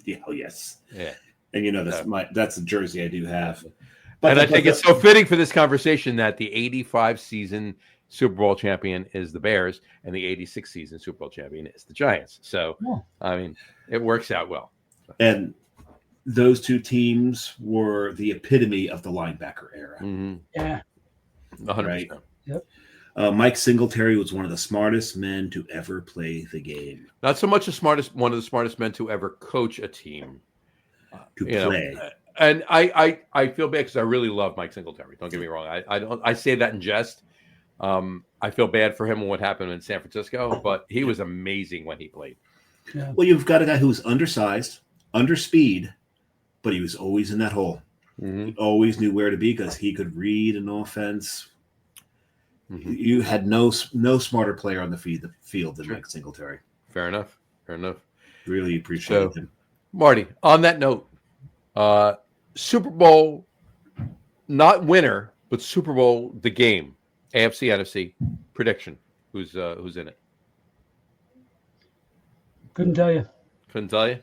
Yeah, oh, yes. Yeah. And that's a jersey I do have. And I think it's so fitting for this conversation that the 85 season Super Bowl champion is the Bears and the 86 season Super Bowl champion is the Giants. So, I mean, it works out well. And those two teams were the epitome of the linebacker era. Mm-hmm. Yeah. 100%. Right? Yep. Mike Singletary was one of the smartest men to ever play the game. Not so much one of the smartest men to ever coach a team. To play. And I feel bad because I really love Mike Singletary. Don't get me wrong. I say that in jest. I feel bad for him and what happened in San Francisco, but he was amazing when he played. Yeah. Well, you've got a guy who was undersized, under speed, but he was always in that hole. Mm-hmm. He always knew where to be because he could read an offense. Mm-hmm. You had no smarter player on the field than Mike Singletary. Fair enough. Really appreciate him. Marty, on that note, Super Bowl, not winner, but Super Bowl, the game, AFC, NFC, prediction. Who's in it? Couldn't tell you. Couldn't tell you?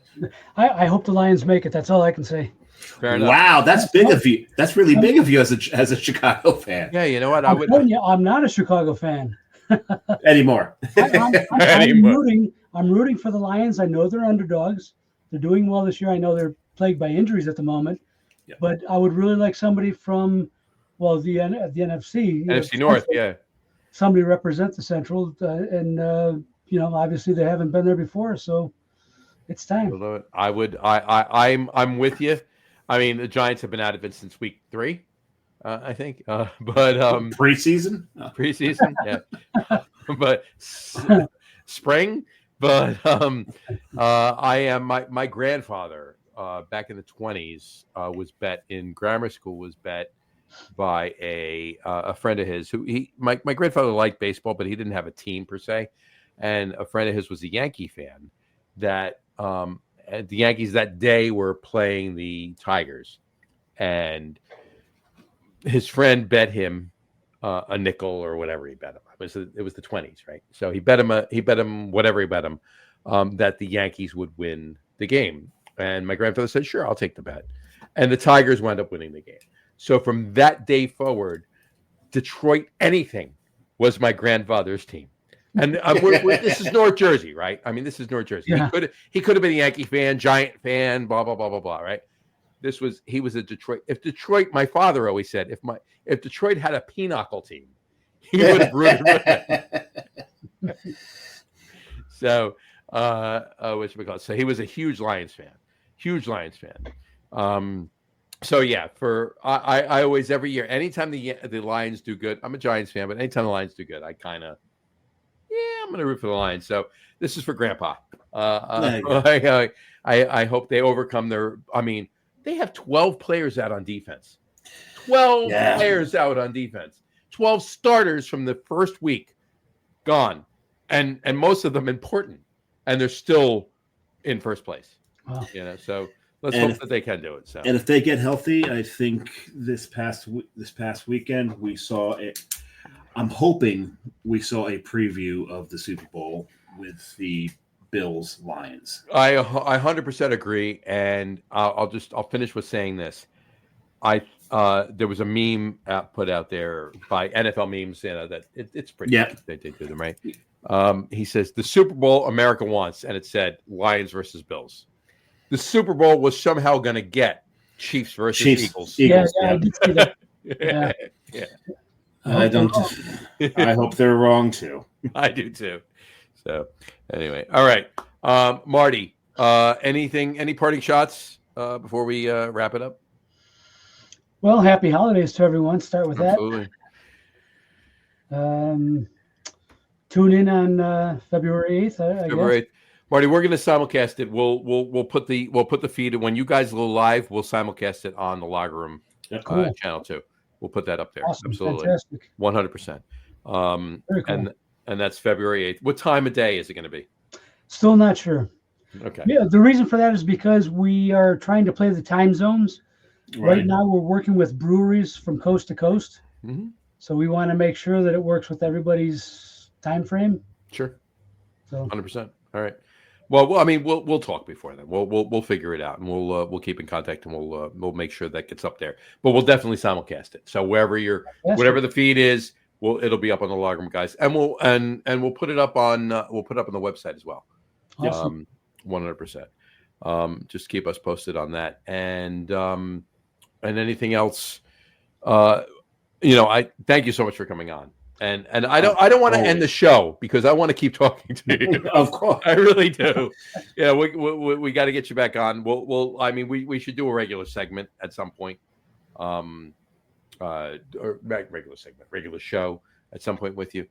I hope the Lions make it. That's all I can say. Fair enough. Wow, that's big of you. That's really big of you as a Chicago fan. Yeah, you know what? I'm telling you, I'm not a Chicago fan. Anymore. I'm rooting for the Lions. I know they're underdogs. They're doing well this year. I know they're plagued by injuries at the moment. Yeah. But I would really like somebody from, the NFC. NFC North, yeah. Somebody represent the Central. Obviously they haven't been there before, so it's time. I'm with you. I mean, the Giants have been out of it since week 3, I think. But preseason, yeah. But spring. But I am my grandfather back in the 20s was bet in grammar school. Was bet by a friend of his who my grandfather liked baseball, but he didn't have a team per se. And a friend of his was a Yankee fan. That the Yankees that day were playing the Tigers, and his friend bet him a nickel or whatever he bet him. It was the 20s, right? So he bet him whatever he bet him that the Yankees would win the game. And my grandfather said, "Sure, I'll take the bet." And the Tigers wound up winning the game. So from that day forward, Detroit anything was my grandfather's team. And this is North Jersey, right? I mean, this is North Jersey. Yeah. He could have been a Yankee fan, Giant fan, blah blah blah blah blah, right? He was a Detroit. If Detroit, my father always said, if Detroit had a pinochle team, he would have rooted for it. So, so he was a huge Lions fan. So yeah, I always every year, anytime the Lions do good, I'm a Giants fan, but anytime the Lions do good, I kind of. Yeah, I'm going to root for the Lions. So this is for Grandpa. I hope they overcome their. I mean, they have 12 players out on defense. 12 players out on defense. 12 starters from the first week gone, and most of them important, and they're still in first place. Wow. So let's hope that they can do it. So, and if they get healthy, I think this past weekend we saw it. I'm hoping we saw a preview of the Super Bowl with the Bills Lions. I 100% agree, and I'll finish with saying this. There was a meme put out there by NFL memes, that it's pretty. Yeah, they do them right. He says the Super Bowl America wants, and it said Lions versus Bills. The Super Bowl was somehow going to get Chiefs versus Eagles. Yeah, I did see that. Yeah. Yeah. I don't. I hope they're wrong too. I do too. So anyway, all right, Marty. Any parting shots before we wrap it up? Well, happy holidays to everyone. Start with Absolutely. that. Tune in on February 8th, I February guess. 8th. Marty, we're going to simulcast it. We'll put the feed when you guys go live. We'll simulcast it on the Locker Room Cool. channel too. We'll put that up there. Awesome. Absolutely, Fantastic. 100%. Very cool. And that's February 8th. What time of day is it going to be? Still not sure. Okay. Yeah, the reason for that is because we are trying to play the time zones. Right now, we're working with breweries from coast to coast. Mm-hmm. So we want to make sure that it works with everybody's time frame. Sure. So 100%. All right. Well, I mean, we'll talk before then. We'll figure it out, and we'll keep in contact, and we'll make sure that gets up there. But we'll definitely simulcast it. So whatever the feed is, it'll be up on the Locker Room, guys, and we'll put it up on the website as well. Awesome. 100%. Just keep us posted on that, and anything else. I thank you so much for coming on. And I don't want to end the show because I want to keep talking to you. Of course, I really do. Yeah, we got to get you back on. We should do a regular segment at some point, or regular show at some point with you.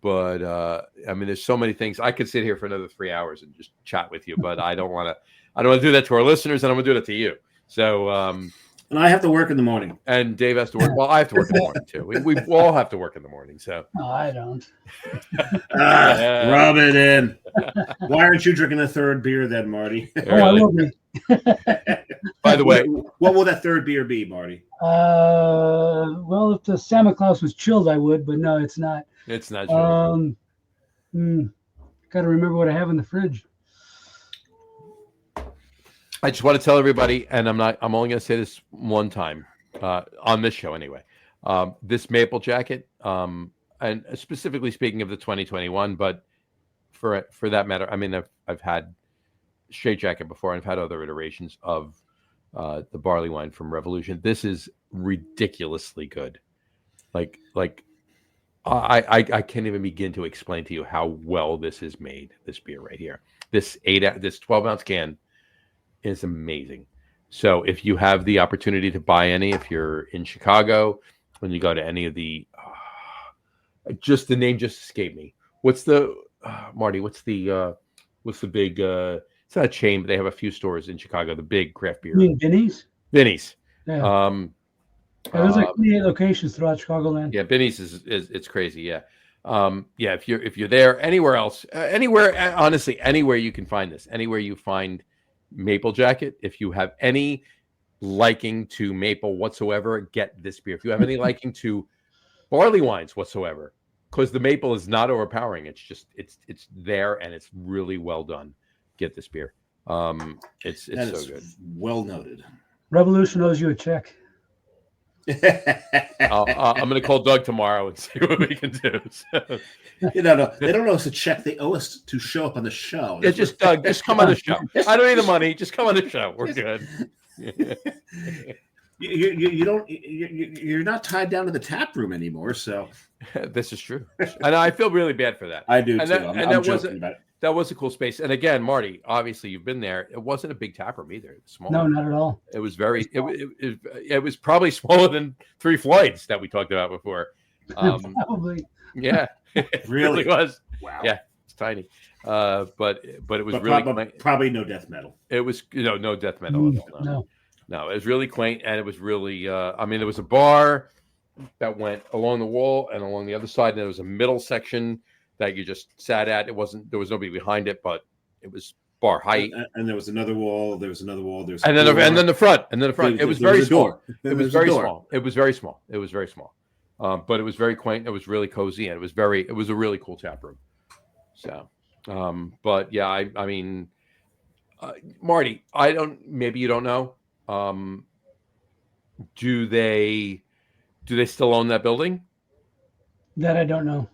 There's so many things. I could sit here for another 3 hours and just chat with you, but I don't want to do that to our listeners, and I'm going to do that to you. So. And I have to work in the morning. And Dave has to work. Well, I have to work in the morning too. We all have to work in the morning. So No, I don't. Rub it in. Why aren't you drinking a third beer then, Marty? I will be. By the way, what will that third beer be, Marty? Well, if the Santa Claus was chilled, I would, but no, it's not. It's not. Got to remember what I have in the fridge. I just want to tell everybody, and I'm only going to say this one time on this show anyway. This maple jacket, and specifically speaking of the 2021, but for that matter, I mean, I've had straight jacket before, and I've had other iterations of the barley wine from Revolution. This is ridiculously good. Like I can't even begin to explain to you how well this is made. This beer right here, this 12-ounce can. Is amazing. So if you have the opportunity to buy any, if you're in Chicago, when you go to any of the, just the name just escaped me. What's the Marty? What's the big? It's not a chain, but they have a few stores in Chicago. The big craft beer. You mean Binny's? Binny's. Yeah. There's like 28 locations throughout Chicagoland. Yeah, Binny's is it's crazy. Yeah. If you're there, anywhere else, honestly, anywhere you can find this, anywhere you find maple jacket, if you have any liking to maple whatsoever, get this beer. If you have any liking to barley wines whatsoever, because the maple is not overpowering, it's just it's there and it's really well done, get this beer. It's so good. Well noted. Revolution owes you a check. I'm going to call Doug tomorrow and see what we can do. So. They don't owe us a check. They owe us to show up on the show. Yeah, just Doug, just come on the show. I don't need the money. Just come on the show. We're good. You're not tied down to the tap room anymore. So this is true, and I feel really bad for that. I do too. I'm joking about it. That was a cool space. And again, Marty, obviously you've been there. It wasn't a big tap room either. It was small. No, not at all. It was very. It was probably smaller than 3 Floyds that we talked about before. Probably. Yeah, it really was. Wow. Yeah, it's tiny. But it was really probably no death metal. It was no death metal. No, it was really quaint, and it was really. There was a bar that went along the wall and along the other side, and there was a middle section that you just sat at. There was nobody behind it, but it was bar height. And there was another wall. There was another wall. There's and then the front. It was very small. It was very small. It was very small. It was very small. But it was very quaint. It was really cozy, and it was a really cool tap room. So, but yeah, I mean, Marty, maybe you don't know. Do they still own that building? That I don't know.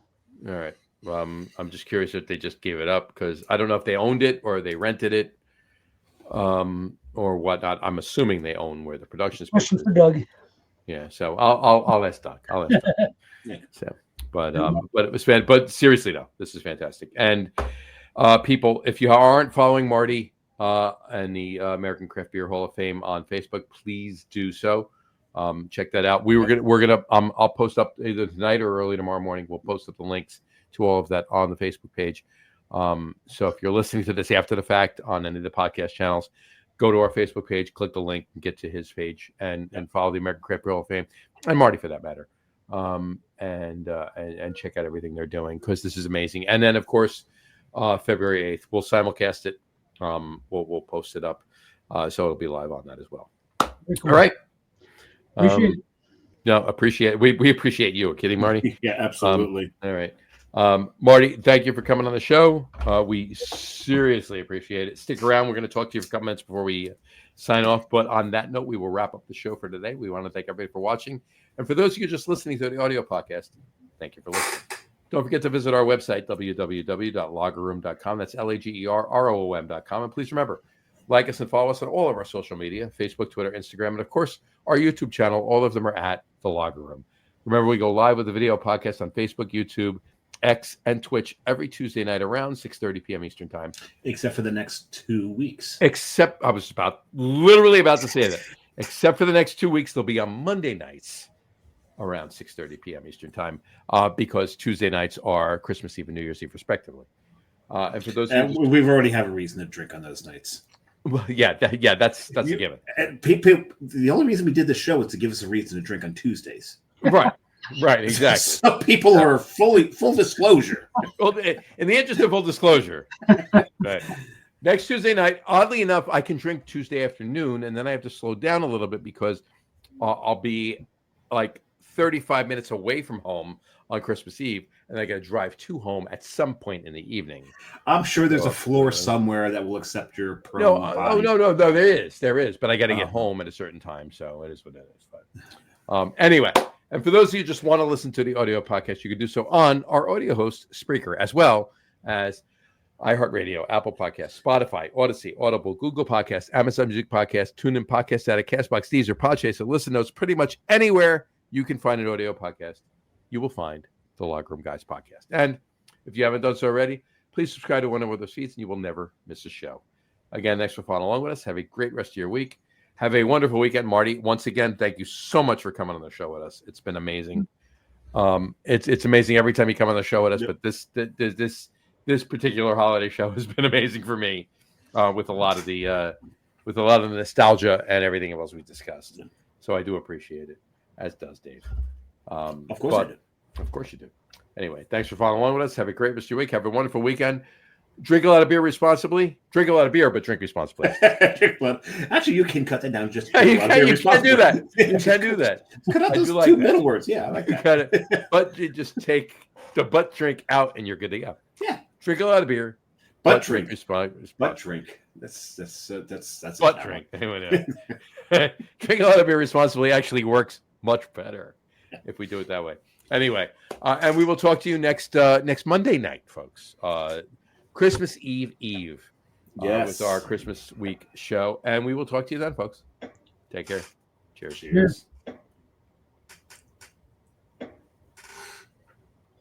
All right. I'm just curious if they just gave it up, because I don't know if they owned it or they rented it, or whatnot. I'm assuming they own where the production space is. Question for Doug. Yeah. So I'll ask Doc. Yeah. So, but it was fan. But seriously though, this is fantastic. And people, if you aren't following Marty and the American Craft Beer Hall of Fame on Facebook, please do so. Check that out. We're gonna I'll post up either tonight or early tomorrow morning. We'll post up the links to all of that on the Facebook page. So if you're listening to this after the fact on any of the podcast channels, go to our Facebook page, click the link, and get to his page, and follow the American Craft Beer Hall of Fame and Marty for that matter. And check out everything they're doing because this is amazing. And then of course, February 8th, we'll simulcast it. We'll post it up, so it'll be live on that as well. Cool. All right. Appreciate it. No, appreciate it. We appreciate you. Kidding, Marty? Yeah, absolutely. All right. Marty, thank you for coming on the show. We seriously appreciate it. Stick around. We're going to talk to you for a couple minutes before we sign off. But on that note, we will wrap up the show for today. We want to thank everybody for watching. And for those of you just listening to the audio podcast, thank you for listening. Don't forget to visit our website, www.lagerroom.com. That's LAGERROOM.com. And please remember, like us and follow us on all of our social media, Facebook, Twitter, Instagram, and of course, our YouTube channel. All of them are at The Lager Room. Remember, we go live with the video podcast on Facebook, YouTube, X, and Twitch every Tuesday night around 6:30 p.m. Eastern Time. Except for the next 2 weeks. Except, I was literally about to say that. Except for the next 2 weeks, they'll be on Monday nights around 6:30 p.m. Eastern Time because Tuesday nights are Christmas Eve and New Year's Eve, respectively. And for those, we've already have a reason to drink on those nights. Well, that's a given. And people, the only reason we did the show was to give us a reason to drink on Tuesdays. Right, exactly. So people are full disclosure. Well, in the interest of full disclosure, right. Next Tuesday night, oddly enough, I can drink Tuesday afternoon, and then I have to slow down a little bit because I'll be like 35 minutes away from home on Christmas Eve, and I got to drive to home at some point in the evening. I'm sure there's a floor somewhere that will accept your prone body. No, there is, but I got to get home at a certain time, so it is what it is. But anyway, and for those of you who just want to listen to the audio podcast, you can do so on our audio host, Spreaker, as well as iHeartRadio, Apple Podcasts, Spotify, Odyssey, Audible, Google Podcasts, Amazon Music Podcasts, TuneIn Podcast Addict, Castbox, Deezer, Podchaser, Listen Notes, pretty much anywhere you can find an audio podcast, you will find the Lager Room Guys podcast. And if you haven't done so already, please subscribe to one of those feeds and you will never miss a show. Again, thanks for following along with us. Have a great rest of your week. Have a wonderful weekend, Marty. Once again, thank you so much for coming on the show with us. It's been amazing. It's amazing every time you come on the show with us, but this particular holiday show has been amazing for me with a lot of the nostalgia and everything else we discussed. So I do appreciate it, as does Dave. Of course I do. Of course you do. Anyway, thanks for following along with us. Have a great rest of your week. Have a wonderful weekend. Drink a lot of beer responsibly. Drink a lot of beer, but drink responsibly. Actually, you can cut that down. Just you can do that. You can do that. Cut out those two middle words. Yeah, I like that. Cut it. But you just take the butt drink out, and you're good to go. Yeah. Drink a lot of beer. Butt drink. Butt drink. That's butt drink. Drink a lot of beer responsibly actually works much better if we do it that way. Anyway, and we will talk to you next Monday night, folks. Christmas Eve, with our Christmas week show, and we will talk to you then, folks. Take care. Cheers.